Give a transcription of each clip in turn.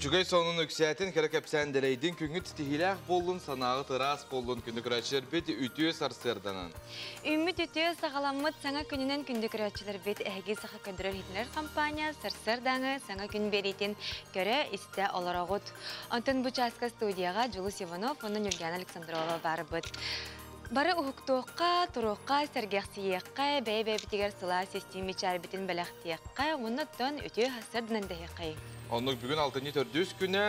Köpçügey sonun üksiyətin kere kəpsən deleydin küngü titihilək bollun sanağı tıras bollun kündü kürəçilir beti ütüyü sarsırdanan. Ümit ütüyü sağalanmıt sana gününün kündü kürəçilir beti əğgi sağı köndürür hitler kampanya sarsırdanı sana gün beritin göre iste olarağıt. Antın bu çaska studiyaga Julius Ivanov, onun Yurgen Aleksandrova barıbıt. Бары ухуктуокка, туруокка, сергексиекка, бәй-бәй-бітігер сыла системи чарбетін бәләқтиекка, оннаттан өте хасырдынан дәйеқай. Онлық бүгін 6-4 күні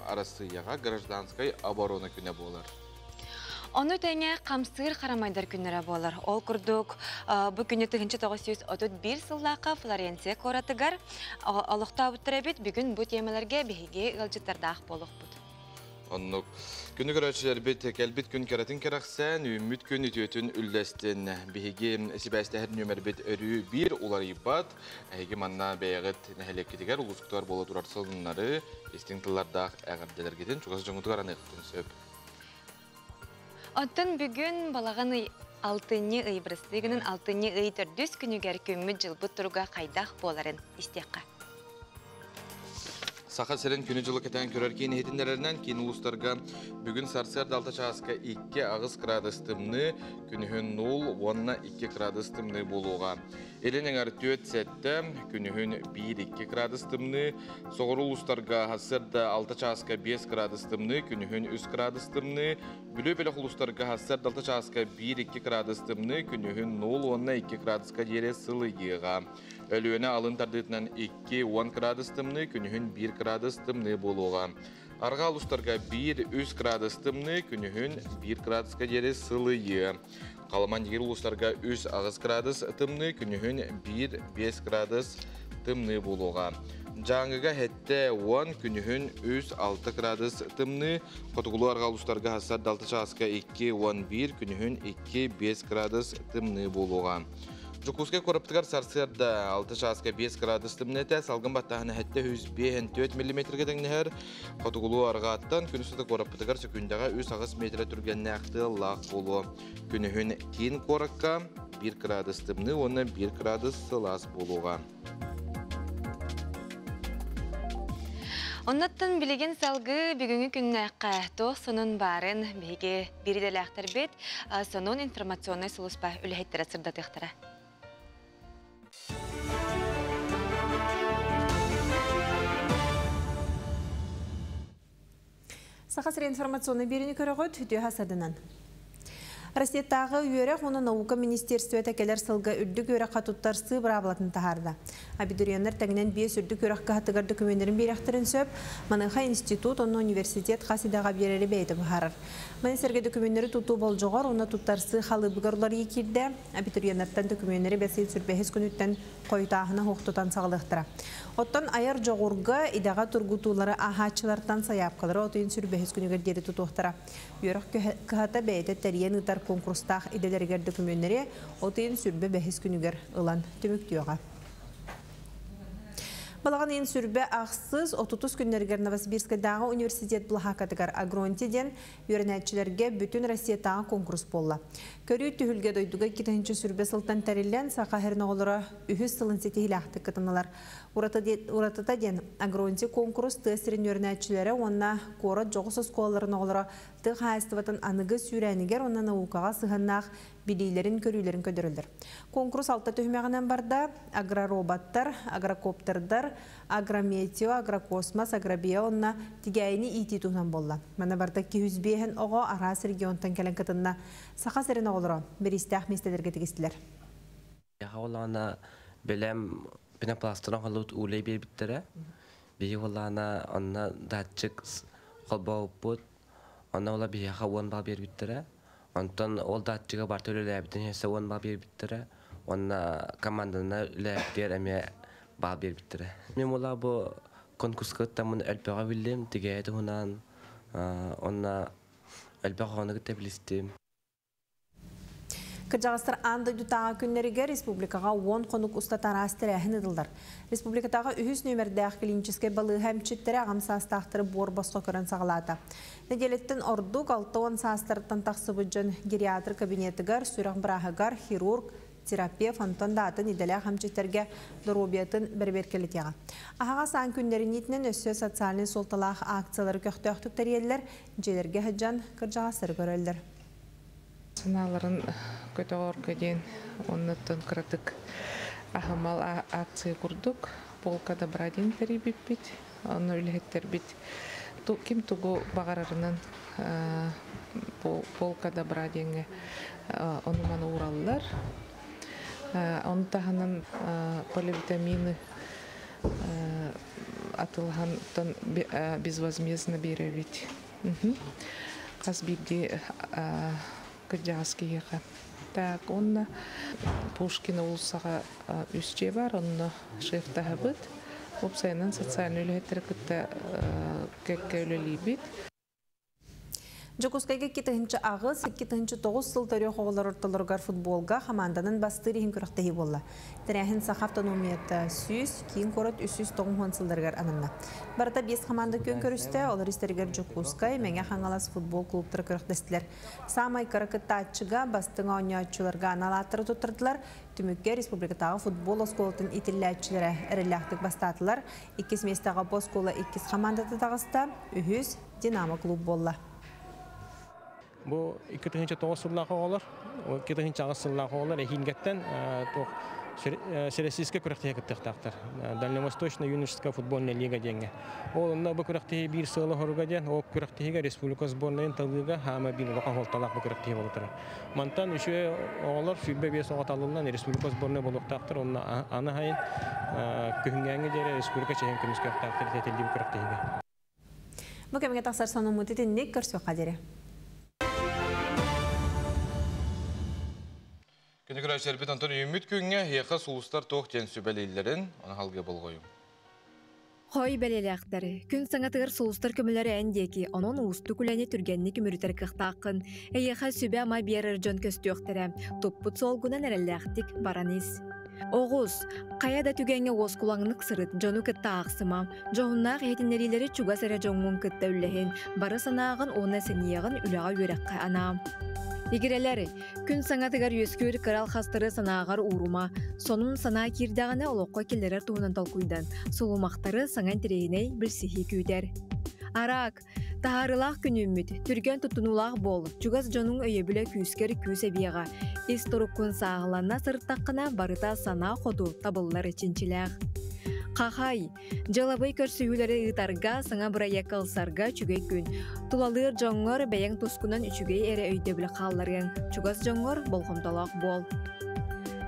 арасыяға гражданскай оборона күні болар. Оны тәне қамсыр қарамайдар күннері болар. Ол күрдік бұл күні 1931 сыллаққа Флоренция коратыгар. Олықта бұттыра бет бүгін бұл темелерге бейге ғылжыттардақ болып бұд. Онлық күні көрәтшілер бет кәлбет күн кәретін керақсан, үміт күн үтетін үлдәстен бейге сібәстәхір нөмір бет өрі бір олар ибат, әйге манна бәйғыт нәхелеккетігер ұлыстықтар болы тұрар сылынлары, естіңтіллардақ әғірделер кетін, чуғасы жоңыты қараны әқтін сөп. Оттан бүгін балаған 6-ні ұйбірістігінің 6-ні ұйдырдүс күнігер көмі жылбы тұруға қайдақ боларын істеққа. Сақа сәрін күні жылы кетен көрер кейін етіндерінен кейін ұлыстарға бүгін сарсар далта часқа 2 ағыз градыстымны, күнігін 0-2 градыстымны болуға. Елінің әртөт сәтті күнігін 1-2 градыстымны, соғыр ұлыстарға хасырда 6 часқа 5 градыстымны, күнігін 3 градыстымны, бүлі-бөлі ұлыстарға хасыр далта часқа 1-2 градыстымны, күнігін 0-2 градысқа дере сылы еға. Өліөне алын тардытынан 2-10 градыстымны, күнігін 1 градыстымны болуға. Арға ұлыстарға 1-3 градыстымны, күнігін 1 градысқа дере сылы е. Қаламан егер ұлыстарға 3 ағыз градыс тымны, күнігін 1-5 градыс тымны болуға. Жаңыға әтті 10, күнігін 3-6 градыс тымны, қотығылу арға ұлыстарға хасар далты часқа 2-11, күнігін 2-5 градыс тымны болуға. Жукускай көріптігер сарсырда 6 часқа 5 градус тымнеті, салғын баттағыны әтті 105-4 мм кедіңнігер, қотығылу арғаттан күнісіді көріптігер сөкіндіға 3 ағыз метрі түргенне әқті лақ болу. Күнігін кейін қорыққа 1 градус тымны, оны 1 градус сылас болуға. Оннаттан білеген салғы бүгінгі күнні әққа тоқ сонын барын бейге бередел әқтір бет, сонын информационный сұлыспа үліхеттері сырдатықтыра. Сақасыр информационный беріні көріғыт үтіе хасадынан. Россиятағы үйерек оны наука министерстве тәкелер сылға үрдік үйрек қатуттар сыбыр абылатын тахарды. Абитурияндар тәгінен 5 үрдік үйрек қағатығар документтерін беректерін сөп, Маныха институт, оны университет қасидаға берері бейді бұхарыр. Манесерге документтері тұту бол жоғар, оны тұттарсы қалы бұғырлар екерді. Абитурияндардан документтері бәсейт сүрбәхес күніттен қойтағына хоқтутан сағылықтыра. Оттан айар жоғырға идаға тұрғытулары ағачылардан саяп қалары отын сүрбәхес күнігер деді тұтуқтыра. Үйрек кығата бәйді тәрien ұтар конкурстақ иделергер документтері отын сүрбе бәхес күнігер ұлан түміктіуға. Балаған ең сүрбе ақсыз 30 күннергер Новосибирскайдағы университет бұлхақатығар агронтиден үйренәтчілерге бүтін Россиятағы конкурс болла. Көрі түхілге дойдуға 2-ші сүрбе сылтан тәрілен сақахерін оғылыра үхіз сылын сетігілі ақтық қытынылар. Уратыта ден агронти конкурс тәсірін үйренәтчілері онына қорат жоғысыз қоларын оғылыра тұқ хайыстыватын анығы сүйрәнігер онына науқаға сығаннақ билейлерін көрүйлерін көдірілдір. Конкурс алта төхмеғанан барда агророботтар, агрокоптердар, агрометео, агрокосмос, агробия онына тигәйіні ити туғынан болла. Мәні барда 200 оға арас регионтан кәлін кытынна сақа сәрін оғылыра. Бір істәқ местелерге тегістілер. Яғалана білем пенопластыран қалуыт улай бер біттірі. Бейі олана онына датчик қолбау бұд. Онына ола бейі қауын ба бер біттірі. Онтан ол датчиға бар төлі ләбітін хесі оң ба бер біттірі. Онына командына ләбітер әме ба бер біттірі. Мен ола бұл конкурсқа тамын әлпіға білдім, тегейді ғынан. Онына әлпіға ғаны күтті білістім. Кыржағыстар аңды дүтаға күннеріге республикаға 10 қонық ұстатар астыры әхін ұдылдар. Республикатаға үхіз нөмірді әқілінческе балы әмчеттері ағам састақтыры бор босқа көрін сағылады. Неделеттін ордук 6-10 састырыттан тақсы бұджын гериатр кабинетігер, сүйрақ бірағығар, хирург, терапия фонтон датын иделя хамчеттерге доробиятын берберкелетега. Ахага сан күннәрен итнен өссө социальный солталах акциялары көктөктүк тәрелер желерге хаҗан кыржагасыр көрөлдер. Сыналарын көтөгөр көден оннуттан кырдык ахамал акция курдук. Полка добрадин терибит, оны үлеттер бит. Ким тугу багарарынан полка добрадинге оны мана ураллар. Оны таханан поливитамины атылган безвозмездно беребит. Казбибди кыджаскига. Так, онна Пушкина улсага үсче бар, онна шефтаха бит. Опсайнан социальный үлеттер кытта кеккеулели бит. Жокускайга 2-нче агыс, 2-нче 9 сыл тарих оголар орталаргар футболга команданын бастырыһын көрөктөй болла. Тәрәһин сах автономиятта сүз, кийин корот 390 сылдаргар анынна. Барда 5 команда көн көрүстө, алар истергер Жокускай меңе хаңалас футбол клубтары көрөктөстүлөр. Самай каракытачыга бастыңа ойночуларга аналаттары туттырдылар. Түмүккө республикадагы футбол осколотун итилләчиләре эреләктик бастатылар. 2 местага боскола 2 командада тагыста Үһүз Динамо клуб болла. Bu 2-9 сыллағы олар, 2-9 сыллағы олар эхингеттен Селесийская күрәктеге кыттыктактар. Дальневосточная юношеская футбольная лига денге. Ол онда бу күрәктеге бир сылы хорга ден, ол күрәктеге республика сборныйын тылыга һәм бир рока холталак бу күрәктеге булып Мантан үче олар сүббе бес огаталыннан республика сборная булуктактыр. Онда аны хайын күнгәңге дере республика чемпионы күрәктактыр тетелди бу күрәктеге. Бу кемге тасар соны мутитинник көрсө кадере. Күнү көрәчелер бит антон үмүт күнгө яка сулустар тох тен сүбелейлерин аны халга болгойум. Хой белелектери күн саңатыр сулустар көмөлөрү эндеки онон усту күләне түргенни күмүрүтер кыктакын эйха сүбе ама берер жон көстүктөрө топпут солгунан эрелектик баранис. Оғыз, қаяда түгенге оз кулаңнық сырыт жону кытта ақсыма, жоғыннақ етінерилері чуга сәрі жоңын кытта үлләхен, бары санағын оны сәнияғын үліға өрекқа анам. Егерелері, күн саңатығар өскөр қырал қастыры санағар урума, сонун сана кирдағаны олыққа келдерер туғынан талкуйдан, солумақтары саңан терейіней білсихи күйдер. Арак, тахарылақ күн үміт, түрген тұтынулақ бол, чугас жонун өйебілі күйіскер күйісе бияға, исторуккун сағыланна сырттаққына барыта сана ходу табыллар içinчиләғ. Қақай, жалабай көрсүйілері ұтарға саңа бұрая қалсарға чүгей күн. Тулалыр жоңғыр бәйін тұскунан үчүгей әрі өйдебілі қалларың, чугас жоңғыр болғымдалақ бол.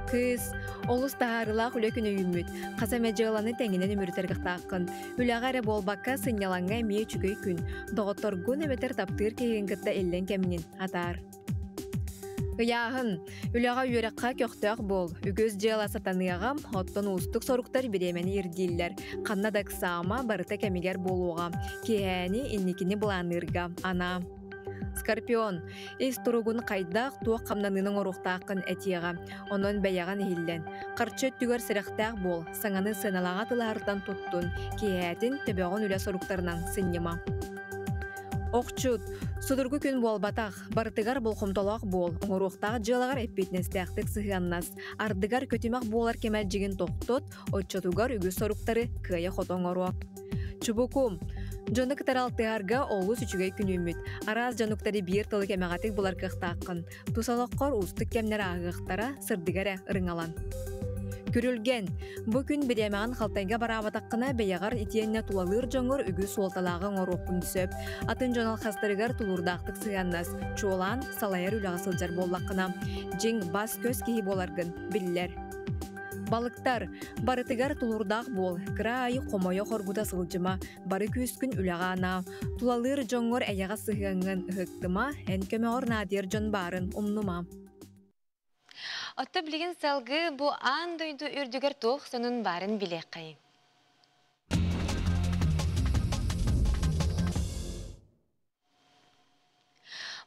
Кыз, олыс тағарылақ үлі күні үміт, қасаме жаланы тәңінен үміртергіқтаққын. Үліға әрі болбаққа сыняланға мей чүгей күн, доғыттыргун өметер таптыр кейін кітті әллен кәмінен атар. Яғын, үліға үйераққа көқтіғ бол, үгіз жела сатанығам, оттон ұстық соруқтар біремені ердейлер, қанна дақсама барыта кәмегер болуға, кейәні инникіні бұланырға, ана. Скорпион, ес тұруғын қайдақ туақ қамнанының орықтақын әтияға, онын бәяған хиллен. Қарчет түгер сіріқтақ бол, саңаны сыналаға тылардан тұттын, кейәтін төбеғын үлі соруқтарынан сыннема. Оқчут, судыргы күн болбатақ, бартыгар болқымталақ бол, оңыруқтағы жылағар әппетнестәқтік сығаннас, ардыгар көтімақ болар кемәл жеген тоқтот, отчатугар үгі соруқтары күйе хотон оруақ. Чубукум, жонық таралтығарға олыс үчігей күн үміт, араз жонықтары бір тылы кемәғатық бұлар қықтақын, тусалаққар ұстық кемнер ағықтара сырдыгары ырыңалан. Көрілген, бұ күн біремаған қалтайға барабатаққына бәяғар етиенне тулалыр жоңыр үгі солталағын орықпын түсіп, атын жонал қастырығар тулурдақтық сығаннас, чуолан салайыр үліға сылжар боллаққына, жең бас көз кейі боларғын, білілер. Балықтар, барытыгар тулурдақ бол, кіра айы қомайы қорғыда сылжыма, бары көскін үліға ана, тулалыр жоңыр әяға сығанғын ұғықтыма, ән көмеғыр надер жон барын ұмнума. Отто білген салғы бұ аң дойды үрдігер тоқ сонын барын білек қайын.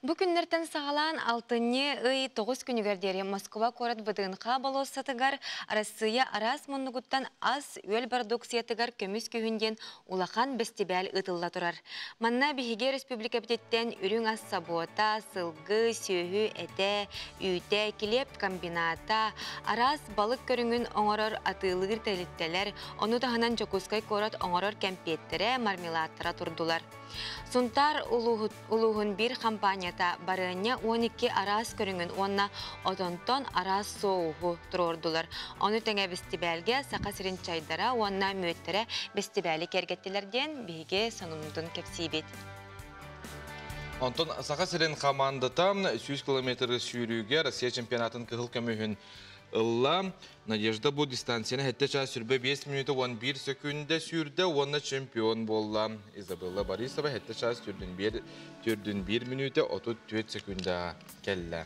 Бу күннәртән сагалан 6-9 күнүгәрдәре Москва корат быдынка болоссатыгар Россия арас моннугуттан аз үел продукциятыгар көмүс күйүнден улахан фестиваль ытылла турар. Манна биһиге республика битеттен үрүң ас сабота, сылгы, сөйү, эте, үйте, килеп комбината, арас балык көрүңүн оңорор атылыгыр телиттелер, ону таханан жокускай корат оңорор кемпеттере, мармеладтара турдулар. Сунтар улуғын бір компанията барыня 12 арас көріңін, онна отонтон арас соуғы тұрордылар. Оны тәңе фестивальге сақа сирин чайдара, онна мөттері фестивалі кергеттілерден бейге санымдың кепсейбет. Онтон сақа сирин командатан 100 километр сүйрүүгө Россия чемпионатын кыгыл көмөһүн ылла. Надежда бу дистанцияны хетте час сүрбе 5 минута 11 секунда сүрдө, онна чемпион болла. Изабелла Борисова хетте час түрдүн 1 минута 34 секунда келла.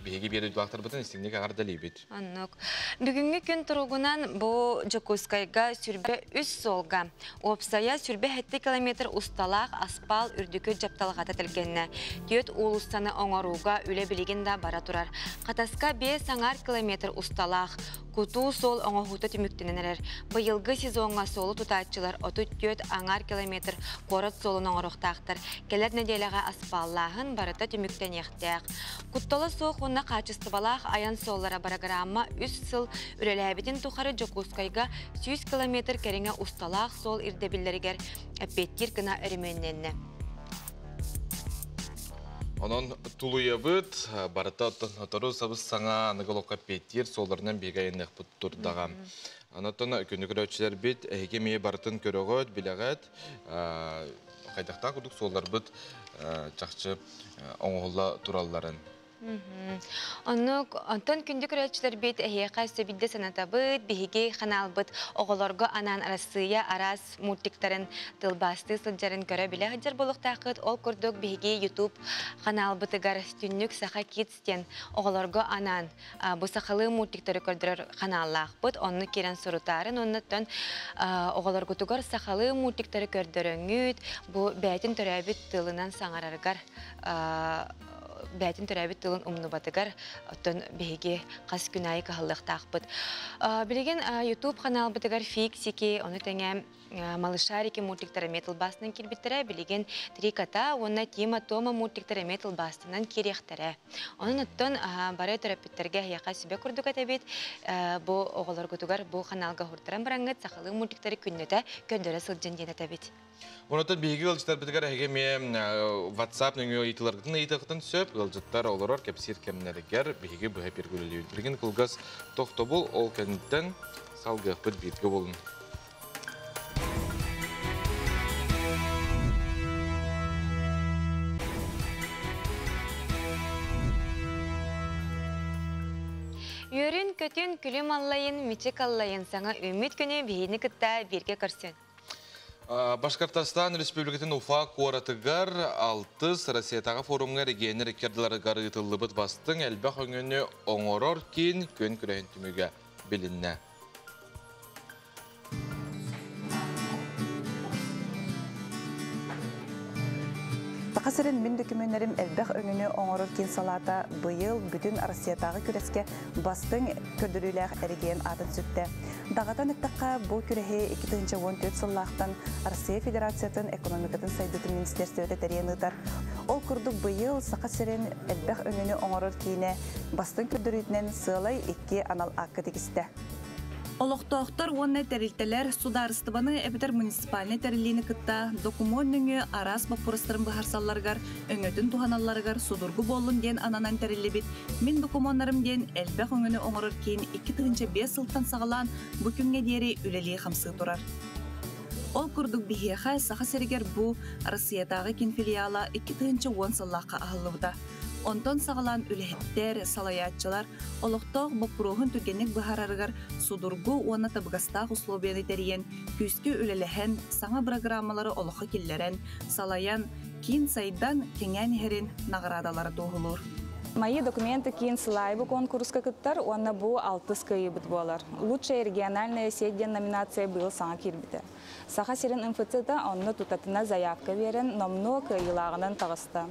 Биги бери вақтар бутын истинник агарда лебит. Аннок. Бүгүнгү күн туругунан бу Жокускайга сүрбе 3 солга. Опсая сүрбе 7 километр усталак аспал үрдүкө жапталгата телгенне. Төт улустаны оңоруга үле билигин да бара турар. Катаска 5 аңар километр усталак. Куту сол оңохута түмүктенелер. Быйылгы сезонга солу тутаатчылар 34 аңар километр корот солун оңороктактар. Келер неделяга аспаллахын барыта түмүктенектек. Куттала соқ онна качыстыбалах аян соллара программа 3 сыл үреләбитин тухары Жокускайга 100 километр кереңе усталах сол ирдебиллеригер эппеттир кына эременненне. Онон тулуябыт барыта отору сабыз саңа аныголокка петтир соларынан бегайынық бұт турдага. Анатон күнігірөтчілер бит әйгеме бартын көрөгөт, билегет, қайдақта күдік солар бұт чақчы оңғылла туралларын. Онтон күндік көрөтчілер бит әйеқа сөбідді санатабыт, бігеге қаналбыт, оғыларғы анан Россия арас мультиктарын тылбасты сылджарын көрі біле ғаджар болуқтақыт, ол көрдік бігеге YouTube қаналбытыгар түннік сақа кетстен оғыларғы анан бұ сақалы мультиктары көрдірер қаналлақпыт, оны керен сұрутарын, оннаттан оғыларғытыгар сақалы мультиктары көрдіріңіт, бұ бәйтін түрәбіт тылынан саңарарғар бәтин төрәбит тылын умнубатыгар оттон беге қас күнайы кахыллықтақпыт. Билеген YouTube канал бытыгар фиксики, оны тәңе малышарики мультиктары металбасынан кирбиттері, билеген три кота, оны Тима Тома мультиктары металбасынан керектері. Оның оттон бары төрәпіттерге яқа сөбе күрдік әтәбет, бұ оғылар күтігар бұ каналға хұрттаран бараңғыт, сақылы мультиктары күннеті көндері сылджын ден әтәбет. Онотон биги ылжытар битигер әгеме WhatsApp нөңө итыларгытын итыгытын сөп ылжыттар олорор кепсир кемнеригер биги быһа пергүлөлү. Билген кылгас тохтобул ол кенттен салгыпыт бирге болун. Йөрін көтін күлім аллайын, мичек аллайын саңа үміт күні бейіні кітта берге көрсін. Башкортостан Республикатын Уфа қуаратыгар 6 Россиятағы форумға регионер керділары ытылыбыт бастың әлбәқ өңіні оңорор кейін көн күрәйін түміге білінне. Тақасырын мен документтерим әлбәқ өңіні оңорор кен салата бұйыл бүтін Россиятағы күреске бастың көрдіріләқ әреген атын сүтті. Дағатан үттіққа бұл күрехе 2014 сыллақтан Россия Федерациятын экономикатын сайдыты министерстветі тәрен ұтар. Ол күрдік бұйыл Сақасырын әлбәқ өңіні оңорор кейіне бастың көрдірілінен сылай 2 анал ақы текісті. Олоқтоқтар онны тәрілтелер сударыстыбаны әбітер муниципаліне тәріліні кітта документіңі арас бапырыстырын бұхарсалларғар, өңөтін туханалларғар судургу болын ден ананан тәрілі бит. Мен документтарым ден әлбәқ өңіні оңырыр кейін 2-5 сылттан сағалан бүкінге дері үлелі қамсы тұрар. Ол күрдік бігеға сақа сәрігер бұ Россиятағы кен филиала 2-10 сыллаққа ағылыуда. Онтон сағалан үліхеттер, салаятчылар, олықтоқ бапырухын түгенік бұхарарығар судургу оны табығастақ условияны тәріен, күскі үлеліхен, саңа программалары олықы келлерен, салаян, кейін сайдан кеңен херін нағырадалары тоғылыр. Мои документы кейін слайбы конкурска кыттар, оны бұл 6 скайыбыт болар. Лучшая региональная сеть номинация был саңа кирбіті. Саха сирен МФЦ-да оны тутатына заявка верен, номно кайылағынан тағысты.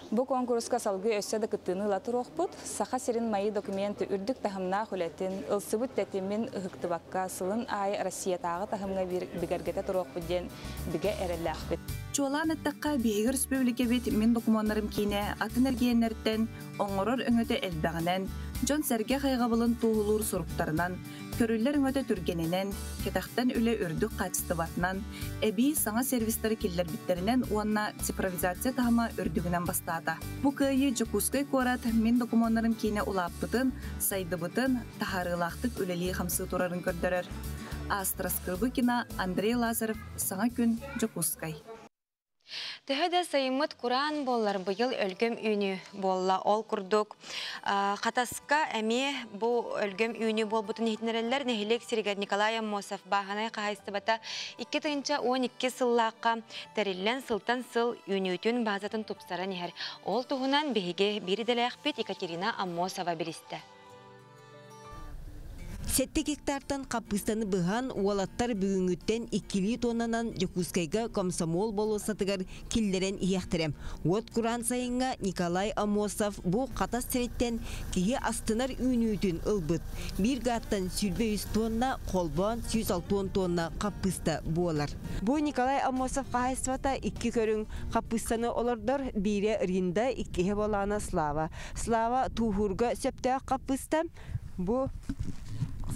Бу конкурска салгы өссө да кыттыны латырохпут, саха сирин майы документы үрдүк тахымна хүлетин, ылсыбыт тетимин ыхыктыбакка сылын ай Россиятагы тахымга бигергете турохпут ден биге эреллахпыт. Чуалан аттакка бейгер республика бит мен документтарым кине атын эргеннерден оңорор өңөтө элбагынан, жон серге хайгабылын туулур суруктарынан, көрүллер өңөтө түргенинен, кетактан үле үрдүк качыстыбатынан, эби саңа сервистери киллер биттеринен уанна цифровизация тахыма үрдүгүнөн бастаата. Бу кыйы Жокускай корат мен документтарым кине улаппытын, сайдыбытын, тахарылактык үлели хамсы турарын көрдөрөр. Астрас Кырбыкина, Андрей Лазарев, Саңа күн, Жокускай. Төһөдө сайымыт Куран боллар быйыл өлгөм үйні болла ол курдук. Катаска әме бу өлгөм үйні бол бутын хитнереллер нехилек сиригер Николай Аммосов бағанай қағайстыбата 2-12 сыллаққа тәріллен сылтан сыл үйнүтін базатын тупсара нехер. Ол туғынан бейге бириделек бит Екатерина Аммосова берісті. 7 гектартан қапыстаны бұған уалаттар бүгінгіттен 2 тоннанан Жокускайга комсомол болу сатығар келдерен ияқтырем. От Куран сайынға Николай Амосов бұл қатас сіреттен кеге астынар үйнүйтін ылбыт. Bir гаттан 100 тонна, қолбан 160 тонна қапыста болар. Бұл Николай Амосов қағайсывата 2 көрің қапыстаны олардар бире ринда 2 болана Слава. Слава туғырға сөпті қапыста бұл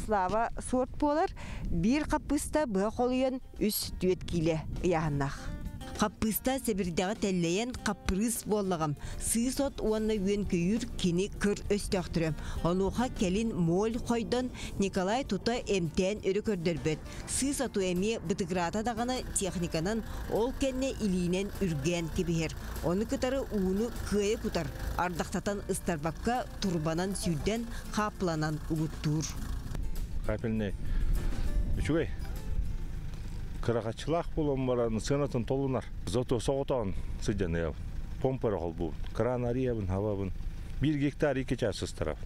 Слава сорт болар, bir қапыста бұға қолыян үс түйет келе яғынақ. Қапыста сәбірдегі тәллейен қапырыс болығым. Сый сот уанна үйен көйір кені кір өстіқтірім. Онуға келін мол қойдан Николай тута әмтен өрі көрдірбет. Сый соту әме бұтығырата дағаны техниканан ол кәнне илейнен үрген кебігер. Оны күтары уыны көйе күтар. Ардақтатан ыстарбаққа турбанан сүйден қапланан ұғыттур. Капельный үчүгей кырагачылак болон бараны сынатын толунар. Зато соғытан сыден ел. Помпара холбу. Кранариябын, хавабын. 1 гектар 2 часыстырап.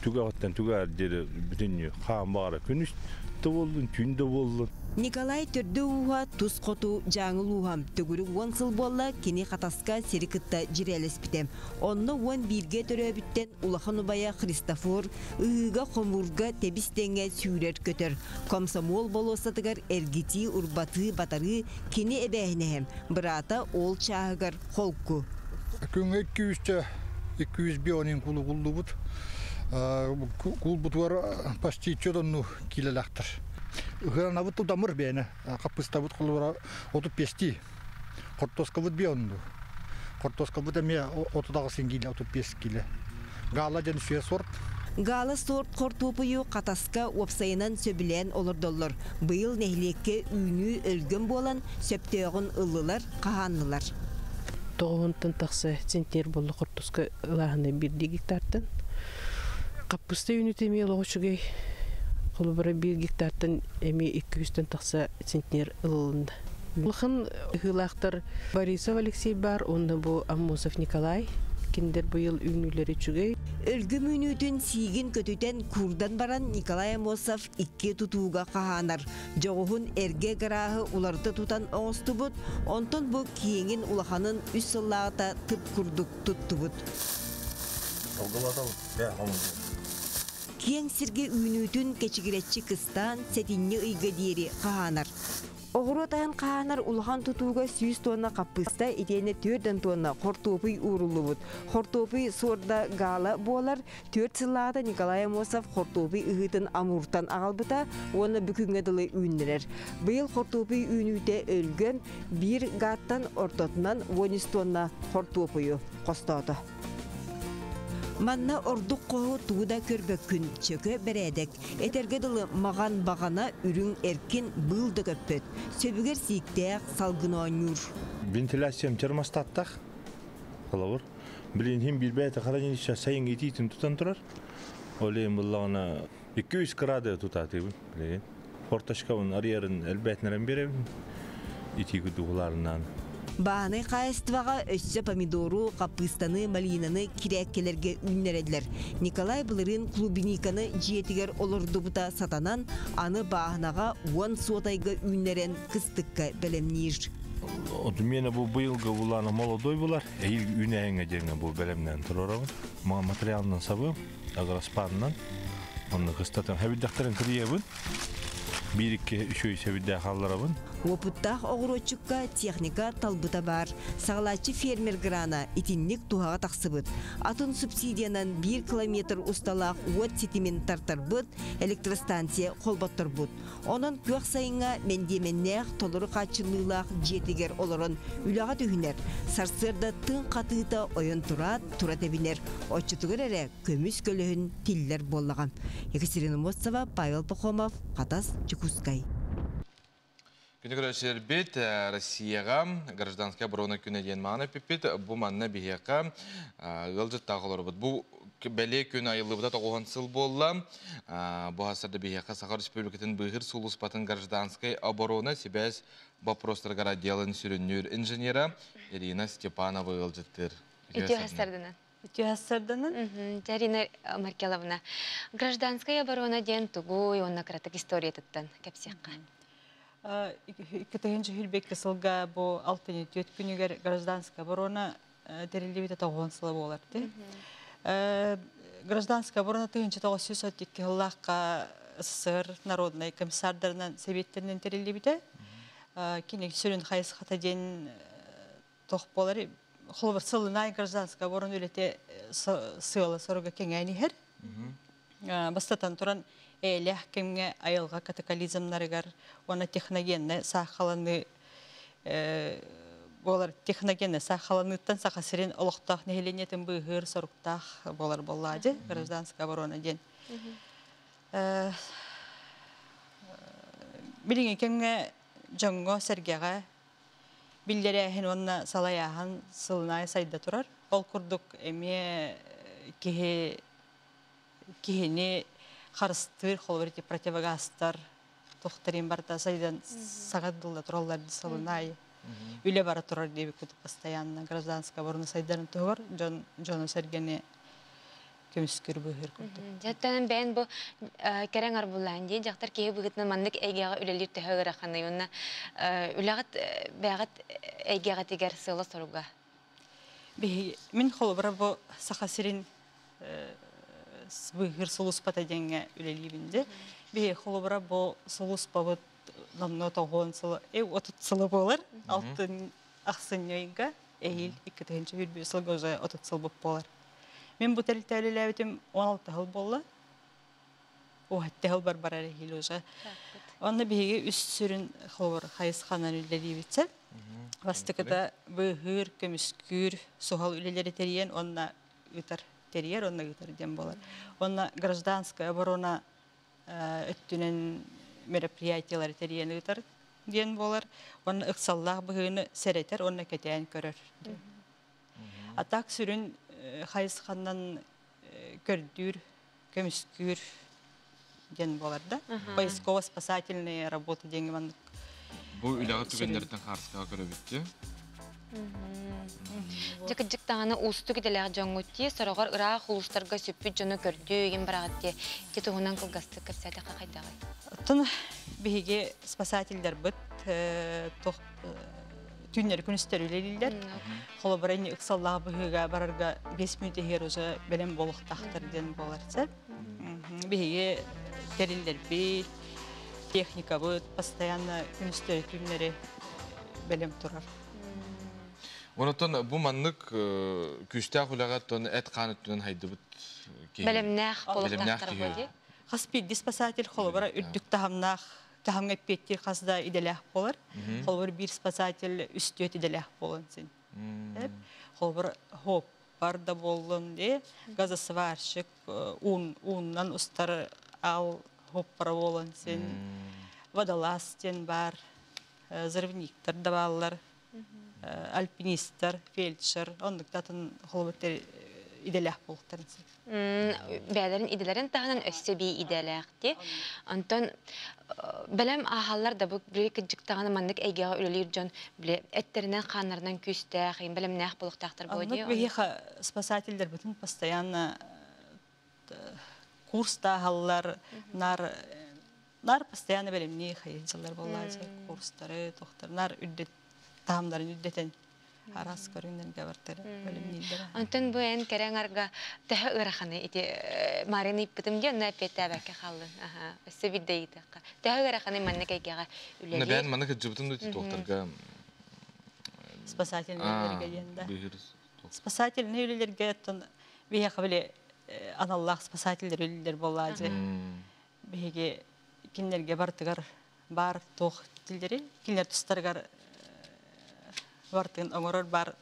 Түгәттен түгәр деді бүтінні қам бары күністі болдың, түнді болдың. Николай түрді уға тұз қоту жаңыл уғам. Түгірі 10 сыл болла кені қатасқа серікітті jirелес бітем. Онны 11-ге түрі бүттен Улахан Убая Христофор ұйыға қомырға тебістенге сүйрер көтір. Комсомол болосатығар әргети ұрбаты батары кені әбәйінәхем. Бірата ол чағығар қолку. Күн 200 бионин кулу бұд. Кул бұд var почти 4 килолақтыр. Грана вот туда морбена, капуста вот колора от пести. Картошка вот бионду. Картошка вот мне от туда сингили от 5 кило. Гала ден шуя сорт. Гала сорт картопую катаска опсайынан сөбілен олырдоллар. Быйыл нехлекке үйні өлгін болан сөптеғын ылылар, қағанлылар. Тоғынтын тақсы центнер болы картошка лағаны 1 гектартын. Капуста үйні темел оғышығай. Қолыбыры 1 гектартын әме 200-тен тақса центнер ылылынды. Бұлқын ғылақтар Борисов Алексей бар, онда бұл Аммосов Николай, кендер бұйыл үйнілері чүгей. Өлгім үйнүтін сигин көтүтен курдан баран Николай Амосов 2 тутууга қағанар. Жоғығын әрге ғырағы уларды тутан оңысты бұд, онтон бұл кейіңін улаханын үс сыллағыта тып күрдік тұтты бұд. Кең сірге үйнүтін кечігіретчі кыстан сәтінне ұйға дейері қағанар. Оғыру атайын қағанар улахан тұтуға 100 тонна қапыста етені 4 тонна қортопый урулы бұд. Қортопый сорда гала болар, 4 сыллағыда Николай Амосов қортопый ұғытын амуртан ағалбыта, оны бүкінгеділі үйнілер. Бұл қортопый үйнүте өлген 1 гаттан ортотынан 10 тонна қортопыйы қостады. Манна ордук қоғы тууда көрбөккүн чөкө бередек. Этергеділі маған бағана үрің эркин бұлды көппөт. Сөбігер сиіктеяқ салгын оңыр. Вентиляциям термостаттақ. Қалауыр. Білін хем бір бәйті қараненіші сайын етейтін тұтан тұрар. Олейін бұллағына 200 градия тұтаты бұл. Хорташқауын арьерін әлбәтінерін беремін. Етегі дұғыларынан. Бағаны қайыстываға өссі помидору, қапыстаны, малинаны кирәккелерге үннереділер. Николай бұлырын клубиниканы жетігер олырды бұта сатанан, аны бағынаға 10 сотайға үннерен қыстыққа бәлемнейір. Mene bu bıyılgı bulana молодой bular. Eğil üneyenge jenge bu belemden turarabın. Materialından sabı, agrospandan. Onu kıstatan hebidakların kriyebin. 1-2-3 sebidde hallarabın. Опыттах оғырочукка техника талбыта бар. Сағлачы фермер грана итинник туғаға тақсыбыт. Атын субсидиянан 1 километр усталақ уот сетимен тартарбыт, электростанция қолбаттар бұд. Онын көк сайынға мендеменнәқ толыры қачылылақ жетігер олырын үліға түйінер. Сарсырда тың қатыйта ойын тұрат әбінер. Отчытығыр әрі көміс көлігін тиллер боллаған. Екатерина Мостова, Павел Пахомов, Қатас, Чекускай. Күні көрәшілер бет Россияға гражданская оборона күні ден мағына пепет, бұл маңына бейеқа ғылжыт тағылыр бұд. Бұл бәле күні айылы бұда тоғуған сыл болла. Бұл асырды бейеқа Сахар Республикатын бұғыр сұлыспатын гражданская оборона себәз вопростарға делін сүріннер инженера Ирина Степанова ғылжыттыр. Үті хастардынан? Жарина Маркеловна, гражданская оборона ден тугуй, онна кратық история тұттан, кәпсеққа. Иккетегенче хилбекке сылга бу алтыны төт күнүгер гражданская оборона терилибите тогон сылы боларты. Гражданская оборона тыгынчы 932 жыллакка СССР народный комиссардарынан советтеринен терилибите. Кине сүрүн хайыс хатаден тох болары. Холбар сылынай гражданская оборона үлете сылы сорга кеңәйнихер. Бастатан туран элех кемге айылга катаклизмнарыгар, она техногенне сахаланы болар техногенне сахаланыттан сахасырын олохтах нехеленетин быгыр соруктах болар боллади гражданская оборона ден. Билиңе кемге жаңго сергега биллерехин онна салаяхан сылнай сайда турар. Ол курдук эме кихини харыстыр, холверти противогастар, тохтарин барда сайдан сагадылда туралларды салынай. Үле бара турар деби күтүп постоянно гражданская оборона сайдарын тугар, Джона Сергене көмүскөр быгыр күтүп. Жаттан бен бу керең арбулан ди, жактар кеге быгытны мандык эйгега үлелир төһөгөр аханы юнна. Үлагат багат эйгега тигер сыла соруга. Мен холбара бу сахасирин быгыр сулуспата денге үлелибинде. Бе холбара бу сулуспабыт намно тогон сылы, отут сылы болар. Алтын аксын йойга эйил 2-нче билбе сылга уже отут сыл болар. Мен бу тәрилтәлеләбетим 16 жыл болла. О, 7 жыл бар әле уже. Онда беге үс сүрін холбар хайысханан үлелибитсе. Бастыкыда быгыр, көмүскүр, сухал үлелери териен, онна ытар терьер, он дем болар. Он гражданская оборона өттүнен мероприятиялар терьен ытар ден болар. Он ыксаллах быгыны серетер, он кетен көрөр. А так сүрүн хайысханнан көрдүр, көмүскүр ден болар да. Поисково-спасательные работы деньги мандык. Бу үләгә түгәннәрдән харска көрө битте. Жакыжыктаганы усту киделер жаңгутти, сорогор ыра хулустарга сөппүт жону көрдү, ген барагатти. Кетугунан кылгасты кырсайда кайдагай. Тын биге спасательдер бит, түннер күнүстөр үлелилер. Холобарани ыксаллага быга барарга 5 минут эгер уже белем болуктактыр ден боларса. Биге терилдер бит, техника бит, постоянно күнүстөр түннери белем турар. Онотон бу маннык күстә хулагаттан эт каныттан хайды бит. Белемнәх болуктактыр бу. Хаспи спасатель холобара үрдүк тахамнах, тахамга петтир хасда иделях болар. Холобар бир спасатель үстөт иделях болон сен. Холобар хоп барда болдун де, газосварщик уннан устар ал хоп пара болон сен. Водолазтен бар, взрывниктер да баллар. Альпинистер, фельдшер, ондуктатын холбаттар иделях болуктарын. Бәләрин иделәрен тагынан өссө би иделәкти. Антон белем ахаллар да бу бир кыжыктаганы мандык әйгәгә үлелер жон биле эттеринен каннардан күстә, хәм белем нәх булуктактыр бу ди. Беха спасательдер бүтүн постоянно курста халлар нар постоянно белем не хайчылар буллар, курстары, тохтарлар үддет тамдарын үддетен арас көрүннерге бартары бөлүмнийдер. Антон бу эн кереңарга тәһә ыраханы ити Марина иппитим де на петәбәккә халын. Аха, севидейдә. Тәһә ыраханы манны кайгага үләле. Ne ben manık cıbıtın da doktorga Спасательнелерге янда. Спасательный үлелерге тон бия кабыле аналлах спасательдер үлелер боллады. Биге кинлерге бартыгар бар тох тилдери, кинлер тустаргар бартын оңорор бар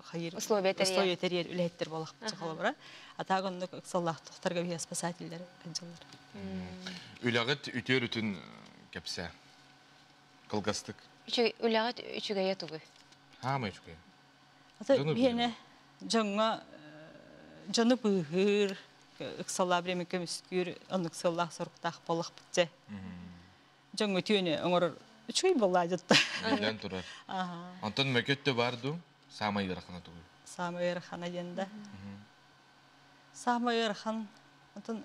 хайыр условия терьер үлеттер болак чыгылы бара. Атагынны саллах тохтарга бия спасательдер канчалар. Үләгет үтөр үтүн кепсе. Кылгастык. Үләгет үчүгә ятугы. Хама үчүгә. Ата биене жаңга жаны быгыр ыксалла бреме көмүскүр аныксаллах сорктах болак битте. Жаңга түйөне оңор үчүй боллады. Билен турар. Антон мөкөттө барды, самай ярахана тугу. Самай ярахана янда. Самай ярахан антон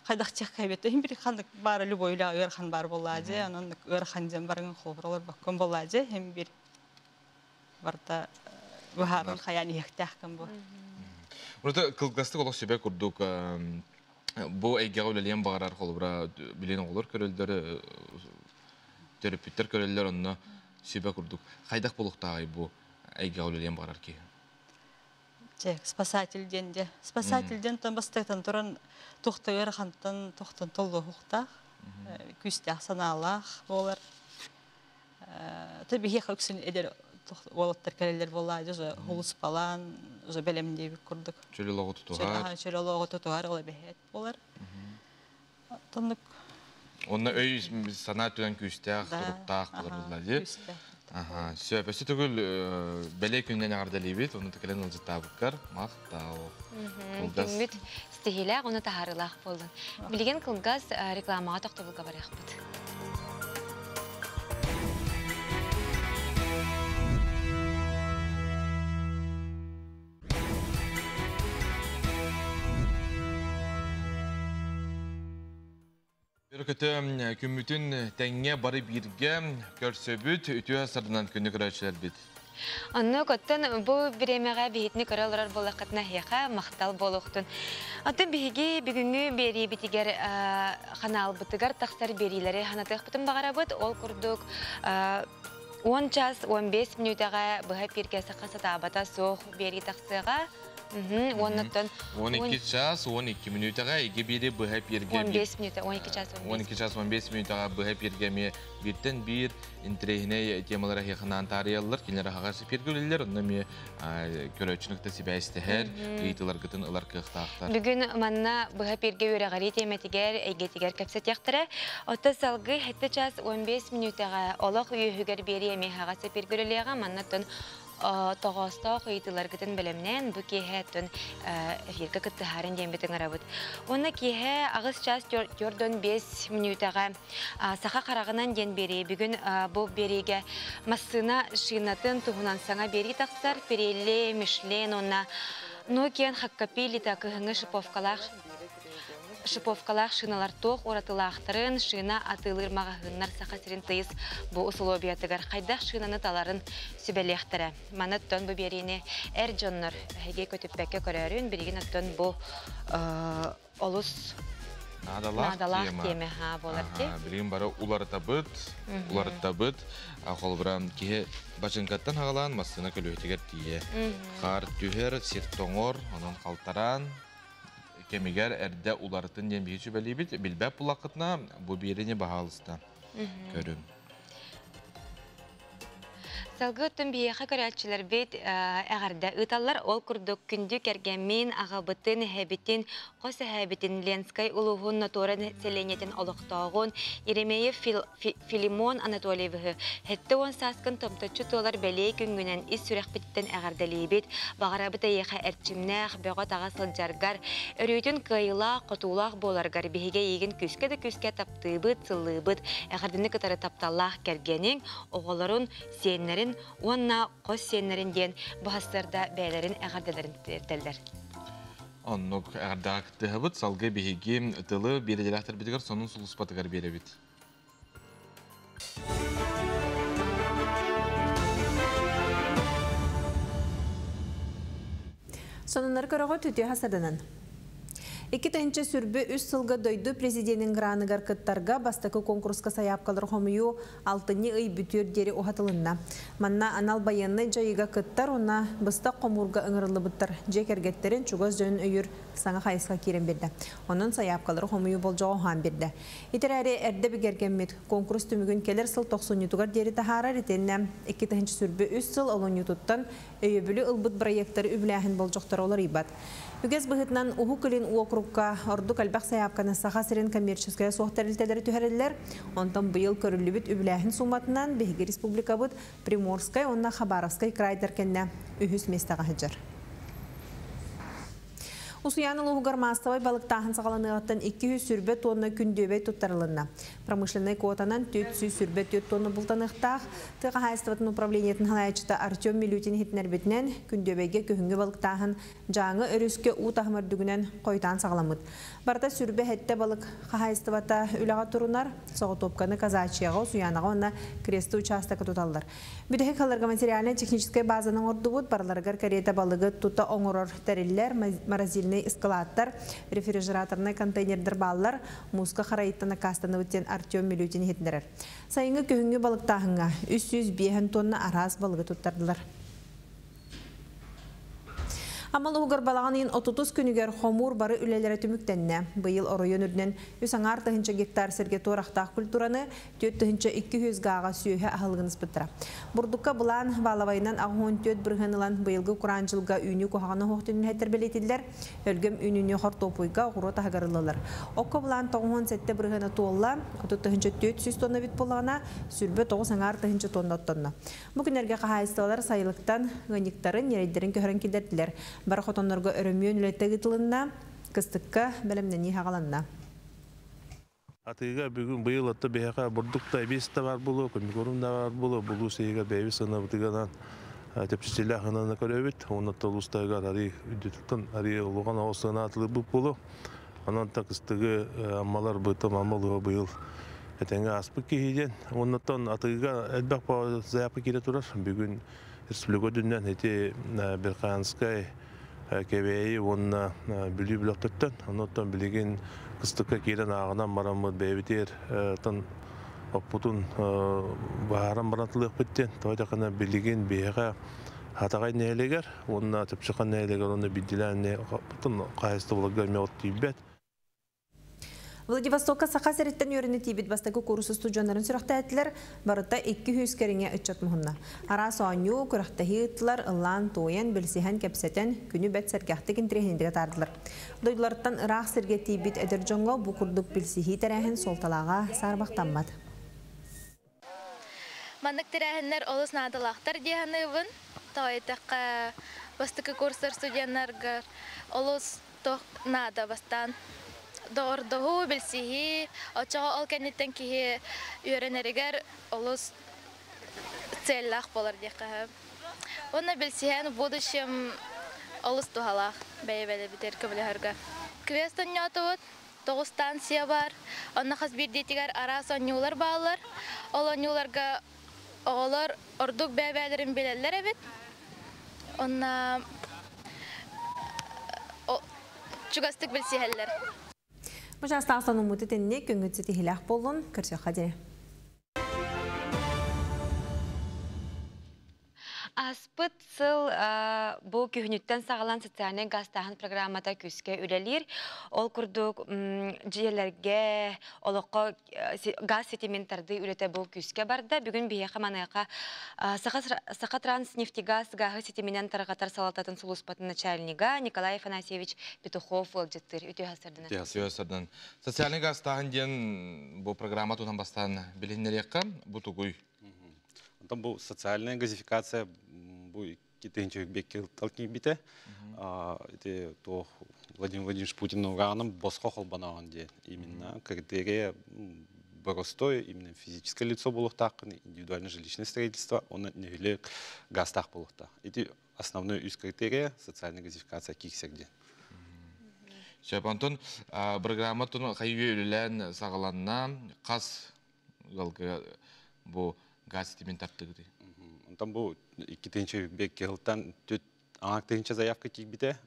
кайдак чакайбет. Эми бир хандык бар любойла ярхан бар боллады. Анын ярхан жан барын хобролор баккан боллады. Эми бир барта бахарын хаяни яктахкан бу. Burada kılgastı olaq söbə kurduk. Bu eygağı öləliyən bağırar xolubra bilən olur körəldləri terapitlər körəllər onunla söbə kurduk. Qaydaq buluqtağay bu eygağı öləliyən bağırar ki? Спасательден де. Спасательден тон бастықтан тұран тоқтығыр қанттан тоқтан толы хуқтақ. Күстәқ саналақ болар. Tabii hek öksün eder oğlatlar kerelер болады, уже hulus falan, уже белемдей bir kurduk. Çöle loğu tutuğar. Çöle loğu tutuğar, ola behet bolar. Tanık. Onunla öy sanat tüyen küstəq, turuqtaq bulurlar. Aha, söhbəsi tügül beley gündən ağardalıyıbit, onu tükelen olcu tabıkkar, maqtağ. Gümmüt stihilaq, onu taharılaq boldun. Bilgen kılgaz reklamağa toxtabılqa baraq bud. Kötü kümmütün tenge barı birge körsöbüt ütüye sardınan günlük röçler bit. Annu kottan bu biremeğe bihitni karalar bolaqatna heqa maqtal boluqtun. Atın bihigi bugünkü beri bitiger kanal bitiger taqsar berileri hanatıq bitim bağarabıt ol kurduk. 10 ças 15 minutaga bıha pirkesi qasa tabata soğuk beri taqsıga. 12 ças 12 minutaga iki biri bıha pirge 15 minuta 12 ças 12 ças 15 minutaga bıha pirgemi birden bir intrehine temalara heqanan tariyallar kinlere haqası pirgülüller ondan köröçünükte sibəstihər qıytılar qıtın ılar qıqtaqtar. Bugün manna bıha pirge yörəğari temetiger eygetiger kapsat yaqtıra. Ota salgı hette ças 15 minutaga olaq üyühüger beri emi haqası pirgülülega mannaton Toğasta qıytılar gıtın bilemnen bu kehe tön efirka kıttı harın dembetin arabıd. Ona kehe ağız ças 4-5 minutaga sağa qarağınan den beri. Bugün bu berige masına şinatın tuğunan sana beri taqsar perelle, mişlen ona Nokian hakkapili takıhını Şıpovkalaq şınalar toq oratılaqtırın, şına atılır mağahınlar saqa-sirin tıyız bu usulobiyatıgar qaydaq şınanı taların sübeleqtire. Manatton bu berini Erjonlar hege kötüpbekke körörün, birigin attın bu olus nadalaq temi bolar ki. Birigin bara ulartabıt, Aqolbıram ki başınkattan hağalan masına kölöhetiger diye. Qar tüher, sirtoğor, onun qaltaran, kemiger erde ulartın den bihiçü belibit bilbep bulaqıtna bu birini bahalıstan görüm. Salgıttın biyaqa körelçiler bit əğərdə ıtallar ol kurduk kündü kərgəmin ağabıtın həbitin qosa həbitin Lenskay uluğun naturan seleniyetin oluqtağın Yeremeyev Filimon Anatoliyevı hətta on saskın tomtaçı tolar bəley güngünən is sürək bitten əğərdəli bit bağırabıta yeqa ərçimnəq bəqat ağa sılcargar örüytün qıyla qotulaq bolargar bihige yegin küske taptığı bit sıllı bit əğərdini qıtarı taptallaq kərgənin oğulların senlərin Onna qos senlerin den bu haslarda bəylərin əğərdələrin derlər. Onluk əğərdə qıttığı bit salgı bihigi ıtılı bir ediləxtər bitigar sonun sulus batıgar beri bit. Сонунар көрөгө түтү хасаданан. 2-нче сүрбе 3 сылга дойду президенттин граныгар кыттарга бастакы конкурска саяпкалар хомую 6-ны ый бүтүр дери ухатылынна. Манна анал баянны жайыга кыттар уна быста комурга ыңырылыбыттар жекергеттерин чугоз жөнүн өйүр саңа хайыска кирен берди. Онун саяпкалар хомую болжого хан берди. Итерәре эрде бигергенмит конкурс түмүгүн келер сыл 90-нютугар дери тахара ретенне 2-нче сүрбе 3 сыл олонютуттан өйөбүлү ылбыт проекттер үбләһин болжоктор олар ибат. Үгез быһытнан уху кылын округка орду калбак саяпканы саха сирен коммерческая сохтарилтелери түһәрелләр. Онтан быйыл көрүлүбүт үбләһин суматынан Беги республикабыт Приморская, онна Хабаровская крайдеркенне үһүс местага хәҗәр. Усуяны лугар мастабай балыктаһын сагаланыгаттан 200 сүрбе тонна күндөбей туттарылынна. Промышленный квотанан 400 сүрбе 4 тонна бултаныктах. Тыга хайстыватын управлениятын халайчыта Артем Милютин хитнербетнен күндөбейге көһүнгө балыктаһын жаңы өрүскө утахмырдүгүнен койтан сагаламыт. Барда сүрбе хетте балык хайстывата үлага турунар, соготопканы казачыга усуянага онна кресты участокы туталлар. Бүдеһе каларга материальный техническая базаның ордубут барларгар карета балыгы тута оңорор териллер, морозильный эскалатор, рефрижераторный контейнердер баллар, муска харайттана кастаны өттен Артем Милютин хетнерер. Сайыңы көһүнгө балыктаһынга 305 тонна арас балыгы туттардылар. Амал угар балағанын 30 күнігер хомур бары үлелері түміктенне. Бұйыл оройын үрден 160 гектар серге торақтақ культураны 400 гаға сүйе ахылғыныз бұттыра. Бурдукка бұлан балавайынан ағуын төт бірғанылан бұйылғы құран жылға үйіні қоғаны хоқтының әттір белетілдер, өлгім үйіні қор топуйға ғұру тағарылылар. Оққа бұлан тоғын сәтті бірғаны толла, 400 тонна бит болағына сүрбе 90 тонна тонна. Бүкінерге қағайыстылар сайылықтан ғаниктарын, ерейдерін көхірін келдерділер. Бар хотоннорго өрөмүйөн үлеттеги тылынна, кыстыкка белемнени хагаланна. Атыга бүгүн быйыл атта бияка бурдукта эбиста бар болу, көмүкөрүмда бар болу, булу сейга беби сынабытыганан тепчиле ханана көрөбүт, онда толустайга ари үдүттүн ари улган осына атылып болу. Анан та кыстыгы аммалар бытым амалыга быйыл этеңе аспык кийден, оннан атыга элбак ба заяпы кире турар. Бүгүн республика дүннен эти Берканскай кебеyi онна бүлі бүлөктөттөн, оннан билеген кыстыкка кирен ағынан марамыд бәйбітер тан оппутун бааран барантылык биттен, тойдакана билеген бейга хатагай нәйлегер, онна тепчикан нәйлегер, онна бидилен кайысты булагар меот тийбет. Владивостокка саха сереттен өріні тибет бастагы курсы студионарын сүрақта әтілер, барыта 200 кәріңе үтчат мұхынна. Ара соаню күрақтахи ұттылар ұлан тойын білсіхан кәпсетен күні бәт сәргәхті кентрехендіге тардылар. Дойдыларттан ұрақ серге тибет әдір жоңға бұқырдық білсіхи тәрәхін солталаға сарбақтанмады. Мандық тәрәхінлер олыс надылақтар дегенівін, тауайтаққа бастагы курсы студионарға олыс тоқ нада бастан. Дордогу билсихи, очого ол кеннеттен кихи үйренеригер олус целлах болар дияққа. Оны билсихен в будущем олус тухалах бәйбәлі бітер көбілерге. Квестон нетуыт, 9 станция бар, онна қаз бірдетігер арас онюлар бағылар. Ол онюларға оғылар ордук бәйбәлерін білелер әбет. Онна чугастык билсихелер. Мұжаста астан ұмыты тенне көңітсі тихіләқ болын, көрсе қадере. Аспыт сыл бұл күйінеттен сағалан социальный гастағын программата күске үлелер. Ол күрдік жерлерге олыққа газ сетиментарды үлеті бұл күске барды. Бүгін бейеқі манайқа Саха Транснефтегаз гағы сетименен тарғатар салататын сұлыспатын начальнига Николай Афанасьевич Петухов өлжеттір. Өте ғасырдың. Социальный гастағын ден бұл программа тұнан бастан біліннерекқа бұтығый. Бұл социальная газификация, бұл кетенче бекке талкин бите. Владимир Владимирович Путин ураганом боско холбанаган де. Именно критерия простое, именно физическое лицо было так, индивидуальное жилищное строительство, он не или газ так было так. Это основной из критерия социальная газификация киксерде. Шеп Антон, программа тон хайве үлелен сағаланна қас галга бұл газ сетимент арттығы. Там бұл 2-ші бек келтен аңактыгынча заявка кийбите,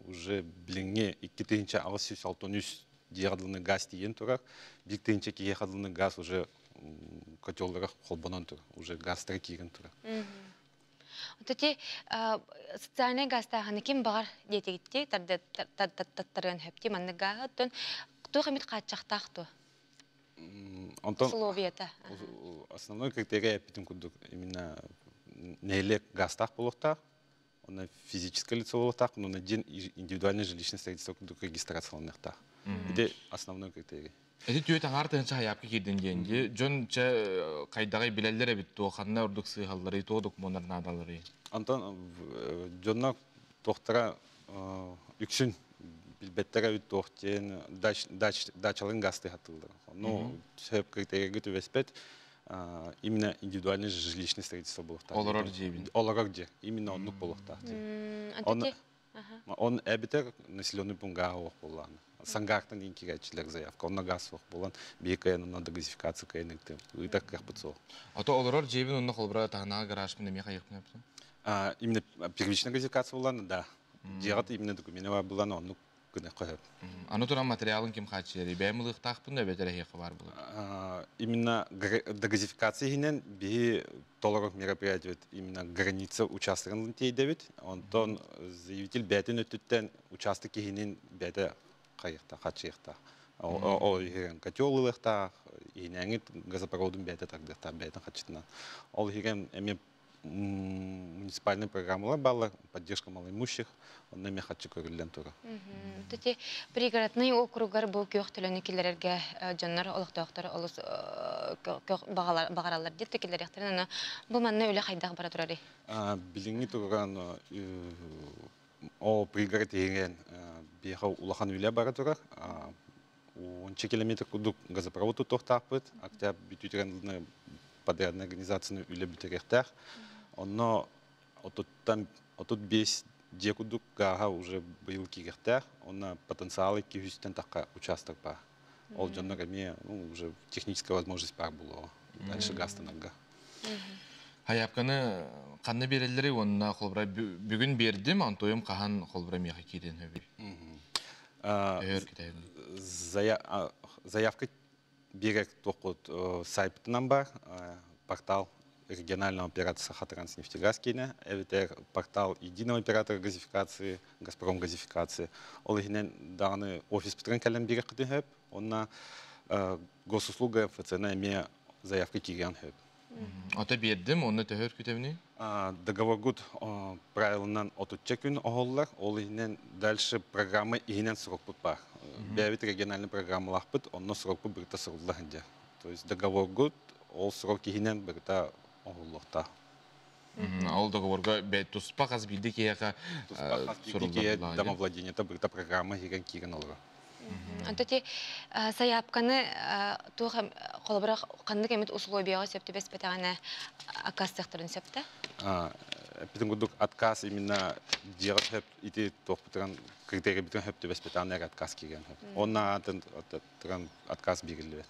уже билиңе 2-тыгынча агыс 163 диядылны газ тиен турар, 1-тыгынча кие хадылны газ уже котеллары холбонон тур, уже газтары киген турар. Отати социальный гастаханы ким багар детегитти таттарган хөпти манны гахаттан кто хамит качактахту. Условията. Основной критерий питим кудук именно нелек гастах полухтах, он физическое лицо полухтах, но на день индивидуальное жилищное строительство кудук регистрационных тах. Это основной критерий. Эти түйет аңартын чаяпки кирден денде, жон ча кайдагай билеллер бит то ханна урдук сыйгаллары то документар надалары. Антон жонна тохтара үксүн билбеттере бит тохтен дачалын гасты хатылды. Ну, себеп критерийге төбеспет именно индивидуальное жилищное строительство болухта. Оларар жебин. Оларар же, именно оннук болухта. Он эбитер населенный пункт гаох болан. Сангартан инкиречилер заявка, он на газ болан, бейка на газификация кайныкты. И так как подсол. А то оларар жебин онна холбра тагана гараж менен меха якны yaptı. Именно первичная газификация болан, да. Дират именно документы болан, он күнә кайып. Аны туран материалын ким хачери, бәймилык тахпын да бетере хеқы бар булыр. Именно газификация хинен би толорок мероприятие именно граница участкын тейдебит. Онтон заявитель бәтен өттүттен участок хинен бәте кайыкта, хачыйыкта. Ол хирен котеллыкта, инәңит газопроводын бәте тагдыкта, бәтен хачытына. Ол хирен эме муниципальные программы балла, поддержка малоимущих, он на мехачи көрүлден тура. Тати пригородный округар бу көктөлөнү килерге жоннор олуктоктор олус багаралар дитте килеректерин бу манны өлө кайдак бара турары. Билиңи турган о пригород деген беха улахан үле бара тура. 10 километр кудук газопровод токтапыт, октябрь бүтүрен подрядная организация үле бүтеректер. Оно отут бес декудук гага уже был кигертер, он потенциал кигюстен такая участок па. Ол жоннор эме уже техническая возможность пар было. Дальше газ танага. Хаяпканы канны берелдери онна холбра бүгүн бердим, антоем кахан холбра меха кирен хөбү. Заявка берег токут сайтынан бар, портал регионального оператора Саха-Транснефтегаз Кения, это портал единого оператора газификации, Газпром газификации. Ол хинен данный офис петрен кален берег кытын он на госуслуга ФЦН име заявка кирен хөп. Ата бердим, онны төһөр күтемни? Договор гуд правилынан отутча күн оголлар, ол хинен дальше программы хинен срок пут бар. Бәвит региональный программа лахпыт, онно срок пут бирта сруллахынде. То есть договор гуд, ол срок хинен бирта оголлахта. Ол договорга бәт туспа хас билди кияка сруллахта. Домовладение это бирта программа хиген кирен олар. Антати саяпканы туха колбара канды кемет условияга септе беспетагана акас секторын септе. Питен гудук отказ именно делать хэп ити тохпутран критерий битен хэпте беспетагана отказ киген хэп. Онна тран отказ бигилбет.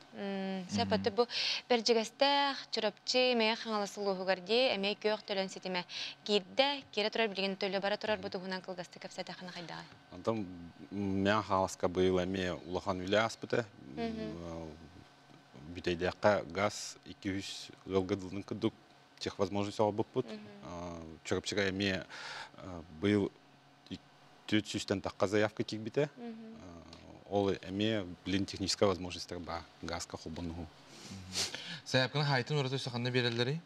Септе бу бержигестер чурапчы мея хаңаласылуу гарди эме көк төлөн сетиме кирде кире турар билген төлө бара турар бу тугунан кылгасты кепсете хана кайда. Антон мен халаска было ме улахан үле аспыты. Бүтейдеққа газ 200 жылгадылын кыдук тех возможностей обыппут. Чурапчыга ме был 400-тен таққа заявка кигбите. Ол эме блин техническая возможность бар газка холбонугу. Саяпканы хайтын ураты саханны берелдери?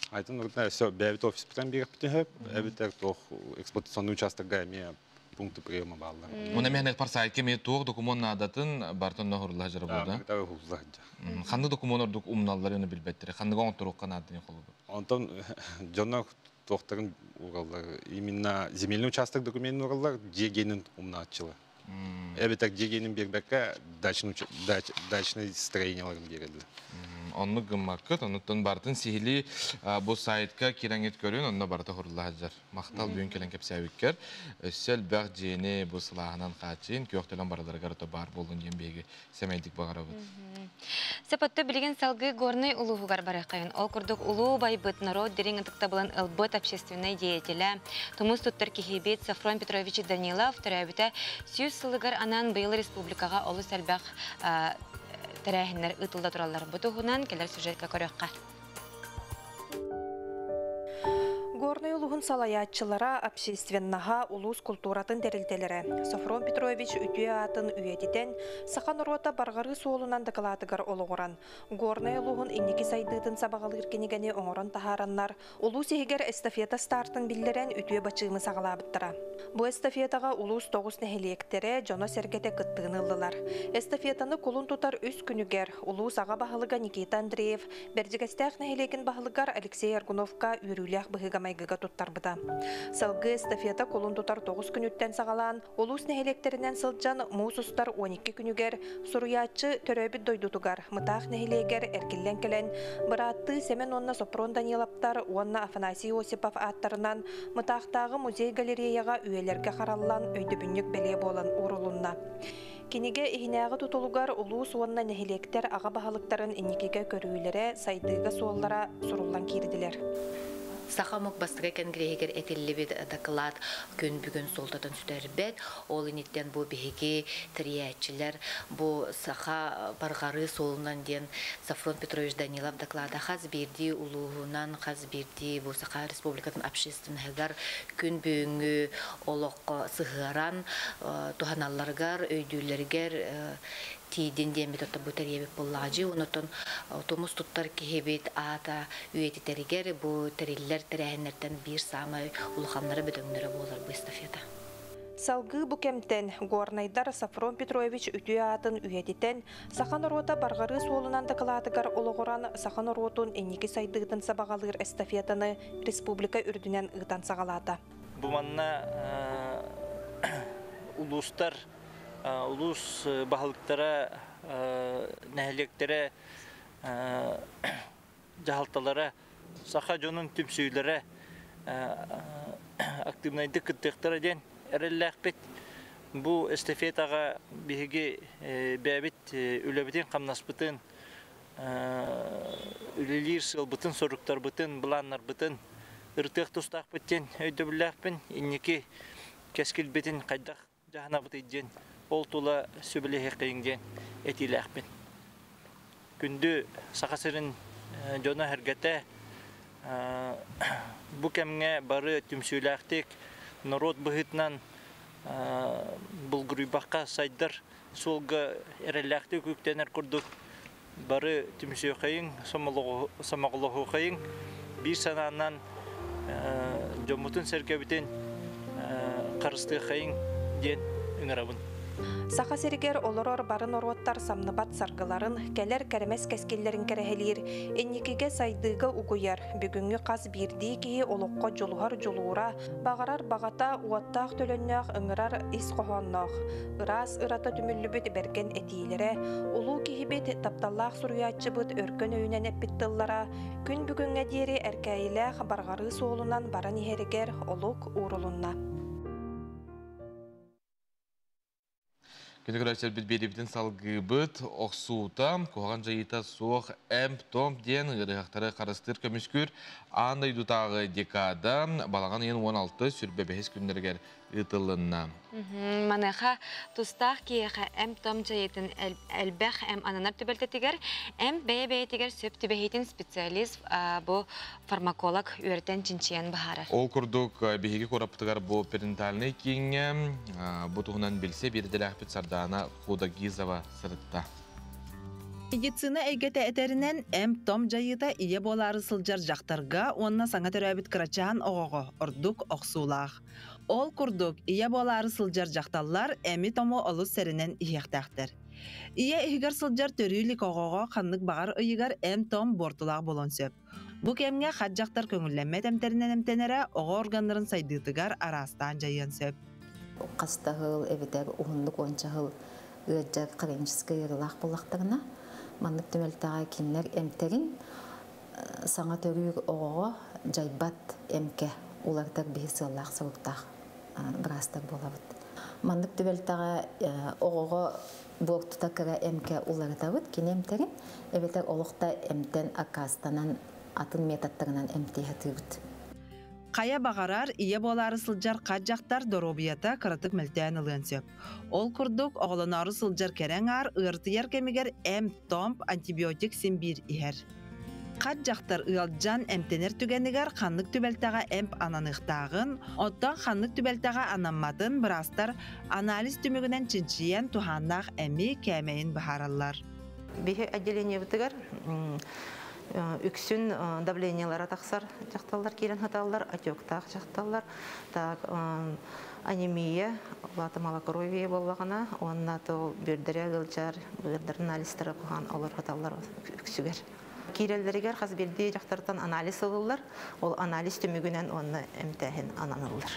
Хайтын ураты все бәвит офис путан берек битен эбитер тох эксплуатационный участокка эме пункты приема баллар. Муна мехнек пар сайтке ме туг документ надатын бартын нохурлах жара болда. Да, хузлах. Ханды документтер дук умналларын билбеттер. Ханды гон турукка надын холбу. Антон жонок тохтарын ураллар именно земельный участок документин ураллар дегенин умначылы. Эбитер дегенин бербекке дачный строенияларын берилди. Onu gımmakıt, onutun bartın sihili bu saytka kirangit görüyorsun, onunla barta hurulahacar. Maqtal büyün kelen kepsəvikkər. Össel bəq jeni bu silahınan qaçın, köktelen baraları qarata bar bolun yenbegi semeydik bağarabıd. Сапатты билген салгы горный улуғығар барақайын. Ол күрдік улу байбыт народ дерен ынтықта болын ылбыт общественный деятелі. Тумус туттар кехебет Сафрон Петрович Данилов түрәбіті сүйіз сылығар анан быйыл республикаға олы сәлбәқ тәрәхінлер ұтылда тұралар бұтығынан келер сюжетка көріққа. Горный улуғын салаятчылара общественнаға улус культуратын дәрілтелері. Сафрон Петрович үтіе атын үйетітен сақан ұрота барғары суолынан дақылатығар олығыран. Горный улуғын иннеки сайдыдың сабағалыр кенегені оңырын тахараннар. Улус егер эстафета стартын білдерен үтіе бачығымы сағалабыттыра. Бұл эстафетаға улус 9 нәхелектері жоно сәргеті қыттығын ылдылар. Эстафетаны кулын тұтар үз күнігер улус аға бағылыға Никита Андреев, бердігістәқ нәхелеген бағылығар Алексей Аргуновка үрілях бұғыға майгыга туттарбыда. Салгы эстафета колун тутар 9 күнүттен сагалан, улус нехелектеринен сылжан муусустар 12 күнүгер, суруячы төрөбүт дойдутугар, мытаах нехелегер эркиллен келен, быраатты Семен онна Сопрон Даниловтар, онна Афанасий Осипов аттарынан мытаахтагы музей-галереяга үйелерге хараллан өйдөбүннүк беле болан урулунна. Киниге ихинәгы тутулугар улус онна нехелектер ага бахалыктарын инникеге көрүүлөрө сайдыга суоллара суруллан кирдилер. Сахамок бастыга кенгрегер этеллебет доклад күн бүгүн солтатын сүтәрбет, ол иниттен бу биһиги триячилер, бу саха баргары солунан ден Сафрон Петрович Данилов доклада хаз бирди улугунан хаз бирди бу саха республикатын общественныгар күн бүгүнгү олокко сыгыран туханалларгар өйдүллергер тидин демет бутер ебек боллажы, онотон томус туттар кехебет ата үйетитеригер бу териллер терәһеннәртән бир самай улханнары бөдөңнәре булар бу эстафета. Салгы бу кемтен Горнайдар Сафрон Петрович үтүе атын үйетитен сахан рота баргары суолунан дакалатыгар ологоран сахан ротун энники сайдыгытын сабагалыр эстафетаны республика үрдүнен ыгытан сагалата. Бу манна улустар улус бахалыктара нәһлектере жахалталара саха жонун түмсүйлөрө активнайды кыттыктара ден эрелләхпет бу эстафетага биги бәбит үлебитин камнаспытын үлелир сылбытын соруктар бытын буланнар бытын ыртык тустак битен өйдөбүләхпен инники кескил битин кайдак жахана бытыден ол тула сөбілеге қиыңден әтиләқпен. Күнді сақасырын жона әргәті бұ кәміңе бары түмсүйләқтік народ бұғытнан бұлғырыбаққа сайдар солғы әрәләқтік өктенер күрдік бары түмсүй қиың, самағылығы қиың, бір сананнан жомутын сәркәбітен қарысты қиың ден үңірабын. Саха серигер олорор барын ороттар самныбат саргыларын, келер кәремес кәскеллерин кәрәхелер, энникеге сайдыга угуяр, бүгүнгү қаз бирди ки олоққа жолуғар жолуыра, бағарар бағата уаттақ төлөннәқ ыңырар ис қоғаннақ. Ырас ырата түмүллүбіт берген этийлері, улу кихибет тапталлақ суруячы бұд өркөн өйінен әппіттіллара, күн бүгүнгө дері әркәйләқ барғары соолунан баран ихерігер олук урулунна. Күні көрәшер біз беребіден салғы бұд, оқсуыта, қоған жайыта соқ әмп том ден ғырықтары қарыстыр көміскүр, андай дұтағы декада балаған ең 16 сүрбе 5 күндергер ұтылынна. Манаха тустах киеха эм том жайытын әлбәх эм ананар төбелтетигер, эм бәйе-бәйетигер сөп төбәхейтін специалист бу фармаколог үйртен чинчиян бахары. Ол күрдік бейге қораптығар бу перинтальный кейінге, бу тұғынан білсе берділі әхпет сардана Худа Гизова сырытта. Медицина әйгеті әтерінен әм том жайыта ие болары сылжар жақтарға онна саңа төрәбіт кырачаан оғығы, ұрдық оқсулақ. Ол күрдік ие болары сылжар жақталлар әмі тому олыс сәрінен иектәқтір. Ие ихгар сылжар төрүйлік оғығы қанлық бағар ұйығар әм том бортылақ болон сөп. Бұ кәмге қад жақтар көңілләмме тәмтерінен әмтенері оғы органларын сайдытығар арастан жайын сөп. Қастағыл, әбетәгі ұғындық ончағыл ұйаджағы қаренчіскі ерілақ болақтығына маннык түмөлтаға кинлер эмтерин саңа төрүг оғоға жайбат эмке улардар бейсыллах сылыктах брастар болабыт. Маннык түмөлтаға оғоға буоктута кыра эмке улартабыт кин эмтерин эбетер олукта эмтен акастанан атын методтарынан эмтиһатыбыт. Қая бағарар, ие болары сылжар қаджақтар доробията қырытық мүлтән ылын сөп. Ол күрдік оғылынары сылжар керен ар, ұртыяр кемігер әм томп антибиотик симбир ихер. Қаджақтар ұялджан әмтенер түгенігер қанлық түбәлтаға әмп ананықтағын, оттан қанлық түбәлтаға анаммадын бірастар анализ түмігінен чинчиян туханнақ әмі кәмейін бұхаралар. Бейі әделене бұтығар, үксүн давлениялары тақсар жақталар, керен хаталар, отектақ жақталар, анемия, малокровие болғана, онына бөрдірі ғылжар, бөрдірін аналистері қоған олар хаталар үксігер. Керелдерігер қаз берді жақтардан анализ олылар, ол анализ түмігінен оны әмтәхін ананылыр.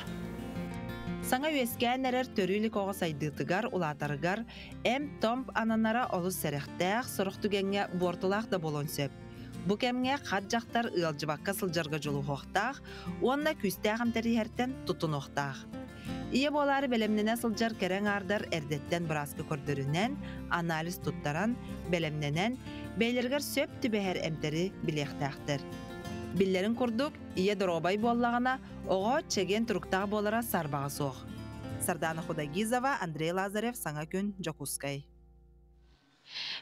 Саңа өескән әрер төрүлік оғы сайдытыгар, улатарыгар, әм томп ананара олы сәріқтәқ, сұрық түгенге бортылақ да болон сөп. Бұ кәмге қат жақтар ұялжыбаққа сылжарға жолу хоқтақ, онына күстәғым тәрихерттен тұтын оқтақ. Ие болары бәлемнене сылжар кәрен ардар әрдеттен бұраскы көрдірінен, анализ тұттаран, бәлемненен, бәйлергер сөп түбәхер әмтері білектәқтір. Биллерін күрдік, ие дұробай боллағына, оға чеген тұрықтағы болара сарбағы соқ. Сардана Худагизова, Андрей Лазарев, Саңа күн, Жокускай.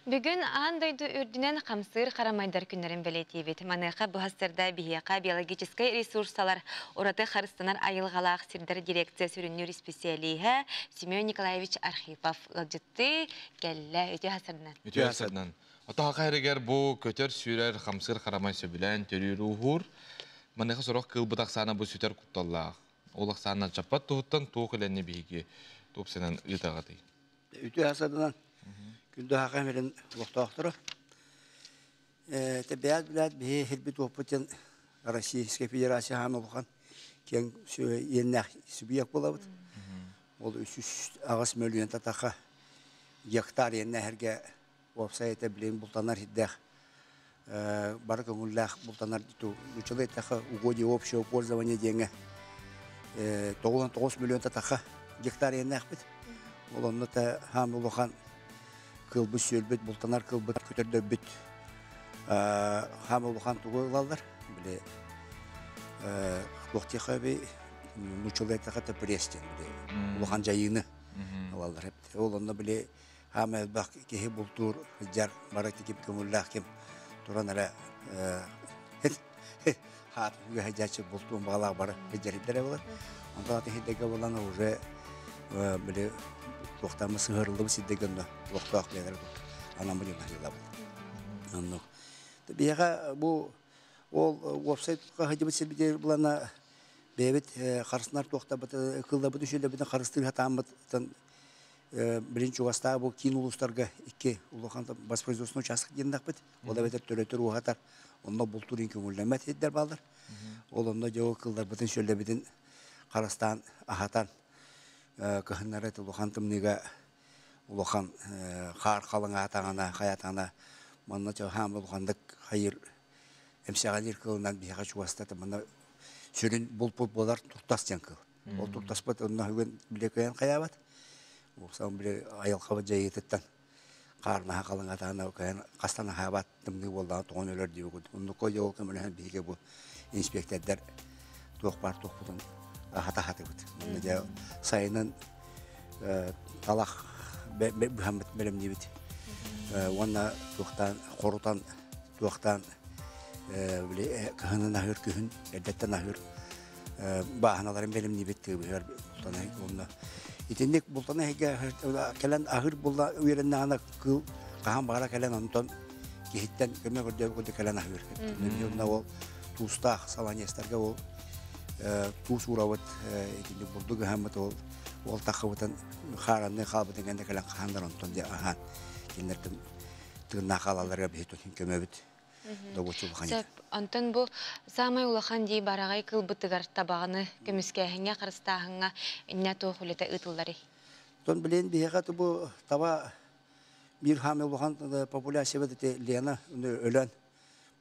Бүгін андайды үрдінен қамсыр қарамайдар күнлерін бәлетейбет. Манайқа бұхастырда бейеқа биологическай ресурсалар ораты қарыстанар айылғалақ сирдар дирекция сүріннер специалиға Семен Николаевич Архипов ғылжытты кәлі өте хасырынан. Өте хасырынан. Ата қайрегер бұл көтер сүйрер қамсыр қарамай сөбілән төрір ұғыр. Манайқа сұрақ қылбытақ сана бұл сүтер құтталлақ. Олақ сана жаппат тұғыттан туық үләнне бейге топсынан ұйтағады. Өте хасырынан. Күнді хақа мерен ұлықтақтыры. Бәд біләд бе хелбет опытен Российская Федерация хамы бұқан кен еннәқ субъект болабыд. Ол 300 ағыс мөлген татақа гектар еннә әрге опсайты білен бұлтанар хиддәқ. Бар көңілләқ бұлтанар диту. Учылы тақы угоде общего пользования денге 9 миллион татақа гектар еннәқ бід. Ол онны та хамы бұқан кылбы сөлбет, бұлтанар кылбыт көтерді бүт хамы бұқан тұғы ұлалар. Біле, қылықтеқа бей, мұчылайтаға та престен, бұлған жайыны ұлалар. Ол онда біле, хамы әлбақ кеге бұлтур, жар, баракты кеп көңілләқ кем, тұран әрі хат, үгі жачы бұлтуын бағалағы бары жаридері болар. Онда аты хедеге боланы уже біле, Тоқтамы сығырылды сиддегенді тоқтақ бәдір бұл. Анам білем әлі бұл. Бейға бұл веб-сайтқа ғадебет сәбедер бұлана бәйбет қарысынар тоқта қылда бұд үшелі бұдан қарыстыр ғатамыдың бірінші уастағы бұл кейін ұлыстарға екі ұлықанды баспроизводствен участық дендақ бұд. Ода бәтір төретір ұғатар. Онда бұл турин көңілләмәт еддер балдар. Ол онда жауы қылдар бұдың шөлі бұдың қарыстан ағатан көхіннары ұлықантымныға ұлықан қар қалың атағана, қаятағана манна жау хам ұлықандық қайыр әмсеғалер қылынан бейға жуастаты манна сүрін бұл болар тұртас ден қыл. Ол тұртас бат, онына үген біле көйен қаябат. Олсам біле айылқабы жайететтен қарына қалың атағана көйен қастана қаябат дымны болдаған тұғын өлер дейі көді. Онды қой жауы көмілген бейге бұл инспектордар тоқпар тоқпудың хата-хаты бұд. Сайынан талақ бұхамбет бәлемне бұд. Онна қорутан, туақтан, көхінін ахыр көхін, әрдеттен ахыр бағаналарын бәлемне бұд. Етендек бұлтаны кәлін ахыр бұлда үйерінне ана қыл қаған бағара кәлін онтан кехеттен көме көрді кәлін ахыр. Ол туыстақ саланестарға ол туус урават этинде бурдуг хамат ол тахыбытын харанны халбытын генде калан хандар онтон де ахан киндердин тыгна халаларга бетон көмөбүт добочул хани. Сеп антон бу самай улахан ди барагай кылбытыгар табаганы көмүскәһиңә кырыстаһыңа инне тохулета ытыллары. Тон билен бияга бу таба bir hamil olan popülasya var ite Lena ölen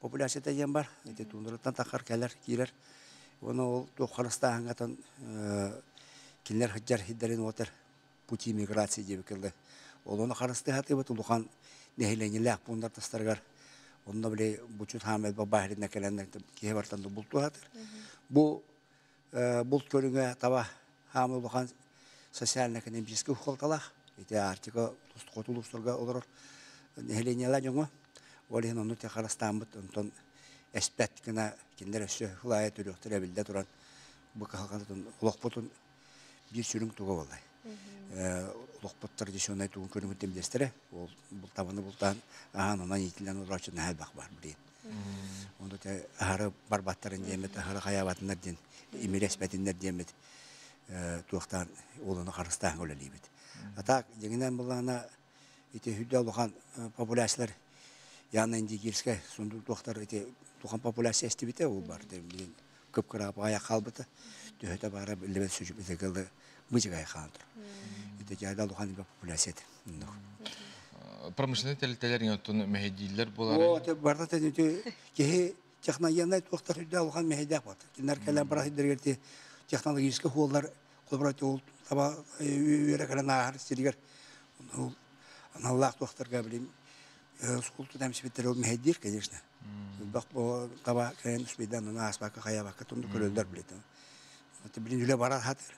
popülasya da yan var. İte tunduratan takar keller girer. Onu ol dokharasta hangatan kinler hıccar hidderin otur puti migrasiya diye bakıldı. Onu karıstı hatı bu lukan nehilenler bunlar tastargar. Onda bile buçut hamil babahirine gelenler ki vartan da bultu hatır. Bu bult körüne tava hamil lukan sosyal ekonomik hukukallah. İte artık o kotulusturga olur. Nehilenler yok. Olehen onu tekrardan bundan espet kina kinler şu hulaya türüyor terebilde duran bu kalkanın lokpotun bir sürün tuğu vallahi. Lokpot tradisyonel tuğun körümü temizlestere. O bu tabanı bultan ahanından yitilen uğraşın hal bak var bilin. Onda da ahara barbatların diyemet, ahara hayavatınlar diyen, imir espetinler diyemet tuğuktan oğlunu karıstan öyle liybet. Hatta yeniden bulana ite hüdde olukan popülasyalar yanına indi girske sundu doktor ite tuğan popülasya estibite o var bilin. Kıpkırap ayak kalbıtı. Dühete bara bilebet sözcük ite kıldı mıcık ayak kaldır. İte cayda olukan bir popülasyaydı. Pромышленный телетелер йотун мехедиллер булар. O te barda te ki технологияны doktor hüdde olukan mehedek var. Kinler kelen bara hüddergerti технологический холдар kolbrati ol taba yere kelen ahar siriger. Allah doktorga bilim skultu temsil bitter ol meheddir конечно. Bak bu taba kelen üsbiden ona asbaka kaya vakit onu köröldür bileti. Te bilin üle bara hatır.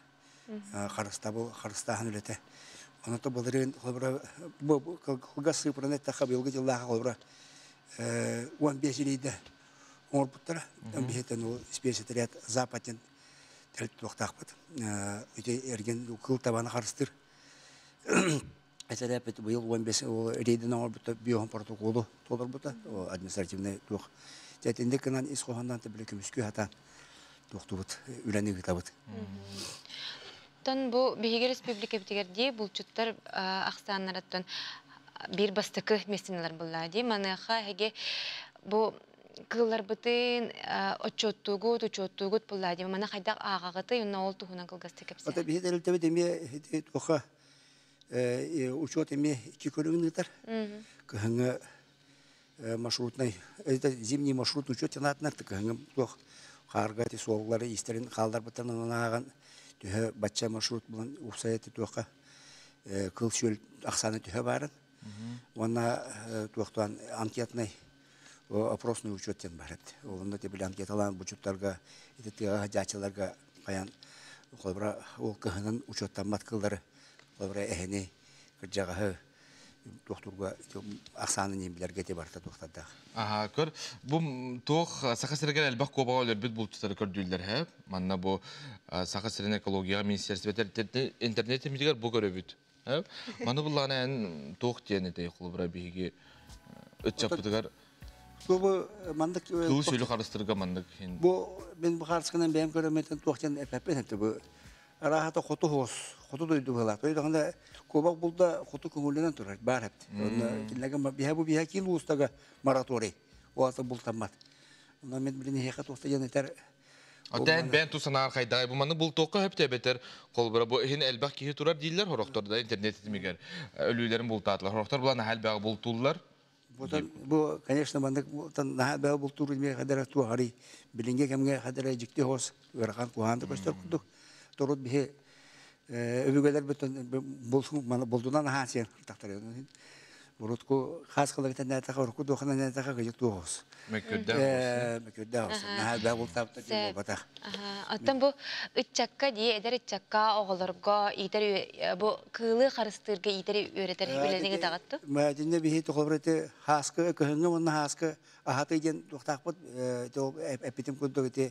Karısta bu karısta hanülete. Onu da bulurun kolbra bu gası pırnet takabı olgu Allah kolbra. 15 yılda orputlara biheten o spesialiyet zapatin tel doktakpıt. Öte ergen kıl tabanı karıştır. Mesela bu yıl 15 o redin orbutta biyom protokolu tolurbuta o administratifne tuh. Tetinde kanan iskohandan da bile müskü hata doktubut üleni kitabut. Bu Bihiger Respublika bitigerdi bulçutlar aksanlardan bir bastıkı meseleler bulladı. Manaha hege bu kıllar bütün oçottugut bulladı. Mana hayda ağağıtı yunna oldu hunan kılgastık hepsi. Ata bihi deliltebe demiye toka uçot emiye iki körüngün gitar. Kıhınga marşrutnay, zimni marşrut uçot yanatnar tıkıhınga toq kargati soğukları isterin kaldar bıtırnan ağan tühe batça marşrut bulan ufsayeti toqa kıl şöl aksanı tühe barın. Ona toqtan anketnay o опросный учеттен бар еді. Олында те біле анкеталан бұчуттарға, ететтіға жачыларға қаян қолбыра ол кіхінің учеттан маткылдары қолбыра әхіне кіржағағы тоқтурға ақсаны нембілерге те барта тоқтады. Aha, kör. Bu toq Sakasırgen elbaq koba olur bit bultuları kördüller hep. Manna bu Sakasırgen ekologiya ministersiyeti internette midigar bu görübüt. Hep. Manna bullana en toq diyene de kolbıra bihigi ötçapıdıgar. Bu mandık Kılı söylü karıştırga mandık. Bu ben bu karşısından benim göremeden toqcan epepen etti bu. Rahata kotu hos, kotu duydu bula. Doydağında kobak bulda kotu kumulundan durar, bar hepti. Ondan biha bu biha kil ustaga maratori. O ata bultamat. Ondan ben birini hekat usta yeter. Atan ben tu sanar kayday bu manı bul toqa hep tebeter. Kolbara bu hin elbaq ki turar diller horoktorda internette miger. Ölülerin bultatlar. Horoktor bulan halbaq bultullar. Bu, конечно, mandık naha bel bultur ilmiye kadar tu hari bilinge kemge kadar jikti hos verkan kuhandı göster kuduk. Torut bihe övügeler bütün bulduğundan naha sen taktar. Burutku khas kılık tane takar kudu khana ne takar jikti hos. Meküde hos. Naha bel bultapta diye bata. Atan bu iççakka diye eder iççakka oğullarga iter bu kılı karıştırga iter öğreter bileni dağıttı. Madinde bihe toqobrete haskı kıhınga onun haskı ahatı gen doktakpıt epitim kudu ite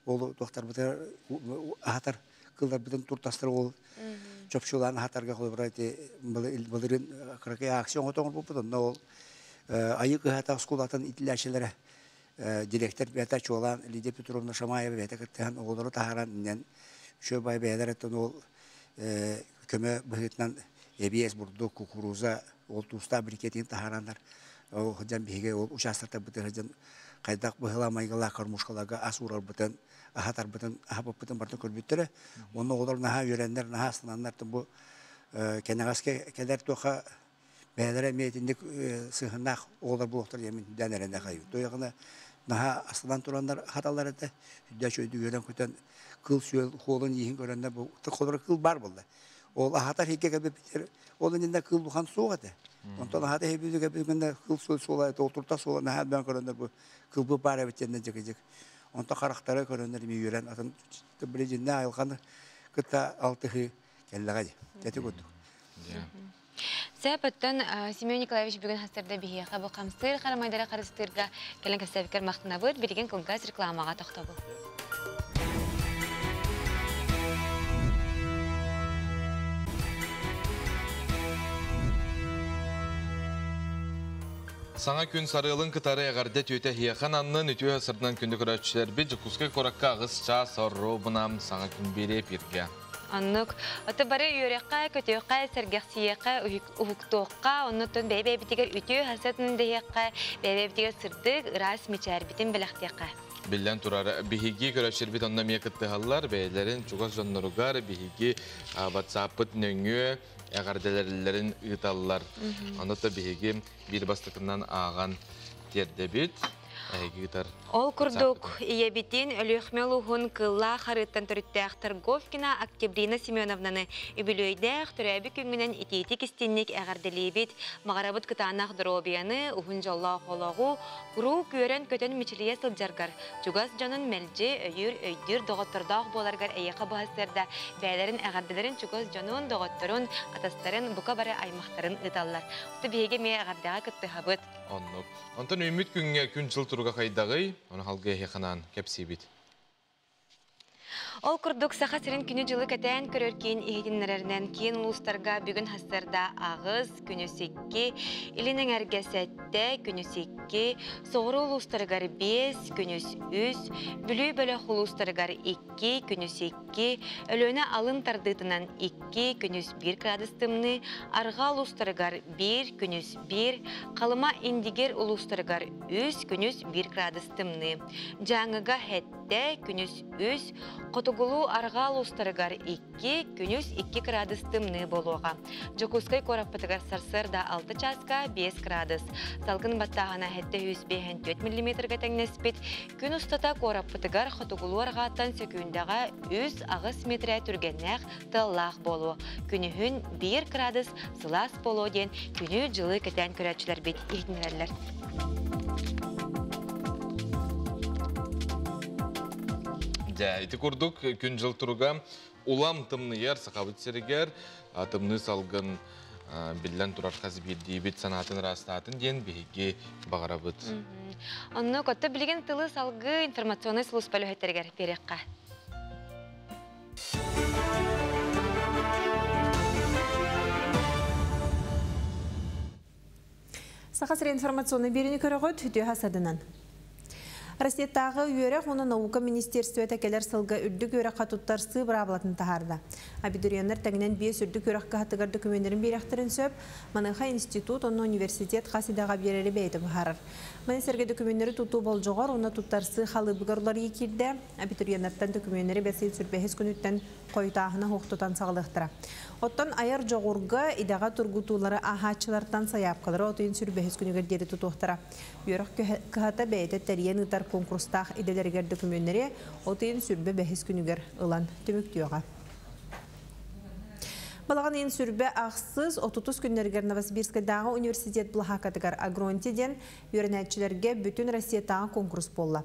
olu doktor bitar ahatar kıllar bütün turtastır ol çöpçulan ahatarga qobrete bildirin kırkı aksiyon otoğun bu putan ol ayık ahata skulatan itilaşelere direktör beta çoğulan Lidya Petrovna Şamayeva beta kırtıhan oğulları taharan inden şöyle bay beyler etten ol köme bıhıtlan EBS burada kukuruza oltusta briketin taharanlar o hocam bihge o uçastarta bıtı hocam kaydak bıhılamayla karmuşkalaga asurar bıtın ahatar bıtın ahapıp bıtın bartın körbüttere onu olur naha yörenler naha sınanlar bu kenegaske keder toka Bәләре metinde sığınak oğlar buluklar yemin denerende kayıyor. Doyağına daha aslan turanlar hataları da hüdde şöyle gören köten kıl şöyle kolun yiyin görende bu tıkılır kıl var buldu. Ol hatar hike gibi biter. Onun içinde kıl bukan soğudu. Ondan hatta hepimiz gibi günde kıl soğuyor oturta soğuyor. Ne ben görende bu kıl bu para bitenden çıkacak. Ondan karakteri görende mi yören atın bilecinde ayılkanı kıta altığı kelleği. Dedi kutu. Сәбәттән Семен Николаевич бүген хәстәрдә бихиәгә бу камсыр харамайдара карыстырга кәлән кәсәбикәр мактанабыт бирген конкурс рекламага тохтабы. Саңа күн сарылын кытары әгәрдә төйте хияхан аннын үтүе сыртынан күндө көрәчүләр бит жукускай коракка агыс ча сорробунам саңа күн бере пирге. Аннык аты бары юрекка көтөккә сәргәхсияккә ухуктоққа оннотон бәйбәй битигер үтүе хасатын дәяккә бәйбәй битигер сырдык рас мичәр битен беләхтәккә. Билен турар бихиги көрәчүләр бит онна миякытты халлар бәйләрен чугас жонноругар бихиги WhatsApp нөңгө әгәрдәләрен ыталлар. Онда бихиги bir bastыкынан аған тердебит әйгитар. Ол күрдік иебитин өліхмелуғын кылла харыттан түріттәқ Торговкина Октябрина Семеновнаны үбілөйдәқ түрәбі күнгінен итетік істеннік әғарделейбет мағарабыт кытанақ дробияны ұғын жалла қолағу құру көрен көтен мечілия сылджаргар. Чугас жанын мәлже өйдір доғыттырдақ боларгар әйеқа бағасырда бәйлерін әғарделерін чугас жанын доғыттырын атастарын бұқа бары аймақтарын ұталар. Ұты бейге ме әғардаға күтті хабыт. Онтан үміт күнге күн жыл тұруға қайдағый, оны халғы еқанан кәпсей бит. Ол күрдік сақа сірін күні жылы кәтән көрер кейін егетінлерінен кейін ұлыстарға бүгін хастарда ағыз, күні секке, илінің әргәсәтті, күні секке, соғыры ұлыстарғар 5, күніс 3, бүлі бөлі ұлыстарғар 2, күні секке, өлөні алын тардытынан 2, күніс 1 градыстымны, арға ұлыстарғар 1, күніс 1, қалыма индигер ұлыстарғар 3, күніс 1 градыстымны, жаңыға хәтті, күніс 3, Қотугулу арғал ұстарығар 2, күніс 2 градыстымны болуға. Жокускай кораппытығар сарсырда 6 часка 5 градус. Салғын баттағана әтті 154 мм тәңнеспет. Күн ұстата кораппытығар қотугулу арғаттан сөкуіндаға 100 ағыс метрі түргеннәқ тыллақ болу. Күнігін 1 градус сылас болу ден күні жылы кәтән көрәтшілер бет ехтінерәлер. Ити күрдік күн жыл тұруға улам тымны ер сақабыт серігер, тымны салғын білден тұрар қазы бердей бет санатын растатын ден бейге бағара бұд. Онны көтті білген тылы салғы информационный слус бәлі өттергер берекқа. Сақасыр информационный беріні көріғыт үті хасадынан. Россиятағы үйерек оны наука министерстве тәкелер сылға үрдік үйерек қатуттар сыбыр абылатын тахарда. Абитурияндар тәңінен 5 үрдік үйерек қағатығар документтерін беректерін сөп, Маныха институт, оны университет қасидаға берері бәйді бұхарыр. Манесерге документтері тұту бол жоғар, оны тұттарсы қалы бұғырлар екерді. Абитурияндардан документтері бәсейт сүрбәхес күніттен қойтағына хоқтутан сағылықтыра. Оттан аяр жоғырға идаға тұргутулары ахатчылардан саяп қалары отойын сүрбәхес күнігер дері тұтуқтыра. Үйерек кығата бәйді тәрien ұтар конкурстақ иделергер документтері отойын сүрбе бәхес күнігер ұлан түміктіоға. Балаған ең сүрбе ақсыз 30 күндергер Новосибирскайдағы университет бұлхақатығар агронтиден үйренәтчілерге бүтін Россиятағы конкурс болла.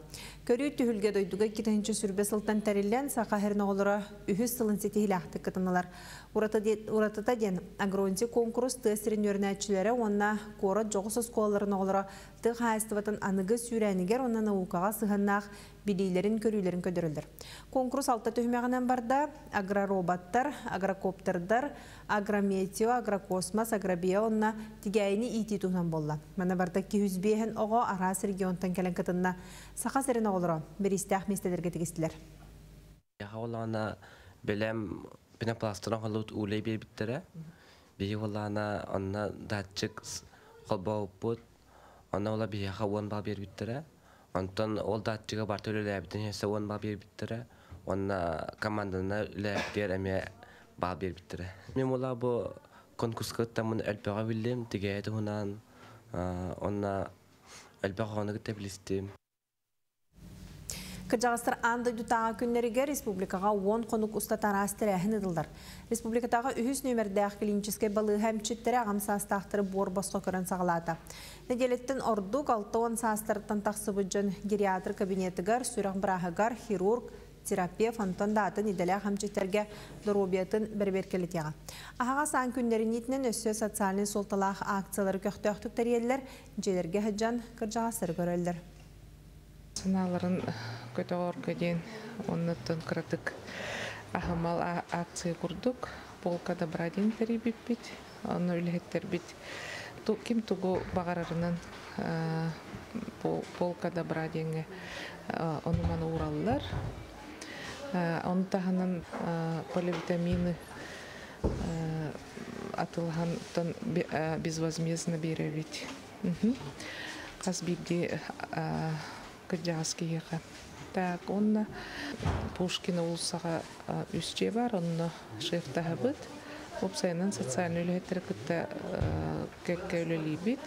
Көрі түхілге дойдуға 2-ші сүрбе сылтан тәрілен сақахерін оғылыра үхіз сылын сетихіл ақты кытынылар. Уратыта ден агронти конкурс тәсірін үйренәтчілері онна қоры жоғысыз қоларын оғылыра тұқ хайыстыватын анығы сүйрәнігер онна наукаға сығаннақ билейлерин көрүлөрүн көдөрүлдүр. Конкурс 6 төһмөгөнөн барда агророботтар, агрокоптердар, агрометео, агрокосмос, агробиона тигайни ити туган болла. Мана барда 205 ого Арас регионтан келен кытынна сахасырын олоро беристах местелерге тегистилер. Яхолана белем пенопластрон халут улей бербиттере. Бийолана анна датчик колбоопут анна ола бияха вон ба бербиттере. Антон ол датчига бар төлөлөбүтүн эсе он ба бербиттере. Онна команданы лэптер эме ба бербиттере. Мен ола бу конкурска тамын әлбәға білдім, тегәйді хунан, онна әлбәға оны күтті білістім. Кыржағыстар анды дұтаға күннеріге республикаға 10 қонық ұстатар астырәхін ыдылдар. Республикатаға 3 нөмірдәқ клиническай балы әмчеттері ағам састақтыры бор босқа көрін сағылады. Неделеттен ордук 6-10 састырыттан тақсыбы жын гериатр кабинетігар, сүрақ бірағығар, хирург, терапевт, фантондатын иделя хамчеттерге дұрубиятын бір-беркелетеға. Ағаға сан күннерін етінен өсі социалын солталақ акциялары көқтөқтік тәрелер желерге хыджан кыржағастыр көрелдер. Сыналарын көтөғыр көден оннаттан кыратык ахамал акция курдук. Полка добрадин терибит бит, онны үлеттер бит. Ким тугу бағарарынан полка добрадинге онуманы ураллар. Он таханан поливитамины атылған безвозмездно беребит. Казбигде Кыржағаскиға. Так, онна Пушкина улсаға үсче бар, онна шефтаға бұд. Опсайынан социальный үлеттері күтті көкке үлелей бит.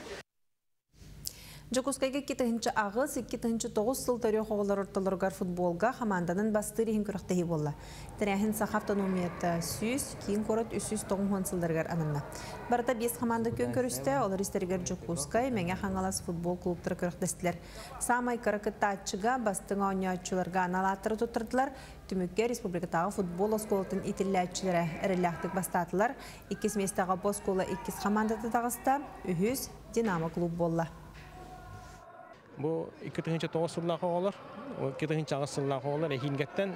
Жокускайга 2-нчы агыз, 2-нчы 9 сыл тарих оғылар орталарғар футболға хаманданын бастырихин күріқтегі болла. Тәрәхін сақаптан умиятта сүйіз, кейін корот 390 сылдарғар анынна. Барыта 5 хаманды көн көрісті, олар істергер Жокускай, мәңе хаңалас футбол клубтары күріқтестілер. Самай қарақытта атчыға бастыңа ойнатчыларға аналаттыры тұттырдылар. Түмікке республикатағы футбол осколатын итілі әтчілері әріліқтік бастатылар. 2 местаға боскола 2 хамандаты тағыста, үхіз Динамо клуб болла. Bu 2009 yıllık oğullar, 2009 yıllık oğullar ehingeten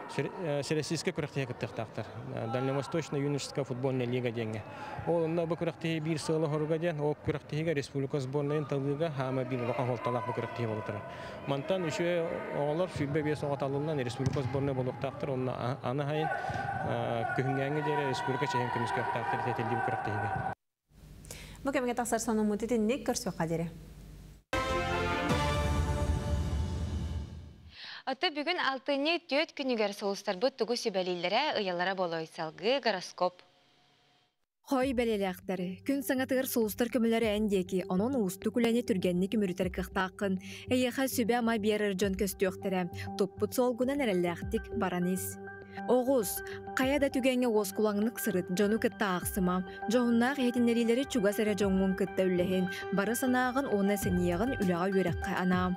Сирийская күрәхтәге киттәктәр. Дальневосточная юношеская футбольная лига деңгә. Олында бу күрәхтәге бир сылы хоргадән, о күрәхтәгә республика сборнайын тылыга һәм бир вакыт халталак бу күрәхтәге булып тора. Мантан үче оғлар фибе бес аталыннан республика сборная булып тактыр. Онда аны хайын күнгәнгә дә республика чемпионы күмискә тактыр тәтелди бу күрәхтәге. Бу кемгә тахсар санын мутитен ник көрсө кадере. Аты бүгін 6-ны төт күнігер соғыстар бұд тұғы сөбәлейлері ұялара болой салғы гороскоп. Хой бәлеләқтәрі, күн саңатығыр соғыстар көмілері әндекі, оның ұсты күләне түргенні күмірітер қықтақын, әйеға сөбе ама берір жон көстіоқтірі, топпыт солғынан әреләқтік бараныз. Оғыз, қаяда түгенге оз құлаңнық сырыт, жону кітті ақсыма, жоғыннақ әйтінлерілері чугас әрі жоңын кітті үліхен, бары санағын оны сәнияғын үліға өрәққа анам.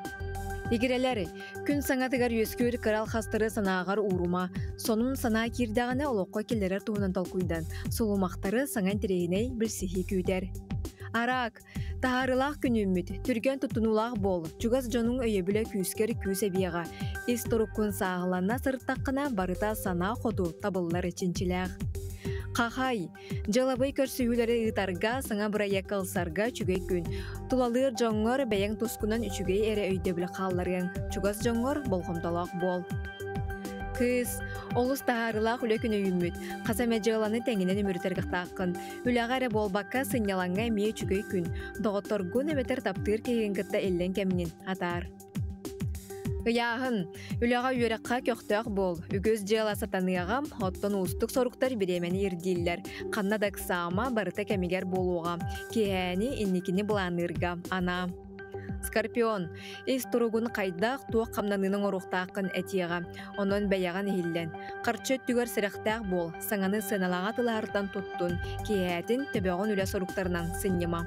Игерелері, күн саңатығар өскөр қырал қастыры санағар урума, сонун сана кирдағаны олыққа келдерер туғынан талқуйдан, солумақтары саңан терейіней білсихи күйдер. Арақ, тағарылақ күн үміт, түрген тұтынулақ бол, чугас жонун өйебілі күйіскер күйісе бияға, исторуккун сағыланна сырттаққына барыта сана қоду табылылар ішінчіләғ. Қақай, жалабай көрсүйілері ұйтарға саңа бұра якалсарға чүгей күн. Тулалыр жоңғыр бәйін тұскынан үчүгей әрі өйдебілі қалларың. Чугас жоңғыр болғымдалақ бол. Кыз, олыс тағарылақ үлі күні үміт. Қасаме жаланы тәңінен үміртергіқтаққын. Үліға әрі болбаққа сыняланға мей чүгей күн. Доғыттор күн әметер таптыр кейген кітті әллен кәмінен атар. Яғын, үліға үйераққа көқтіғ бол. Үгіз жела сатанығам, оттон ұстық соруқтар біремені ердейлер. Қаннадақ сама барыта кәмегер болуға. Кейәні иннекені бұланырға. Ана. Скорпион. Ес тұруғын қайдақ туақ қамнанының орықтақын әтеға. Онын бәяған елден. Қарчет түгер сіріқтақ бол. Саңаны сыналаға тылардан тұттын. Кейәтін төбеғын үлі соруқтарынан сыннема.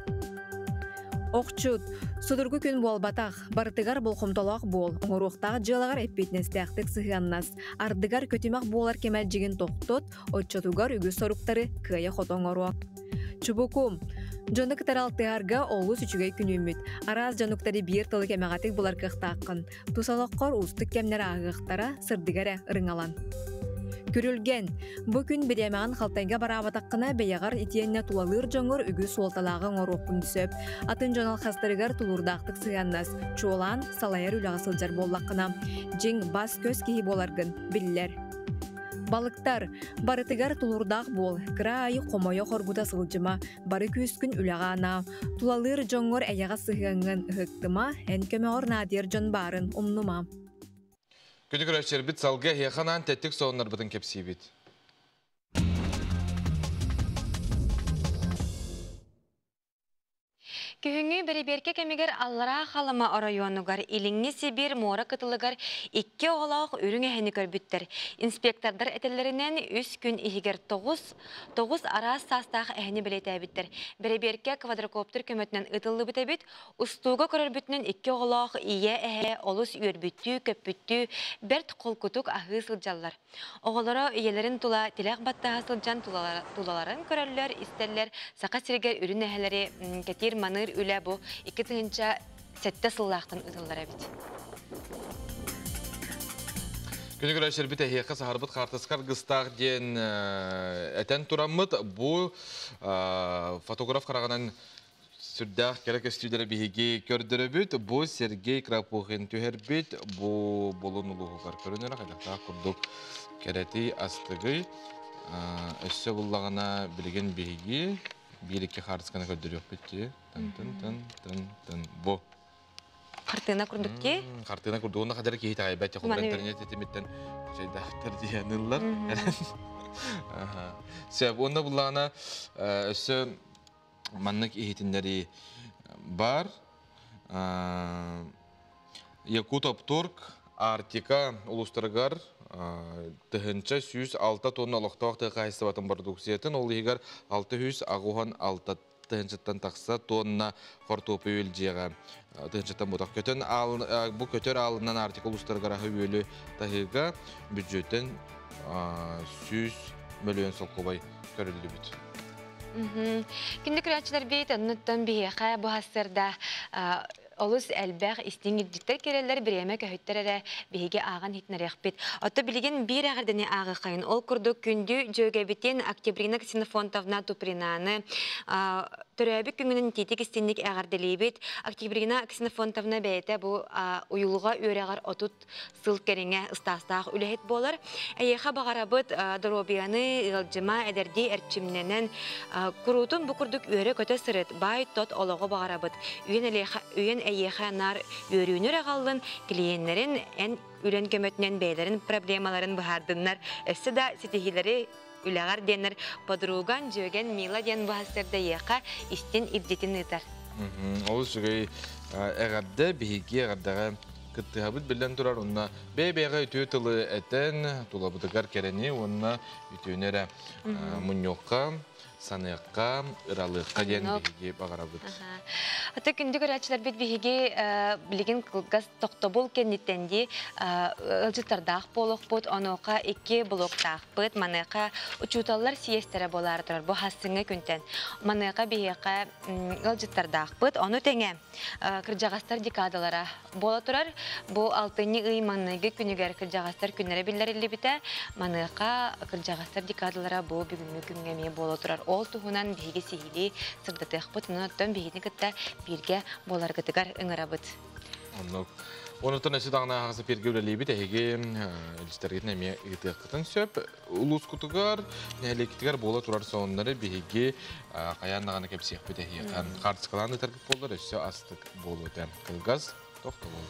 Оқчут, судыргы күн болбатақ, бартыгар болқымталақ бол, оңыруқтағы жылағар әппетнестәқтік сығаннас. Ардыгар көтімақ болар кемәл жеген тоқтот, отчатугар үгі соруқтары күйе хотоңыруақ. Чубукум, жонық таралтығарға олыс үчігей күн үміт. Араз жонықтары бір тылы кемеғатық бұлар қықтақын. Тусалаққар ұстық кемнер ағықтара сырдыгары ырыңалан. Күрілген, бұ күн біремаған қалтайға барабатаққына бәяғар етеніне тулалыр жоңыр үгі солталағын орықын түсіп, атын жонал қастырығар тулурдақтық сығаннас, чуолан салайыр үлағысылжар боллаққына, жең бас көз кейі боларғын, білілер. Балықтар, барытығар тулурдақ бол, кіра айы қомайы қорбута сылжыма, бары көскін үлағана, тулалыр жоңыр әяға сығанғын ұғықтыма, әнкөме орнадер жон барын ұмнума. Күні көрәшер біт салғы хеқанан тәттік соғынар бұдың кепсей біт. Күхүңү береберке кемигер аллара халама орайонугар илиңи Сибир мора кытылыгар 2 оғалақ үріңе хәні көрбіттер. Инспектордар әтелерінен 3 күн ихигер 9 арас састағы әхіні білеті әбіттер. Береберке квадрокоптер көмөтінен ұтылы біт әбіт, ұстуға көрбітінен 2 оғалақ ие әхе олыс үйербіттүү, көпбіттүү, бәрт қолкутук ағы сылжалар. Оғалара иелерін тула телек баттаға сылжан тулаларын көрәлілер, истерлер, сақа сиргер үрін әхелері кәтер маныр үлә бұ 2-тігінші сәтті сыллақтың ұтылдар әбіт. Күні көрәшер біт әйеқі сағарбыт қартысқар ғыстақ ден әтен тұрамыд бұл фотограф қарағанан сүрдәқ кәрек өстүйдері бейге көрдірі бүт, бұл Сергей Крапухин түйер бүт, бұл болын ұлығығар көрінері қайдақта құрдық кәреті астығы өсі бұллағына білген бейге bir-iki қартысқаны көрдірі өп бітті. Бұл. Қартына күрдік ке? Қартына күрді. Оны қадар кейті ғайбәтте қолда интернет етеметтен жайдақтыр дейінілер. Онда бұлағына өсі маннық ехетіндері бар. Якутоп-Турк, Артика, Улустаргар, тыгынча 106 тонна лоқтауақты қайсы батын продукциятын, ол егер 600 ағуған 6 тыгынчаттан тақса тонна қортопы өлжеға тыгынчаттан бұтақ көтін. Бұл көтер алынан Артика Улустаргараға өлі тағыға бюджеттен 100 миллион солқобай көрілді бүт. Күнді күрәтшілер бейт, ұнныттан бейеқа бұхастырда Олус әлбәқ істеңгілдіктер керелер біреме көйттер әрі бейге аған хитнар яқпет. Отто білген бір ағырдыны ағы қайын. Ол күрді күнді жөге бітен Октябрина Ксенофонтовна Тупринаны түрәбік күнгінің тетік істенік ағырдылейбет. Октябрина Ксенофонтовна бәйті бұл ұйылға өрәғар отут сыл кереңе ұстастақ үләхет болар. Әйеға бағарабыт дұробияны ғылжыма әдерде әрчімненен күрутын бұл күрдік өрі көті сырыт. Бай тот олығы бағарабыт. Үйен әйеға нар өрүүнер ағалын клиентлерін ән үлен көмөтінен бәйлерін проблемаларын бұхардынлар. Өсі да сетихилері үләғар денер подруган жөген мила ден бұхастырда еқа істен ирдетін ұтар. Ол жүгей әғарды бейге әғардаға кыттығабыт білден тұрар. Онына бәй-бәйға үтіу тылы әтен тулабыдығар кәріне онына үтіунері мұньоққа, саныққа, ыралыққа ден бейге бағарабыт. Ата күнді көрәтшілер бет бейге білген қылғас тоқтобол кеннеттенде ұлжыттардақ болық бұд, оныға 2 блоктақ бұд, маныға ұчуталар сиестері болар тұрар. Бұл хасыңы күнтен. Маныға бейге ұлжыттардақ бұд, оны тәңе кіржағастар декадалара бола тұрар. Бұл 6-ны ұйманығы күнігер кіржағастар күнері білдерілі біті. Маныға кіржағастар декадалара бұл бүгінгі күнгеме бола тұрар. Ол тұғынан бейге сейілі сырдатық бұд, мұнаттан бейгені күтті бірге болар күтігар ұңырабыд. Онытын әсі дағына ағысы перге өлелейбі тәйге әлістергетін әме ұйтық қытын сөп. Улус күтігар, нәлі кетігар бола тұрар соңындары бейге қаяннағаны кәпсеқ бі тәйге. Қартыс қаланы тәргіп болар, өсі астық болу тән. Қылғаз тоқты болу.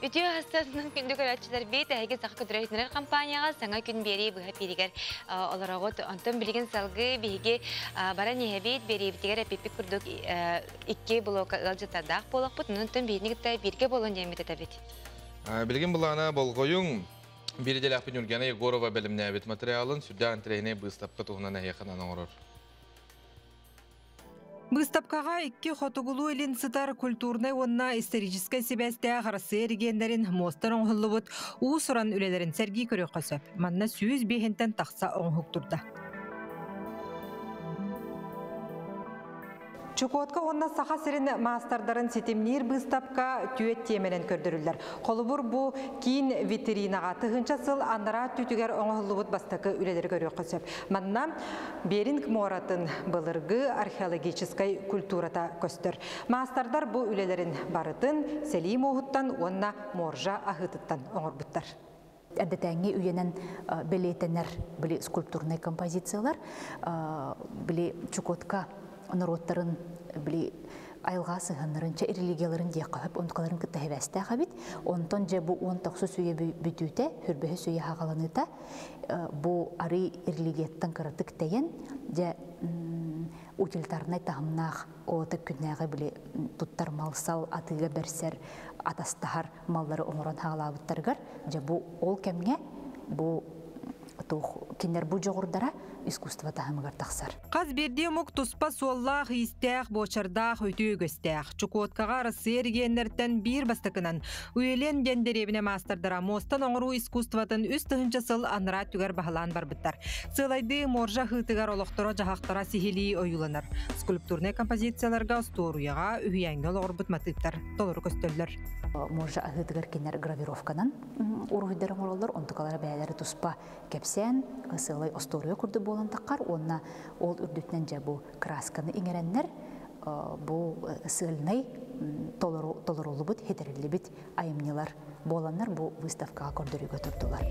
Үтіу хастасының күнді көрәтшілер бейт әйге сақы көтірәйтінер компанияға саңа күн бері бұға перегер оларағыт онтын білген салғы бейге бара нехебейт бері бітігер әпепік күрдік 2 блок ғалжытардақ болақ бұд, онтын бейіне күтті берге болын жәмет әтәбет. Білген бұлағына болғойың бередел ақпен үргені Егорова бәлімне әбет материалын сүрді антрейне бұстапқа тұғынан әйеқынан оңырыр. Быстапкаға 2 хотугулу елін сытар культурный онна историческай себәсті ғарасы әрігендерін мостар оңғылы бұд, ұғы сұран үлелерін сәргі көрі қосып, манна сүйіз бейхентен тақса оңғық тұрда. Чукотка онна саха сирин мастардарын сетемнир быстапка түйет теменен көрдірілдер. Қолыбыр бұ кейін ветеринаға тұғынша сыл андара түтігер оңғылыбыт бастықы үлелер көрі қосып. Манна беринг моратын бұлырғы археологическай культурата көстір. Мастардар бұ үлелерін барытын Селим оғыттан онна моржа ағытыттан оңырбыттар. Әдетәңе үйенен білетенер біле скульптурный композициялар, біле Чукотка народтарын айылға сығынырынча религияларын дия қағып, онтқаларын кітті хевесті қабит. Онтон же бұл 19 сүйе бүтуте, хүрбәхі сүйе хағаланыта, бұл ары религияттан қырытық тейін, же утилитарнай тағымнақ оты күннәғі біле тұттар малсал атыға бәрсер атастағар маллары оңыран хағалабыттарғар, же бұл ол кәмге, бұл кендер бұл жоғырдара искусство тағымығар тақсар. Қаз берде мұқ тұспа соллақ, истәқ, бочардақ, өті өгістәқ. Чукоткаға расы ергенлерден бір бастықынан үйелен дендеребіне мастардыра мостан оңыру искусстватын үст тұхынча сыл аныра түгер бағалан бар бұттар. Сылайды моржа хытыгар олықтыра жағақтыра сихили ойыланар. Скульптурный композицияларға ұсторуяға үйәңгел орбыт матыптар, толыры көстөллер. Моржа хытыгар кенер гравировканан урғыдарын оралар, онтықалары бәлері тұспа кәпсен, сылай ұсторуя күрді болан таққар, онна ол үрдітінен жа бұл красканы еңереннер, бұл сылнай толырулы бұд, хетерелі бұд айымнелар боланар бұл выставкаға көрдірігі тұрдылар.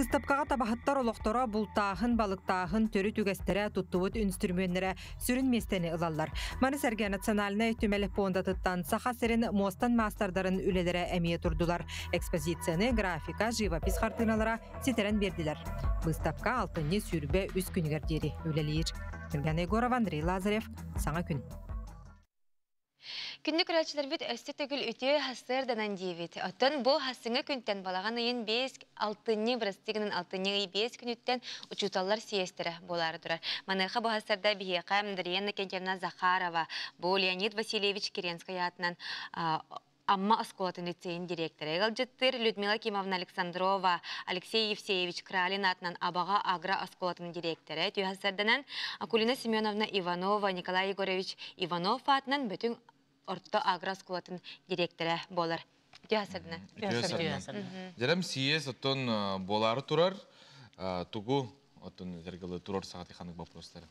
Выставкаға табахаттар олықтора бұлтағын, балықтағын, төрі түгестері, тұттуыт инструментері сүрін местені ылалар. Маныс әрге национальный түмелік понда тұттан сақа сірін мостан мастардарын үлелері әмие тұрдылар. Экспозицияны, графика, живопис қартыналара сетерен берділер. Выставка алтынны сүрбе үз күнігердері үлелейір. Миргана Егорова, Андрей Лазарев, Саңа күн. Күнні күрәтшілер бит өсті түгіл үте хасыр данан дейбет. Оттан бұл хасыңа күнттен балаған үйін 5-6-ні бірістігінің 6-ні 5 күніттен ұчуталар сиестері болары тұрар. Манайқа бұл хасырда бігеқа Мдриенна Кентьевна Захарова, бұл Леонид Васильевич Керенская атынан Амма Осколатын лицейін директоры. Ғалжыттыр Людмила Кимовна Александрова, Алексей Евсеевич Кралин атынан Абаға Агра Осколатын директоры. Түйхасырданан Акулина Семеновна Иванова, Николай Егорович Иванов атынан бүтін Орто Агра Осколатын директоры болар. Түйхасырданан. Жарам сиес оттон болары тұрар, тугу оттон зергілі тұрар сағаты қанық вопростары.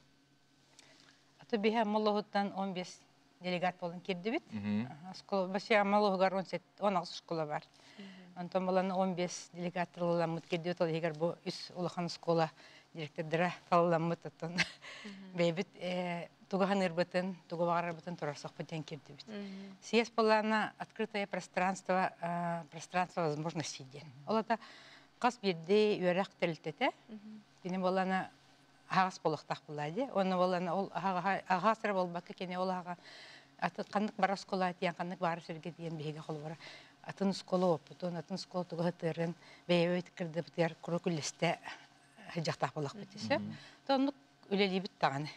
Аты бейхе Моллохуттан 15 делегат болын керді бит. Башия Малохугар 16 школа бар. Антон боланы 15 делегат талыламыд керді бит. Ол егер бұл үс улахан школа директордыра талыламыд. Бейбіт тугахан ирбытын, тугавағар ирбытын тұрарсақ бітен керді бит. Съезд боланы открытое пространство возможностей ден. Ол ата қас берде үйерақ тәлітеті. Бені боланы ағас болықтақ болады. Оны боланы ол ағасыр болбақы кене ол аға аты қандық бара скола атиян, қандық бары сөрге дейін бейге қолы бара. Атын скола опытын, атын скола тұғы ғытырын, бейе өйткірді бұтыр құры күлісті жақтақ болақ бітесі. Тондық өлелей біт тағаны.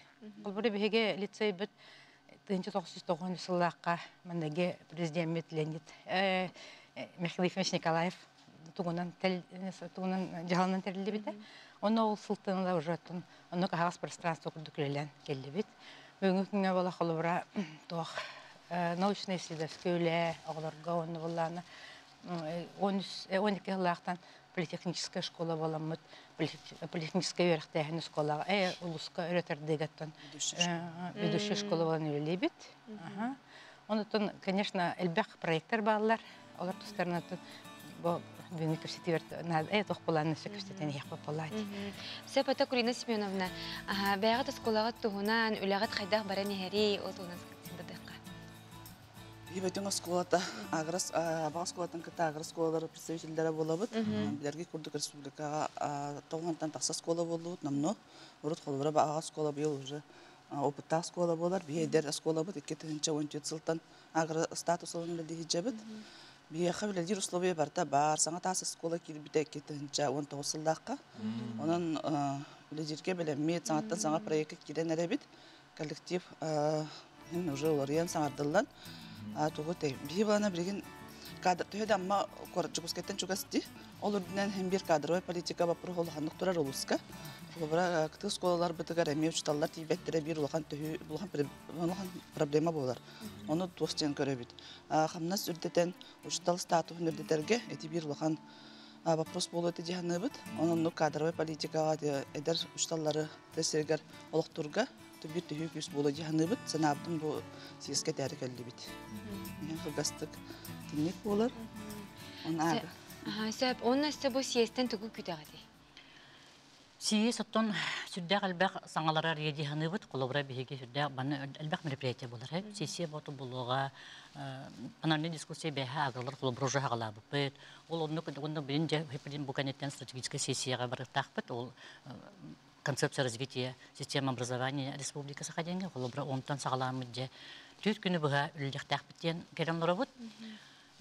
Ол бұры бейге лицей біт 1990 жыллаққа мәнеге президент Леонид Михаил Ефимович Николаев туғынан жағалынан тәрілді біті. Оны ол сылтынында уже атын, оны қағас пространство күрді күрелен келді бит. Бүгінгі күнге бола қолы бұра тоқ научный исследовательский өлі оғыларға оны боланы 12 жыллақтан политехническая школа боламыд, политехническая өріқтәйін школаға, ұлысқа өретердегі аттан ведущая школа боланы өлі бит. Оны, конечно, әлбәқ проекттар бағылар, олар тұстарына Бүгінгі көрсетівер, тоқ боланы көрсетен еқпі болады. Сәпата Кулина Семеновна, бәғат ұсколағат тұғынан үләғат қайдақ бара нәхәрей ол тұғынан сындадыққа? Ебәтің ұсколата, абаға ұсколатын кіті ағыр ұсколалары представителдері болабыд. Білерге Күрдік Республикаға тоғантан тақса ұскола болуыд, намно. Ұрыт қолыбыра баға ұскола бейіл уже опыттақ ұскола болар. Бейдер ұскола бұд, 2-17 сылтан ағыр статус олын білді хиджабыд. Бияқа білдер условия барда бар, саңа тасы скола келбіде кетінші 19 сылдаққа. Оның білдерге білемет, саңаттан саңа проекті керен әребет, коллектив уже олариян саңардылдан. Тұғы тәй. Бей балана білген кадр төһөдө амма коржугускеттен чугасти. Ол үрдүнен hem bir кадровый политика бапыр холхандык турар улуска. Олбара кытыс школалар бытыгар эме учталлар тийбеттере бир улахан төһү улахан проблема болар. Оны тостен көрөбүт. Хамнас үрдетен учтал статусын үрдетерге эти бир улахан вопрос болот дияханыбыт. Онун кадровый политикага эдер учталлары тесергер олоктурга бир төһү күс болот дияханыбыт. Санабдын бу сиеске тәрикелдибит. Мен кыргастык тинник болар. Она Сәп, onun әсті бұл сиестен түгі күтәғады? Сие соттон сүрдә әлбәқ саңаларар еди ханыбыт, қолыбыра бейге сүрдә баны әлбәқ мероприятие болар. Сессия боты болуға, анарны дискуссия бәйхә ағылар қолыбыра ұжа ағала бұпыт. Ол оны бірінде хепілін бұқанеттен стратегическая сессияға барықтақ бұт. Ол концепция развития системы образования республикасы қаденге қолыбыра онтан сағаламыдде. Түт күні бұға үлдіқтақ біттен керемлері бұт.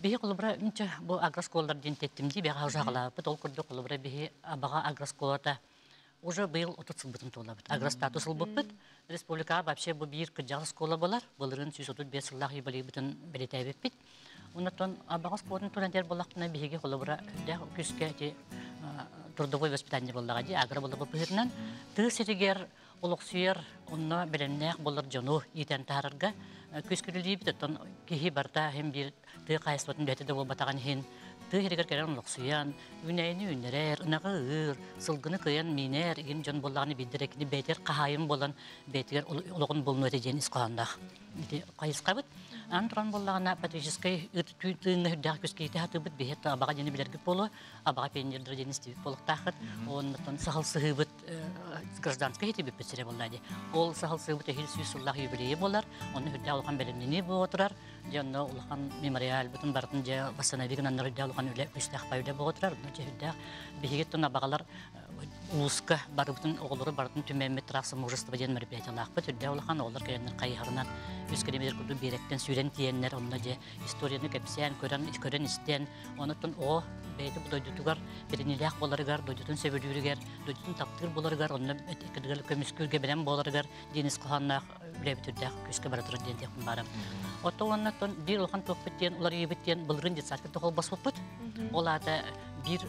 Бихи колубра инче бу агросколдар дентеттимди бега ужагала бит ол курду колубра бихи абага агросколата уже быйыл 30 бутун толабыт. Агростатус буппит. Республика вообще бу бир кыжал школа болар. Буларын 135 жыллах ибали бутун белетебит. Онтон абага сколатын турандер болактына бихиге колубра да күскө ти трудовой воспитание боллага ди агро болуп бирнен тысыргер улуксуер онно беленнек болар жону итен тарырга күскүлүлү битон кихи барта hem bir ты кайсытын дөтөдө болбатаган хин ты херегер керен улуксуян үнөйнү үнөрер ынагыр сылгыны кыян минер ин жон боллаганы бидирекни бетер кахайым болан бетер улугун болну этежен искандах ити кайыскабыт антран боллагана патический тыны дах күскей татыбыт бет абага жени билерге болу абага пенжердер жени стип болуктахыт онтон сахалсыгыбыт гражданский хитиби петере боллади ол сахалсыгыбыт эхил сүйсуллах юбилейи болар оны хүддә алган белемнени бу отурар жанна улахан мемориал бутун бартын же восстановиган аннарда алган үле күстах пайда бу отурар же хүддә бигеттен абагалар ууска барыбытын оголору бартын түмәммет трасса мужество ден мероприятиялар бит хүддә улахан олар кайнар кайгарынан үскелемер күдү беректен сүрен тиеннер онна же историяны кепсән көрөн истен онутун о бейти бу дойдутугар беренилек боларыгар дойдутун сөбөлүрүгер дойдутун таптыр боларыгар онна экедгел көмүскүргө белем боларыгар денис коханнак билебитүдә күскө баратыр ден текин барам ото оннатон бир улхан топпеттен улар ебеттен былрын детсадка тохол басыппыт олада бир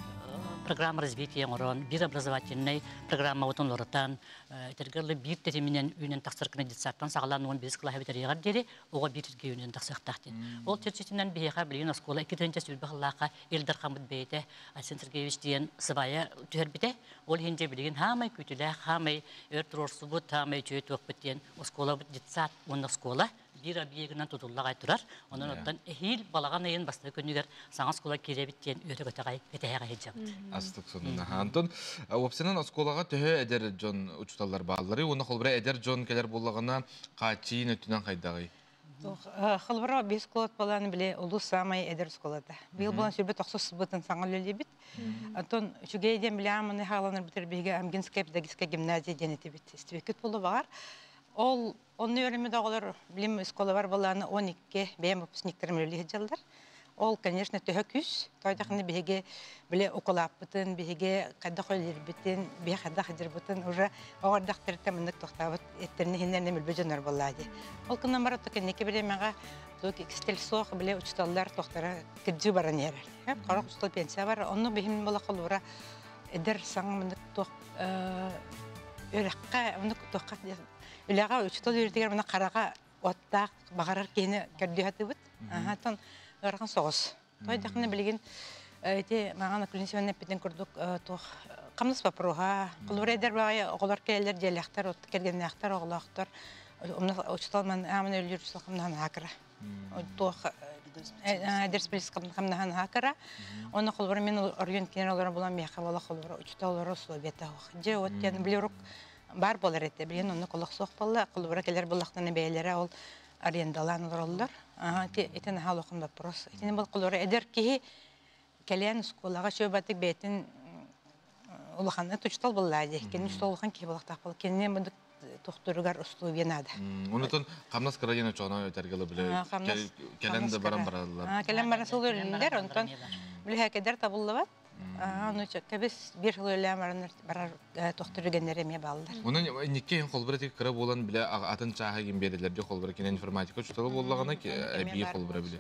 программа развития орон, бир образовательный программа отон лоротан, тергеле бир терминен үнен таксыркына детсаттан сагалан он без класс ветеринар дере, ого бир терге үнен таксыртахтен. Ол терчетинен бияга билген школа 2-нче сүрбахлака Элдар Хамыт бейте, Асен Сергеевич диен сыбая төрбите, ол хинже билген хамай күтүлә, хамай өртрорсубут, хамай чөйт окпеттен, школа детсат, онна школа bir объектинен тутуллага турар. Онан оттан эхил балаган айын басты күнүгер саңа школа киребиттен өтөгөтөгай кетега хеҗабыт. Астык сонунда. Антон, опсенен школага төһө эдер жон учталлар баалары, уны холбра эдер жон келер буллагына качын өтүнөн кайдагы. Халбара без школат баланы биле улу самай эдер школада. Бил балан сүрбе 90 бутын саңа лөлебит. Антон чугейден биле амны халаныр битер биге Амгинская педагогическая гимназия денетебит. Стивекет болу бар. Ол onun öğrenmede olar bilim iskola var balağını 12 benim выпускниктерim öyle hecallar. Ol, конечно, töhöküs. Toydakını bihege bile okula yapıtın, bihege kadda koyulur bitin, bihe kadda hadir bitin. Уже oğardakları teminlik tohtavat etlerini hinlerine mülbecanlar balağıdı. Ol kından bara token neke bile meğe stel soğuk bile uçtallar tohtara kıdcı baran yerer. Karak uçtal pensiya var. Onu bihim balak olura eder sana minlik toh örekka, onu tohkat Ülaga uçtal yürüdüler bana karaga ottaq bağarar kene kördü hatıbıt. Hatan örgün soğuz. Toydakını bilgin ete mağana klinisyenle biten kurduk toh kamnız paproha. Kulur eder bağı oğlar keller jelektar ot kergenektar oğlaktar. Onu uçtal man aman ölür salkamdan hakra. Toh ders bilis kamdan hakra. Onu kulur men organ kenarlara bulan bir havalı kulur uçtal Sloveta. Je ot yani biliruk Бар болар ете, білген оны құлық соқ болла, құлыбыра келер бұлақтаны бәйлері ол арендалан олар. Етен хал оқымда бұрыс. Етен бұл құлыбыра әдер кейі кәлиян ұсколаға шөбәтік бәйтін ұлықаны тұчтал боллады. Кені ұстал ұлған кей бұлақтақ бол. Кенінен бұндық тоқтырығар ұстылу бенады. Онытын қамнас қырайын өтіғана өтергілі біле кәләнді баран барадылар. Кәлән баран сол өрілдер, онтан біле әкедер табылы бар. Onu çekebis bir yıl öyle amaranlar barar tohtur genlerime bağlılar. Onun nikke kolbretik kara bolan bile atın çaha gibi belirlerdi kolbrekin informatika çutalı bollağına ki bir kolbre bile.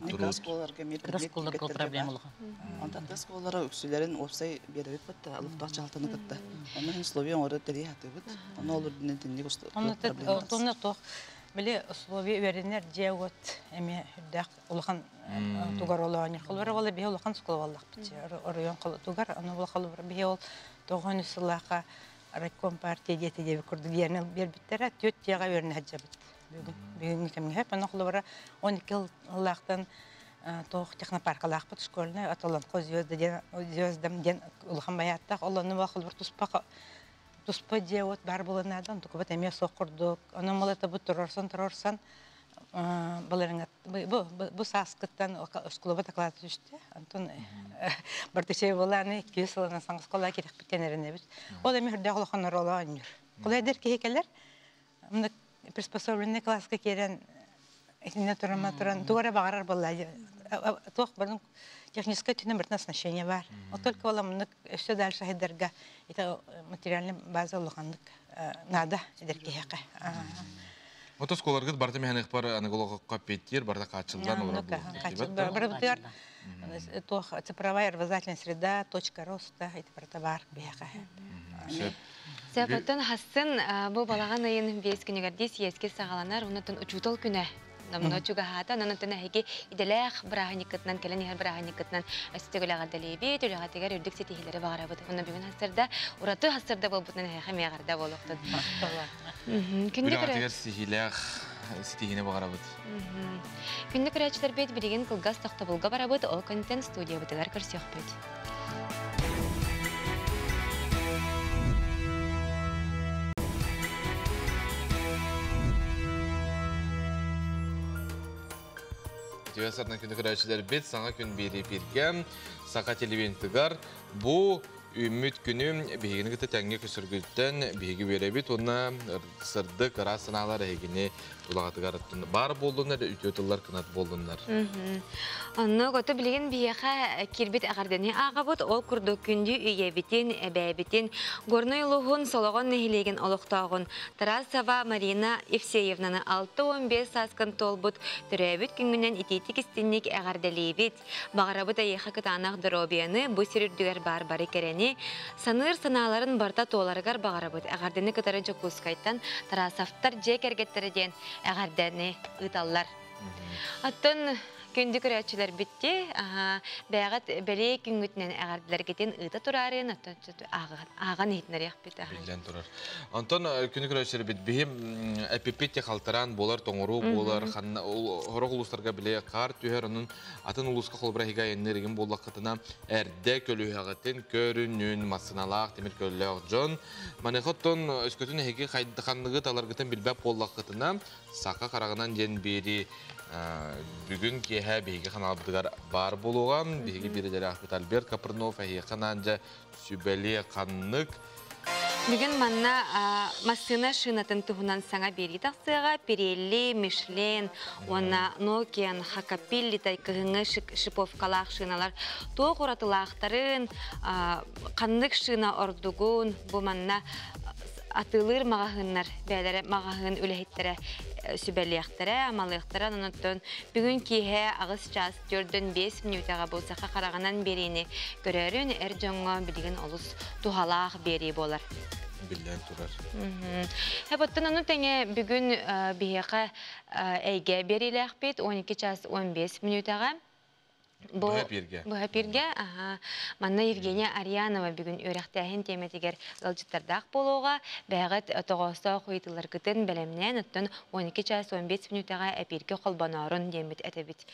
Газ колларга проблема луга. Онтан газ коллара үксүлерин опсай беребит битта, алыктак жалтыны кытта. Онун условия оры тери хатыбыт. Оны олор динетинди проблема. Онны тох биле условия веренер жеот эме дак улахан тугар олоня. Колора вала бе улахан сколваллак бит. Орыйон кол тугар, аны вала колора бе ол тогон усылака райком партия дети деп курдугерне бербиттер, төт жага верне хаҗабыт. Бүгүн кемге хеп аны колора 12 ыллактан тох технопаркалак бит школьный аталан звездам ден улахан баятта оланы вакыл бер туспа жеот бар буланадан тукубат эме сокурдук. Аны малата бу торорсан баларыңа бу саскыттан школага таклат düştü. Антон бартышей буланы кесилана саңгыс кола керек биткенерене бит. Ол эме хурда улаханар оланыр. Кулайдыр кекелер. Мына приспособленный класска керен этине туран тугара багарар буллай. Тох бирин техническое тюнер оснащение бар. Вот только валамны все дальше хедерга это материальная база улахандык надо деркеяка. Мотосколаргы барда механик бар аналогы капеттер барда качылдан олар бар. Тох цифровая образовательная среда, точка роста, это протовар бега. Сәбәттән хасын бу балаган айын 5 күнегәрдә сиеске сагаланар, унытын учутал күнә. Намына чуга хата, нанытына һеге иделәх браханикытнан келән яр браханикытнан әстегеләгә дәлебе, төләгә тегәр үрдек сетихләре багара бу. Уны бүген хәсәрдә, ураты хәсәрдә бу бутын һәм ягырда булыкты. Көнне тегәр сетихләх сетихне багара бу. Көнне керәчләр бит билеген кылгас тахта булга бара бу, ол контент студия битәр кирсәк бит. Тевесатна күнді көрәшілер бет, саңа күн бері берген, сақа телевентігар, бұл үміт күні бейгіні күті тәңге күсіргілттен бейгі бере бет, оны сырды қыра сыналар әйгіне ұлағатығар бар болдыңдар, үтетілер кінат болдыңдар. Оны көті білген бейеға кербет ағарданы аға бұд, ол күрді күнді үйебетін, әбәбетін, ғорны ұлығын солығын нәхілеген олықтағын. Тарасова Марина Евсеевнаны 6-15 сасқын тол бұд, түрәбіт күнгінен итетік істіннік ағардалейбет. Бағара бұд әйеға күтанақ дұробияны, бұ сірірдігер бар-бары керені, саныр саналарын барта толарығар бағара бұд. Ағарданы күтары жүкускайттан Тарасавтар жек әргеттерден ағарданы ұталар. Аттын күнді көрәтшілер бітті, бәғат бәле күнгітінен әғардылар кетін ұйта тұрарын, аған етінер яқ біті. Білден тұрар. Антон күнді көрәтшілер біт, бейім әпепетте қалтаран болар, тоңыру болар, хорақ ұлыстарға біле қар түйер, оның атын ұлысқа қолбыра хиға еннереген болақ қытына әрді көлі ағатын көрінін масыналақ, темір көлі ақ жон. Манеқоттон өскөтін хеге қайдықанлығы таларғытын білбәп болақ қытына сақа қарағынан ден бері бүгін кеһә бейгі қаналбыдығар бар болуған. Бейгі бередері Ахмет Альберт Капырнов әйеқан анжа сүбәле қаннық. Бүгін манна масына шынатын тұғынан саңа бері тақсыға Pirelli, Michelin, ona Nokian, Hakapilli тайкығыңы шиповкалақ шыналар тоқ оратылақтарын қаннық шына ордығын бұл манна атылыр мағағынлар, бәлері мағағын өліхеттері сүбәлияқтары, амалияқтары анонаттын бүгін кейе ағыз час 4-5 минутаға болсақа қарағынан берейіні көрерін әр жоңға білген олыс туғалақ бері болар. Білден тұрар. Әбіттін оны тәңе бүгін бейеқі әйге берейлі бет 12 час 15 минутаға. Бұл әпірге, манна Евгения Арьянова бүгін өріқтәхін теметігер ғалжыттардақ болуға бәғіт тоғыста қойытылар күтін бәлемнен ұттын 12 час 15 минутаға әпірге қолбанарын демет әтәбіт.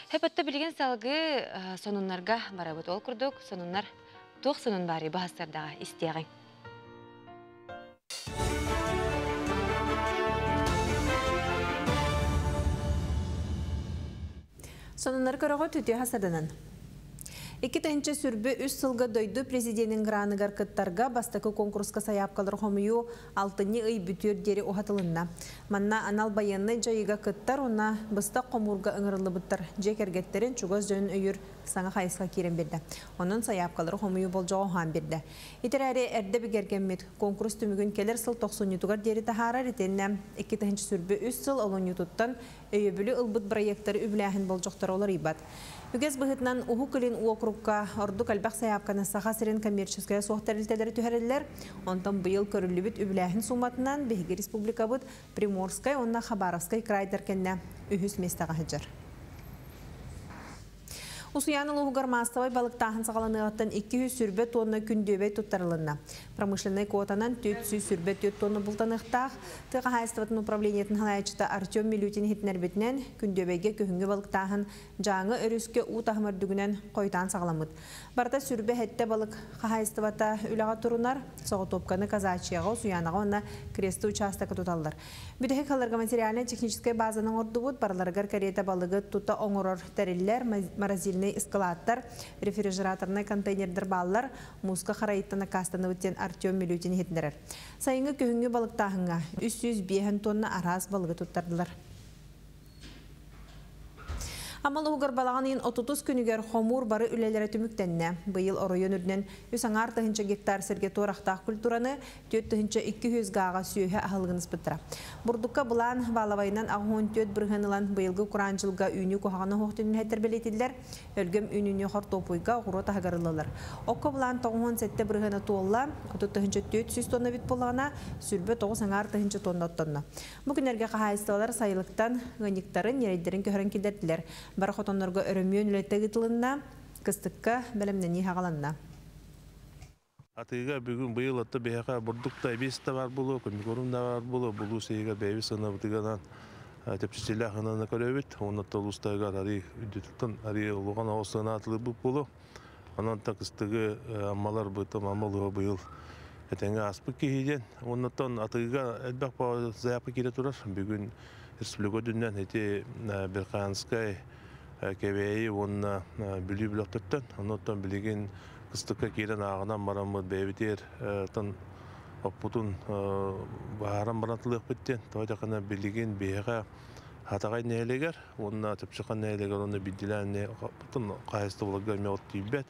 Әпітті білген салғы сонынларға барабыт ол күрдік, сонынлар тоқ сонын бары бағыстардағы істеғін. Сонунар көріғі түте хасадынан. 2-тінші сүрбі 3 сылғы дойды президентің ғраныгар кыттарға бастықы конкурсқа саяпқалар қомыю 6-ны үй бүтер дері оғатылынна. Манна анал баянны жайыға кыттар, ona бұстақ қомурға ұңырылы бұттар. Жек әргеттерін чуғыз жөн өйір саңа хайысқа кирен берді. Onun sayapkaları homuyu bolcağı han birdi. İterəri ərdə bigərgəmmit konkurs tümügün keler sıl 97-gar deri tahara ritenne 2-ci sürbü 3 sıl olun yututtan öyöbülü ılbıt proyektları übləhin bolcaqları olar ibat. Ügəz bıhıtnan uhu kılin uokrukka ordu kalbaq sayapkanı sağa sirin kommerçiskaya soğtarılteleri tüheriller. Ondan bu yıl körüllübüt übləhin sumatından Bihgi Respublika bud Primorskay onna Xabarovskay kraydarkenne ühüs mestağa hıcar. Usuyanı Luğgar Mastavay balıktağın sağlanığıttan 200 sürbet tonna kündöbey tuttarılığına. Pромышленный квотанан 400 sürbet 4 tonna bultanıqtağ. Tıqa hayıstavatın upravleniyetin halayçıda Artyom Milutin hitnerbetinen kündöbeyge köhüngü balıktağın жаңы өрüske uğtahmar dügünen koytan sağlamıd. Barda sürbe hette balık hayıstavata ülağa turunar, soğu topkanı kazaçıyağa usuyanağa ona kresti uçastakı tutallar. Büdehek halarga materyalini tekniskay bazanın ordu bud, barlargar kariyeta balığı tuta oңoror teriller, marazilni эскалатор, рефрижераторный контейнердер баллар, муска харайттана кастаны өттен Artyom Milutin хетнерер. Сайыңы көңгі балықтағыңа 305 тонна араз балығы туттардылар. Амал угар балағанын 30 күнігер хомур бары үлелері түміктенне. Бұйыл оройын үрден 160 гектар серге торақтақ культураны 400-200 ғаға сүйе ағылғыныз бұттыра. Бұрдыққа бұлан балавайынан ағуын төт бірғанылан бұйылғы құран жылға үйіні қоғаны хоқтының әттір белетілдер, өлгім үйіні қор топуйға ғұрот ағарылылар. Оққа бұлан 97 бірғаны туылла, 3400 тонна бит болағына, сүрбі 90 тонна тонна. Мүкінерге қағайыстығалар сайылықтан ғаниктарын ерейдерін көхірін келдерділер. Бар хотонларга өрөмүйөн үлетте гытылында, кыстыкка бәлемнени хағаланна. Атыга бүгін быйыл атты бейақа бұрдықта бесті бар болу, көмекорымда бар болу, бұлу сейге бәйбі сына бұтығанан тепсістелі ақынаны көрөбет, онатта ұлыстайға ари үдетілтін, ари ұлыған ауысына атылы бұп болу, онатта кыстығы аммалар бұйтым амалуға быйыл әтенге аспық кейден, онаттан атыға әлбәқ бағы заяқы келе тұрар, бүгін республика дүннен әте бір қанскай кәбейі онына бүлі бүліқтірттен, онаттан білеген қыстыққа керен ағынан марамыд бәйбетер тан оппутун бағаран барантылық біттен, тойдақына білеген бейға хатағай нәйлегер, онына тіпшіқан нәйлегер, оны білділәне қайысты олығар мәуат дейбет.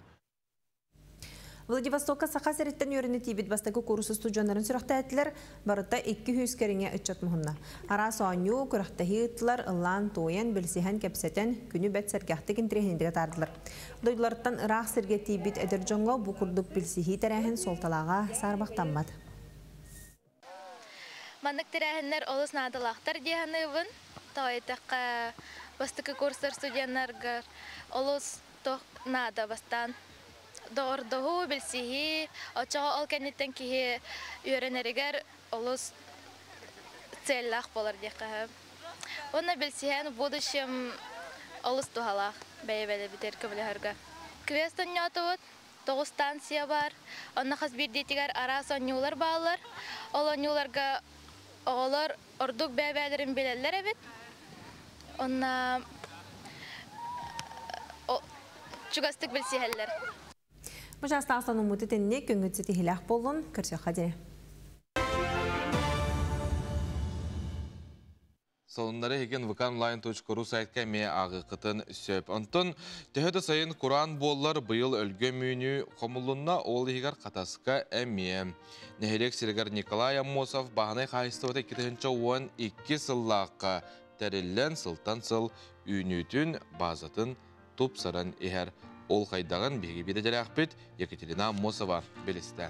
Владивостокка сақа сәреттен өріні тейбет бастағы курсы студионарын сүріқті әтілер, барыта 200 кәріңе үтчат мұхынна. Ара соаню күріқтахи ұттылар ұлан тойын білсіхан кәпсетен күні бәт сәргәқті кентрехіндіге тардылар. Дойдыларттан ұрақ сәрге тейбет әдір жоңға бұ күрдік білсіхи тәрәхін солталаға сарбақтанмады. Мандық тәрәхінлер олыс надылақтар дейханығын, тауайтаққа бастығы курсыр студиянларға олыс тоқ нада бастан. Doğru bilsihi, açığa ol kendinden ki öğrenirler olus целлах болар дияқы. Оны білсіген в будущем олыс тухалақ бәйбәлі бітер көмілерге. Квестон нетуыт, 9 станция бар. Оны қыз бір дейтігер арасы онюлар бағылар. Ол онюларға оғылар ордук бәйбәлерін білелер әбет. Оны чугастық білсігелер. Мұжаста астан ұмыты тәніне көңгітсі тегіләқ болуын көрсе қадере. Солындары хеген vkanonline.ru сайтқа ме ағы қытын сөп. Антон, тәхеді сайын Құран боллар бұйыл өлгі мүйіні қомылуына ол егер қатасыға әме. Нәхелек сіргер Николай Амосов бағынай қайыстығыда 2 сыллаққа тәреллен сылтан сыл үйінетін базатын топ саран ехер. Ол қайдағын беге бедедері ақпет Екатерина Мосова белесті.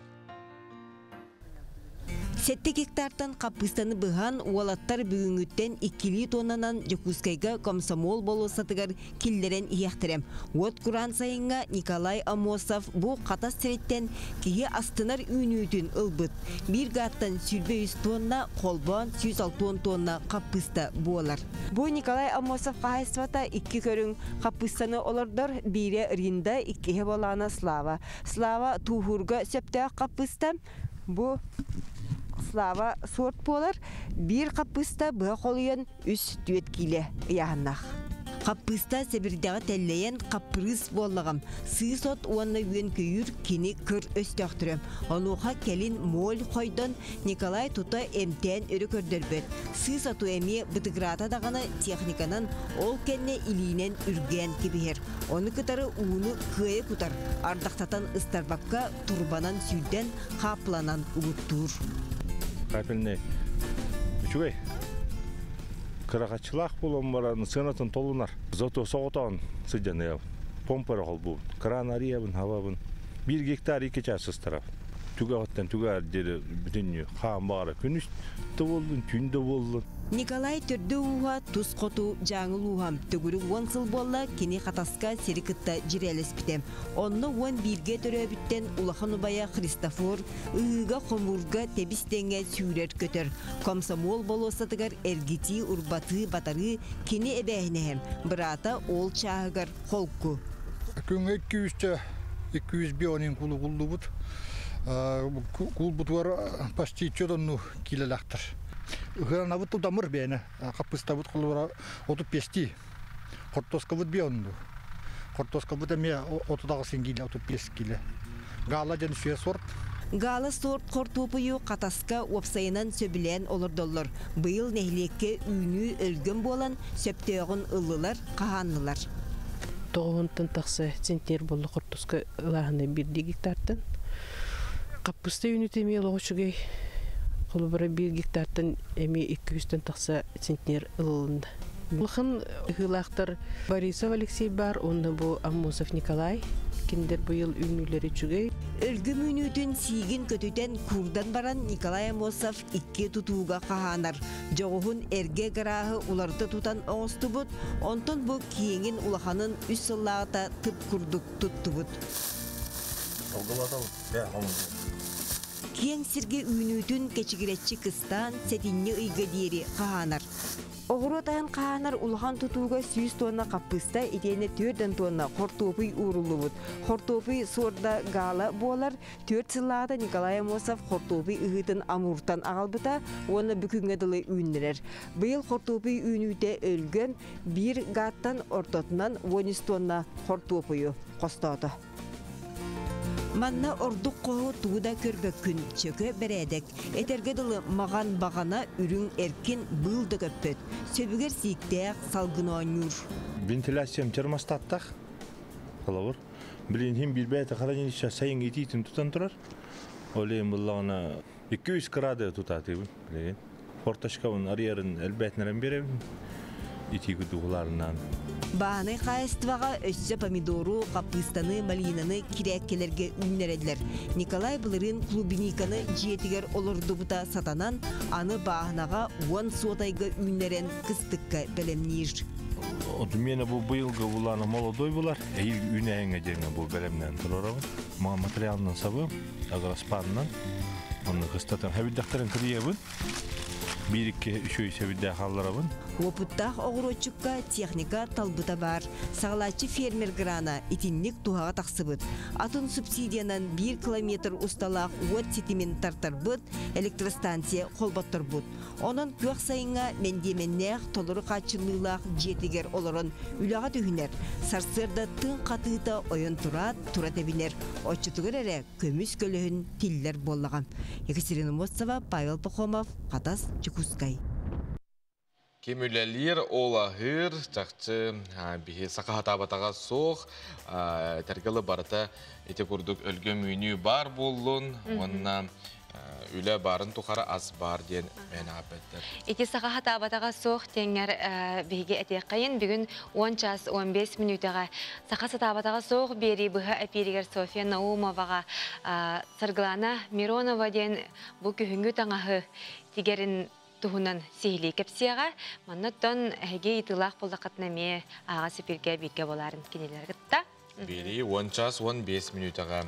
7 гектартан қапыстаны бұған уалаттар бүгінгіттен 2 тоннанан Жокускайға комсомол болу сатығар келдерен ияқтырым. От Құран сайынға Николай Амосов бұл қатас сәреттен кеге астынар үйінуетін ұлбыт. Bir ғаттан 100 тонна, қолбан 160 тонна қапыста болар. Бұл Николай Амосов қағайсывата 2 көрің қапыстаны олардар, бірі ринда 2 болана Слава. Слава туғырға сөпті қапыста, бұл Слава сорт болар, bir қапыста бұға қолыен үс түйет келі яғынақ. Қаппыста сәбірдегі тәллейен қаппырыс боллағам. Сый сот уанна үйен көйір кені көр өстіқтірім. Онуға келін мол қойдан Николай Тута әмтен өрі көрдірбет. Сый соту әме бұтығырата дағаны техниканан ол кәнне илінен үрген кебігер. Оны күтары уыны көе күтар. Ардақтатан ыстарбаққа турбанан сүйден қапланан ұлыттур. Қапіліне үшігей. Кырақатшылақ болуын барадың сынатын толынар. Зото соғытауын сыден ел. Помпары қол бұл. Кран ариябын, хавабын. 1 гектар 2 часыстырап. Түгі ағыттан түгі әрдері бүтін қаған бағара күн үсті болдың, түнді болдың. Николай түрді уға тұз қоту жаңыл уғам. Түгірі 10 сыл болла кені қатасқа серікітті jirелес бітем. Онны 11-ге түрі біттен Улахан Убая Христофор ұйыға қомырға тебістенге сүйрер көтір. Комсомол болосатығар әргети ұрбаты батары кені әбәйінәхем. Бірата ол чағығар қолқу. Күн 200 бионин құлы құлды бұд. Құл бұд var почти 4 килолақтыр. Гана вот туда морбена, капуста вот колора отупести. Хортоска вот бионду. Хортоска вот амия отуда сингиле отупескиле. Гала ден сүйе сорт. Гала сорт хортопую катаска опсайынан сөбілен олырдоллар. Быйыл нәхлекке үйні өлгін болан сөптеғын ылылар, қағанлылар. Тоғынтын тақсы центнер болы хортоска ылағына 1 гектартын. Капуста үйні темел оғышығай. Қолыбыра 1 гектартын әме 200-тен тақса центнер ылылында. Бұлқын ғылақтар Борисов Алексей бар, онда бұл Аммосов Николай. Кендер бұйыл үйнілері жүгей. Өлгі мүнүтін сигин көтүтен курдан баран Николай Аммосов 2 тутууга қағанар. Жоғығын әрге ғырағы уларды тутан оғысты бұд, онтон бұл кейіңін улаханын үс сыллағыта тып күрдік тұтты бұд. Кең сірге үйнүтін кечігіретші кыстан сәтінне ұйға дейірі қағанар. Оғыру тайын қағанар улахан тұтуға 100 тонна қаппыста етені 4 тонна хортопый урулы бұд. Хортопый сорда гала болар, 4 сыллағыда Николай Аммосов хортопый ұғытын амуртан ағалбыта, оны бүкінге дылы үйінлерер. Бұл хортопый үйнүте өлген 1 гаттан ортотынан 10 тонна хортопыйы қостауды. Манна ордук қоғы тууда көрбөккүн чөкө бередек. Этергедылы маған бағана үрің эркин бұлды көппөт. Сөбігер сиіктеяқ салгын ойнур. Вентиляциям термостаттақ. Қалауыр. Білін хем білбәйті қараненіші сайын етейтін тұтан тұрар. Олейін бұллағына 200 градус тұтаты. Орташқауын арыярын әлбәтінерін беремін. Итигі дұғыларынан. Бағаны қайыстываға өссі помидору, қапыстаны, малинаны кирәккелерге үннереділер. Николай бұлырын клубиниканы жетігер олырды бұта сатанан, аны бағынаға 10 сотайғы үннерен кыстыққа бәлемнейір. Мені бұл бұйылғы бұланы молодой бұлар, әйіл үнәйіңе деңі бұл бәлемнен тұрарауын. Маға материалынан сабы, ағыраспанынан, оны қыстатын әбілдақтарын кіріебін. 1-2-3 сәбілді қаларабын. Опыттақ оғырочыққа техника талбыта бар. Сағалачы фермер грана итинлік туғаға тақсыбыд. Атын субсидиянан 1 километр ұсталақ от сетімен тартар бұд, электростанция қолбаттар бұд. Онын көк сайынға мендеменнәқ толыры қачылылақ жетігер олырын үліға түйінер. Сарсырда тың қатыйта ойын тұрат әбінер. Отчытығыр әрі көміс көлігін тиллер боллаған. Екатерина Мостова, Павел Пахомов, Қатас, Чекускай. Кемүләлер олағыр, жақчы бейі сақағата батаға соқ, тәргілі барыта еті күрдік өлгі мүйні бар болуын, онына үлі барын тұқары аз бар ден мәні апеттір. Еті сақағата батаға соқ теңер бейге әте қайын бүгін 10 час 15 минутаға сақағата батаға соқ бері бұға әперігер София Наумоваға Сарглана Миронова ден бұл күйінгі таңағы тегерін туһунан сихили кепсияға, маннаттан әге итылақ болдақатына ме аға сепірге бірге боларын кенелер гытта. Бері 10 час 15 минутаға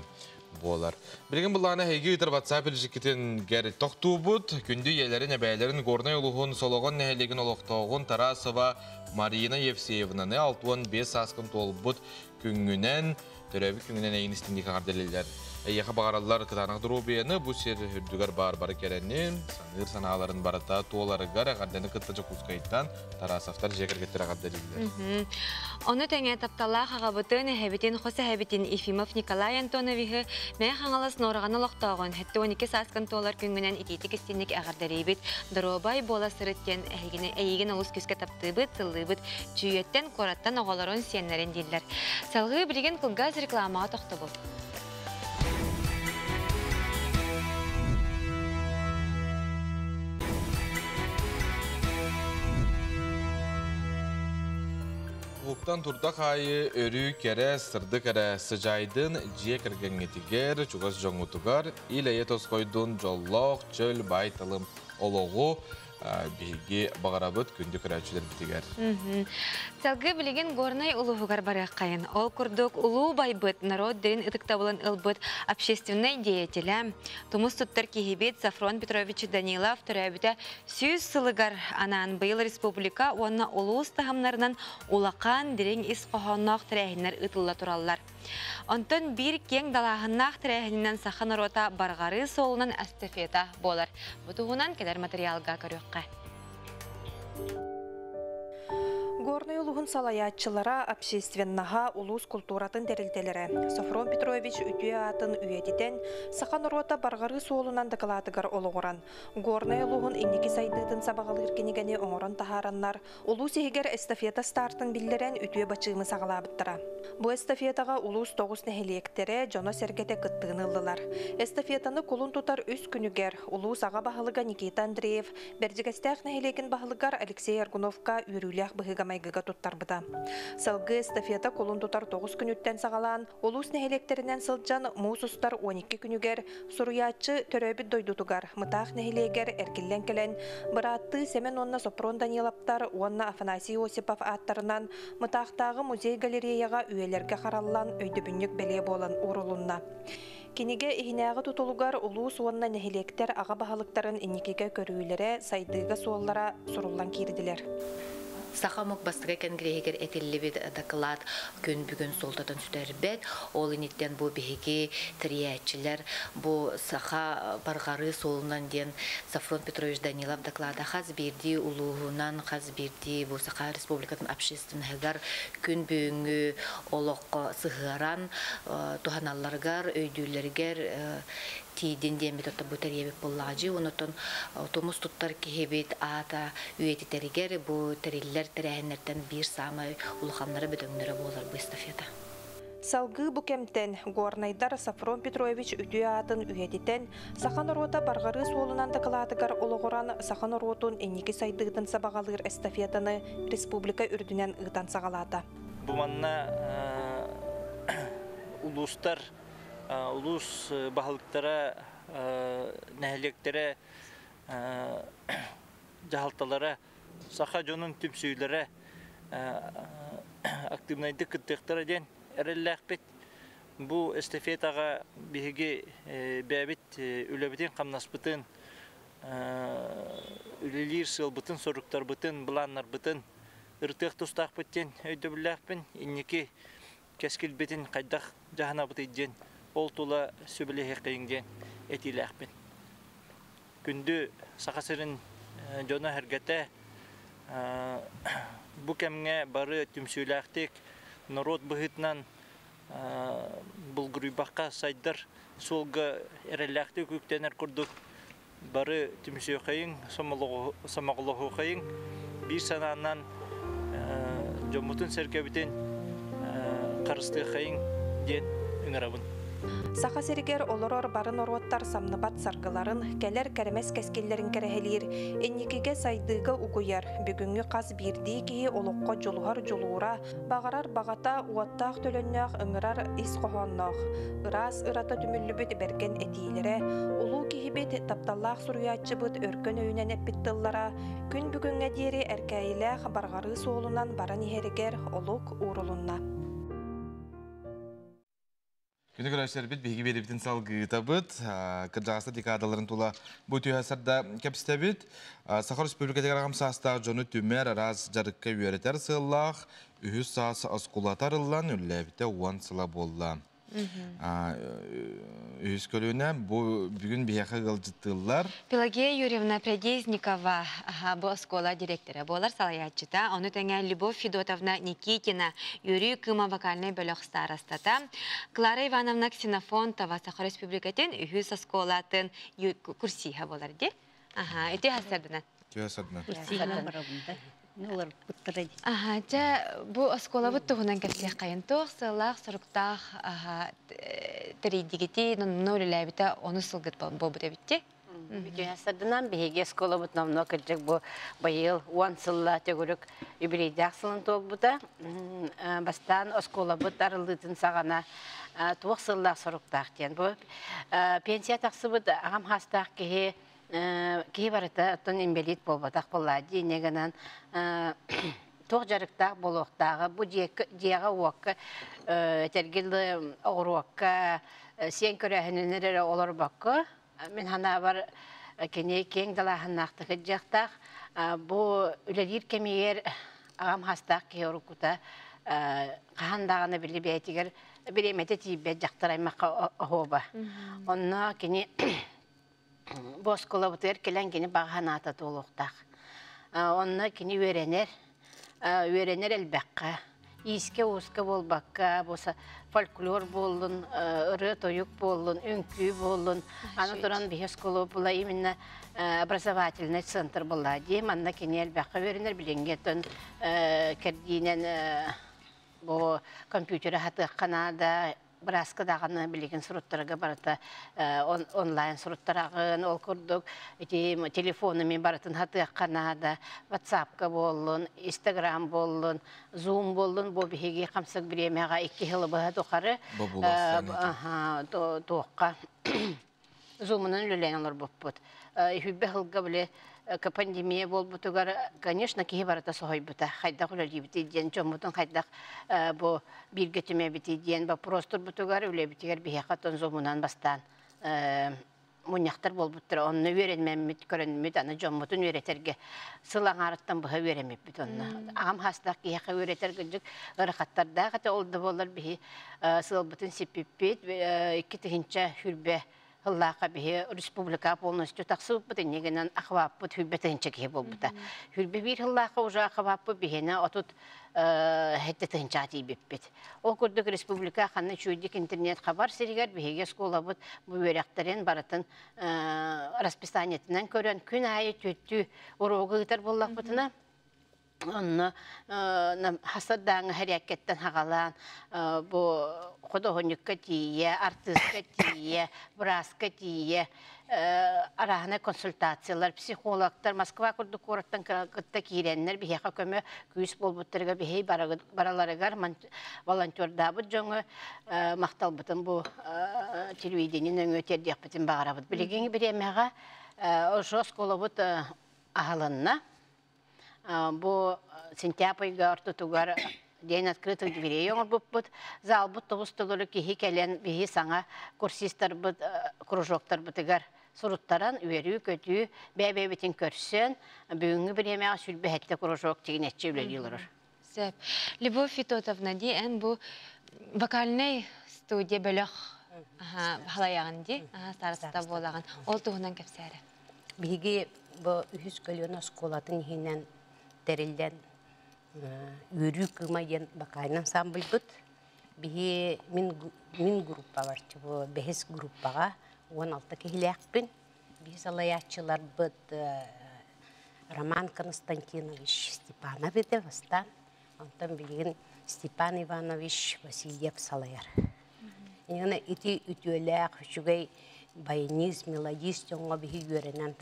болар. Білген бұлағына әге үтір WhatsApp үлжікетін гәрі тоқту бұд, күнді елерін әбәйлерін горнай ұлығын, солығын нәхелеген ұлықтауғын Тарасова Марина Евсеевнаны 6-15 асқын тол бұд күнгінен, түрәбі күнгінен әйін істіңдегі қағарделелер. Eyyaha bağırallar kıtanak duru beyni bu ser hürdügar bar kerenin sanır sanaların barata tuğaları gara gardeni kıttaca kuskayıttan tarasaftar jeker getire gardeliler. Onu tenge taptalla hagabıtın hebitin Jose hebitin Ifimov Nikolay Antonovich me hangalas noragana loqtağın hette 12 saskan tolar küngünen ititik istinlik agardaribit darobay bola sırıtken eygin olus küske taptыбыт sıllıbıt çüyetten korattan oğalaron siyenlerin diller. Salgı bilgen kılgaz reklamağa toxta bol. Huktan turda kayı örü kere sırdı kere sıcaydın ciye kırgengetiger çugas jongutugar ileye toskoydun jollok çöl baytalım oloğu bilgi bağırabıt gündük ürəçiler bitiger. Salgı bilgin горнай улуғығар барақ қайын. Ол күрдік улу байбыт, народ дерін ытықтабылын ылбыт, общественный деятелі. Тумыс туттар кихибет Сафрон Петрович Данилов түрәбіті сүйіз сылығар анан бұйыл республика онна улу ұстағымларынан улақан дерін ис қоғаннақ тірәхінлер ытылла тураллар. Онтон bir кен далағыннақ тірәхінінен сақын рота барғары солынан әстефета болар. Бұтығынан кедер материалға көріққа. Горный улуғын салаятчылара общественнаға улус культуратын дәрілтелері. Сафрон Петрович үтіе атын үйетіден сақан рота барғары суолунан дақылатығар олығыран. Горный улуғын иннеки сайдыдың сабағалыр кенегені оңырын тахараннар. Улус егер эстафета стартын білдерен үтіе бачығымы сағалабыттыра. Бұл эстафетаға улус 9 нәхелектері жоно сәргеті кыттығын ылдылар. Эстафетаны кулун тутар үс күнігер улус аға бағылыға Никита Андреев, бердігістәқ нәхелеген бағылығар Алексей Аргуновка үрілях бұғыға майгыга туттарбыда. Салгы эстафета кулун тутар 9 күнүттен сагалан, улус нәхелектеринен сылджан муусустар 12 күнүгер, суруячы төрөбүт дойдутугар, мытаах нәхелегер эркиллен келен, быратты Семен онна Сопрон Даниловтар, онна Афанасий Осипов аттарынан, мытаахтагы музей-галереяга үйелерге хараллан өйдөбүннүк беле болан урулунна. Кинеге ихинәгы тутулугар улус онна нәхелектер ага баһалыктарын инникеге көрүүлөрө сайдыга суоллара суруллан кирдилер. Сахамок бастыга кенгрегер этеллебет доклад күн бүгүн солтатын сүтәрбет, ол иниттен бу биһиги триячилер, бу саха баргары солунан ден Сафрон Петрович Данилов доклада хаз бирди улугунан хаз бирди бу саха республикатын общественныгар күн бүгүнгү олокко сыгыран туханалларгар өйдүллергер тидин демет бу теребек боллажы, онотон томус туттар кихебет ата үйетитеригер бу териллер терәһеннәртән бир самай улханнары бөдөңнәре булар бу эстафета. Салгы бу кемтен Горнайдар Сафрон Петрович үтүе атын үйетитен сахан рота баргары суолунан дакылатыгар ологоран сахан ротун энники сайдыгытын сабагалыр эстафетаны республика үрдүнен ыгытан сагалата. Бу манна улустар улус баһалыктара нәһелектере жахалталара саха жонун түмсүйлөрө активнайды кыттыктар ден эрелләхбет бу эстафетага биһиги бәбит үлебитин камнаспытын үлелир сылбытын соруктар бытын буланнар бытын ыртык тустак битен өйдөбүләхпин инники кескилбетин кайдах жахана бытыден ол тула сөбіле қиынген етиләқпен. Күнді сақасырын жона әргәті бұ кәміңе бары түмсүйләқтік народ бұғытнан бұлғырыбаққа сайдар солғы әрәләқтік өктенер күрдік бары түмсүй қиын, самағылығы қиын, бір сананан жомутын сәркәбітен қарысты қиын ден үңірабын. Саха серигер олорор барын ороттар самныбат саргыларын, келер кәремес кәскеллерин кәрәхелир, энникеге сайдыга угуяр, бүгүнгү қаз бирди ки олоққа жолуғар жолуыра, бағарар бағата уаттақ төлөннәқ ыңырар ис қоғаннақ. Ирас ырата түмүллүбіт берген этийлері, улу кихибет тапталлақ суруячы бұд өркөн өйнен эппиттыллара, күн бүгүнгө дери әркәйләқ барғары соолунан баран ихеригер олук урулунна. Күні көрәшілер бет бейгі беребітін салғы табыт, кіржағасы декадаларын тула бұл түйәсірді кәпісті бет. Сахар Республикадегі ағам састағы жоны түмер араз жарыққа үйеретер сыллақ, үйіз сасы аскулатар ұллан үлі бітті оған сыла болла. Üskölüne bu bugün bir yaka gılcıttılar. Пелагея Юрьевна Предезникова, bu школа директоры. Болар салаятчыта, оны тәңә Любовь Федотовна Никитина, Юрий Кыма вокальный бөлөк старостата, Клара Ивановна Ксенофонтова, Саха Республикатын, Үхүс школатын курсиха болар ди. Ага, эти хасардына. Кесадна. Bu школа бут тугунан кепсех кайын тох, сылах, сұрықтақ, тірейдігеті, нөліләбіті, оны сылғыт болбыт әбітте? Сардынан беге школа бут намно кыржык бу байыл 10 сылла төгөрүк юбилейдак сылын толбута. Бастан школа бут арылытын сагана 9 сылла сұрықтақ ден. Бу пенсия таксы бут агам хастақ кеге кей барыта оттон инвалид болбатақ боллади, негенан тоқ жарықтақ болуқтағы, бұл жеға уаққа, тәргелі оғыруаққа, сен көрәхінінері олар баққа. Мен хана бар кене кең далағыннақты жақтақ, бұл үлелер кемегер ағам хастақ кей ұрыққыта қағандағыны білі бәйтігер біреметі тейбет жақтараймаққа оғыба. Онна кене Боскола бутер келен кені бағаната толуқтақ. Онна кені өйренер әлбәққа. Иске уысқа болбаққа, боса фольклор болын, ұры тойық болын, үнкі болын. Аны тұран бейсколу бұла именно образовательный центр бұла. Дейм, анна кені әлбәққа өйренер білінгетін кәрдейінен компьютері хаты қанада, Браска дағаны білеген сұруттарға барыта онлайн сұруттарағын ол көрдік. Телефонымен барытын хаты қанада, WhatsApp-қа болын, Instagram болын, Zoom болын. Бұл бігеге қамсық біремеға 2 жылы бұға тоқары тоққа. Zoom-ның үлілен олар бұппыд. Хүббе жылға біле пандемия бол бутугар, конечно, кие барата сохой бута. Хайдақ үлі бити ден, чомутын хайдақ бу биргетіме бити ден, ба простор бутугар үлі битигер бихақатын зомунан бастан. Мұняқтар бол буттыр, онны өйренмеммет, көрінмет, аны жомутын өйретерге сылаң арыттан бұға өйремеп бит онны. Ағам хастақ кияқа өйретерге жүк ғырықаттарда қата олды болар бихи сыл бұтын сеппеппет, 2 тігінші хүрбе Аллаха бе республика полностью таксып бит негенен ахвап бит хүбетенче ке болбута. Хүбе бир Аллаха уже ахвап бигене отут хеттен чати бит. О көрдүк республика ханны чуйдик интернет хабар серигер биге школа бит бу өрөктөрүн баратын расписаниятынан көрөн күн айы төттү урогытар боллак битина. Онна хасадан харакеттен хагалан бу художникка тие, артистка тие, браска тие, арахана консультациялар, психологтар, Москва курдук кораттан кытта киреннер бихеха көмө күс болбуттарга бихей бараларыгар волонтерда бут жоңы макталбытын бу телевидениенен өтердек битин багарабыт. Билегени биремега ошо школа бут ахаланна. Бу сентябрьга ортотугар день открытых дверей он бут зал бут тостолор кихи келен бихи саңа курсисттар бут кружоктар бутыгар суруттаран үйрүү көтүү бебебитин көрсөн бүгүнгү биремега сүлбехетте кружок тигинетчи үлелилер. Сеп. Любовь Федотовна ди бу вокальный студия бөлөк халаяган ди староста болаган ол тугунан кепсәре. Биги бу үһүс көлөнө школатын хинен терилден өрүү кымайын бакайнан самбыл бут. Биги мин группа бар, бу бехес группага 16 килякпин. Биги салаячылар бут Роман Константинович Степанов иде бастан. Антон билген Степан Иванович Васильев салаяр. Яна ити үтөләк хүчүгәй баянист, мелодист жоңга биги үйренен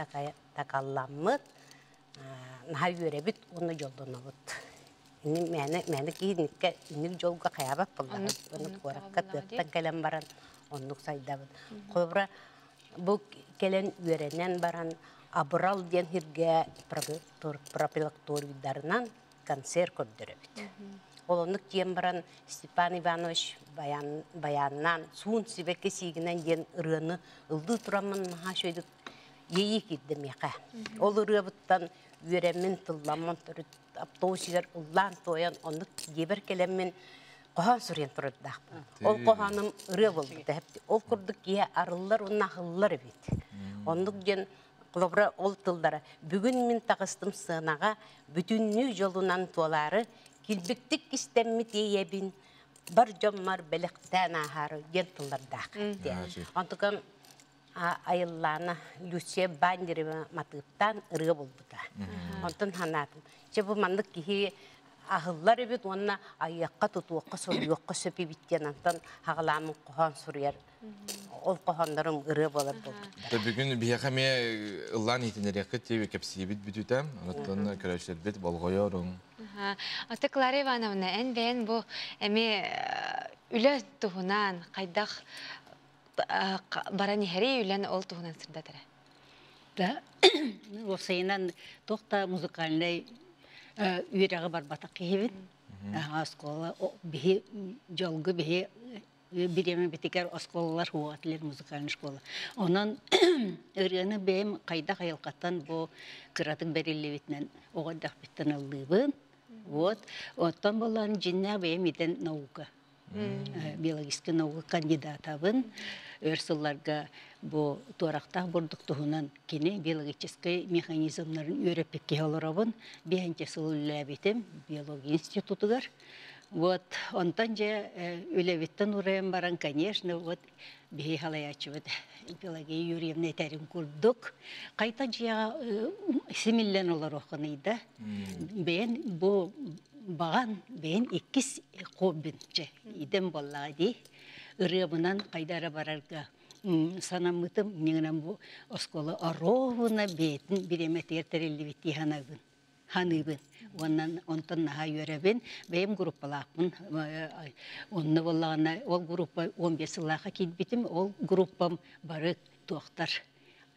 такалламыт. Наха үйребит, оны жолдона бут. Мәні кейінікке үнік жолға қаябақ бұлдар. Оны қораққа тыттан кәлем баран, онлық сайда бұд. Қобра бұл кәлен үйренен баран Абырал ден хирге пропилакторийдарынан концерт көрдіребіт. Ол онлық ден баран Степан Иванович баяннан суын сібекі сигінен ден ұрыны ұлды тұрамын наха шөйдік ейі кедді меқа. Ол ұрыбыттан үйремін тылламын түріт автобусигер уллан тоян онлық дебер келеммен Qohan suryan turuddak. Ol qohanım ırı boldu. Ol kurduk ya arıllar, onahıllar bit. Onduk gen Kulobra ol tıllara. Bugün min tağыстым sığınağa bütünlü yolunan tuaları kilbiktik istemmi diyebin bar jommar belekten aharı gen tıllardak. Ontukam ayıllana Lucia Bandiri matıptan ırı boldu da. Ontun hanatın. Bu mandık ki ahıllar evet ona ayakka tutuqqa soruyoqqa söpi bitten antan hağlamın qohan suryer. Ol qohanlarım ırı bolar boldu. Bugün bir yakame ıllan itineriyakı tevi kapsiye bütütem. Ondan körüşler bit bolgoyorum. Ata Clara Ivanovna, en ben bu üle tuhunan qaydak baran heri ülen ol tuhunan sırdadır. Da o sayınan tohta müzikalne üyerağı var batak kehivin. Askola bihi jolgu bihi bireme bitiker askolalar huatler müzikalne şkola. Onun öğreni benim kayda hayalkatan bu kıratık berilli bitnen oğa da bitten aldığım. Вот, оттан болан жинна бем итен наука. Биологический наука кандидатабын. Өрсылларга бу туарактах бурдук туһунан кини биологический механизмнарын өйрөппекке олорабын. Бехенче сыллабитем биология институтугар. Вот, онтан же үлебиттен урайын баран, конечно, вот бихи халаячы вот Пелагея Юрьевна терим курдук. Кайта жия семиллен олар оқыныйда. Бен бу баган бен иккис қоббинче идем боллади. Ырыбынан кайдара барарга санамытым неңнен бу оскола аровына бетін биреметер терелли битти ханабын. Hanıbın. Ondan naha yörəbin. Benim gruppalaqmın. Onunla vallağına, o gruppa 15 yıllaqa kilbitim. O gruppam barı toxtar.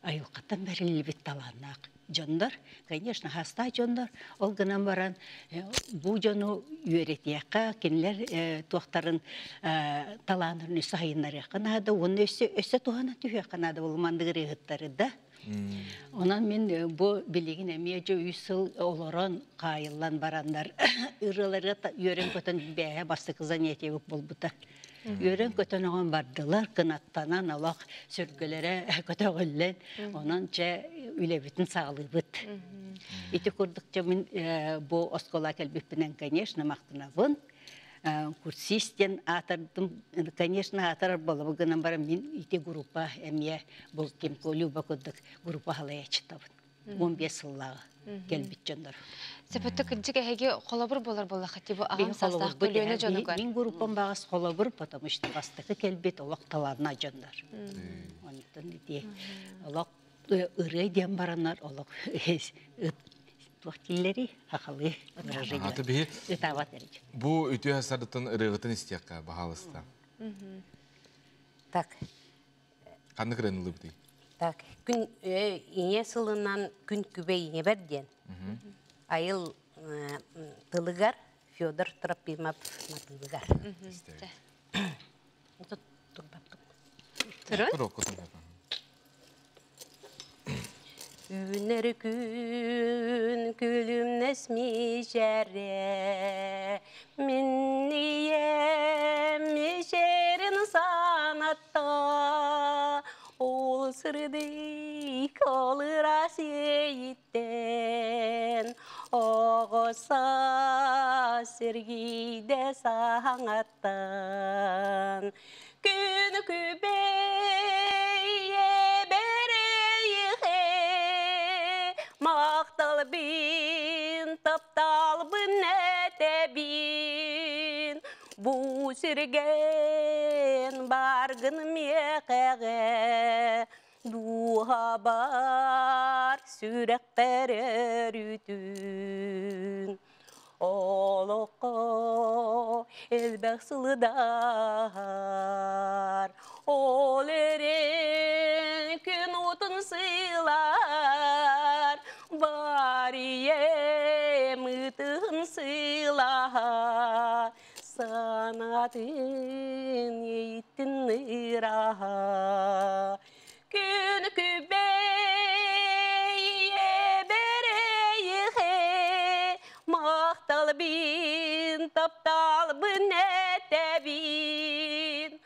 Ayılqatan berilli bit talanaq. Jondar, конечно, hasta jondar. Ol gınan baran, bu jonu yöretiyaka, kinler toxtarın talanırını sayınları kanada, onun össe tuğana tühü kanada olmandığı hıtları da. Ondan men bu bilgin emiyece 100 yıl olaran qayıllan baranlar ırıları yören kötön beye bastı kızan yeteyip bulbuta. Yören kötön oğan bardılar, kınattanan Allah sürgülere kötögüllen, onanca ülebitin sağlığı bıt. İti kurdukça men bu oskola kelbipinen конечно maqtınavın. Курсистен атардым, конечно, атар болу гынан бара мен ите группа эмие бул кемко люба коддук группа халаячтабын. 15 жыллага келбит жондар. Сепетте кыржыга хеге колобур болар болла хати бу агам састак көлөнө жонугар. Мен группам багас колобур, потому что бастыкы келбит олокталарына жондар. Онтон ите олок ырый дем баранар олок Tuhtilleri hakalı Bu ütü hasarıtın ırığıtın istiyakka bahalısta. Tak. Kandı kıranılı bu değil. Tak. Gün iğne sılından gün kübe iğne verdiyen. Ayıl tılıgar Fyodor Tropimov matılıgar. Dur baktım. Turun? Okudum. Günler gün gülüm nesmi jere minniyem jerin sanatta ol sırdı kalır asiyitten oğusa sergide sanattan gün kübeye Maqtal bin, taptal bin, nete bin. Bu sirgen bargın meqeğe. Duha bar sürek berer ütün. Oloqo elbək sıldar. Ol eren gün otun sılar. Bariye mıtın sıla sanatın yitin nıraha gün kübeye bereye maqtal bin taptal bin тәбин.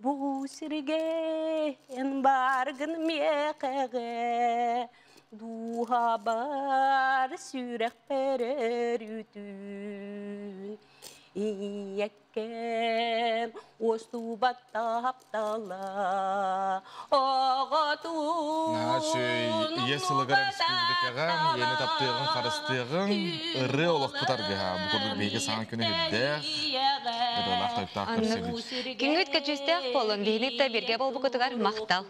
Бұ сірген барғын меқеге, дуға бар сүрек берер үтін. Iyekkem ostu battaптала оғатун. Ие сылығар республикаға ені таптығын, қарыстығын ұры олық бұтарға. Бұқырдық бейге саңа күні хүддәқ. Кеңгіт көчістәқ болын, дейінікті берге бол бұқытығар мақтал.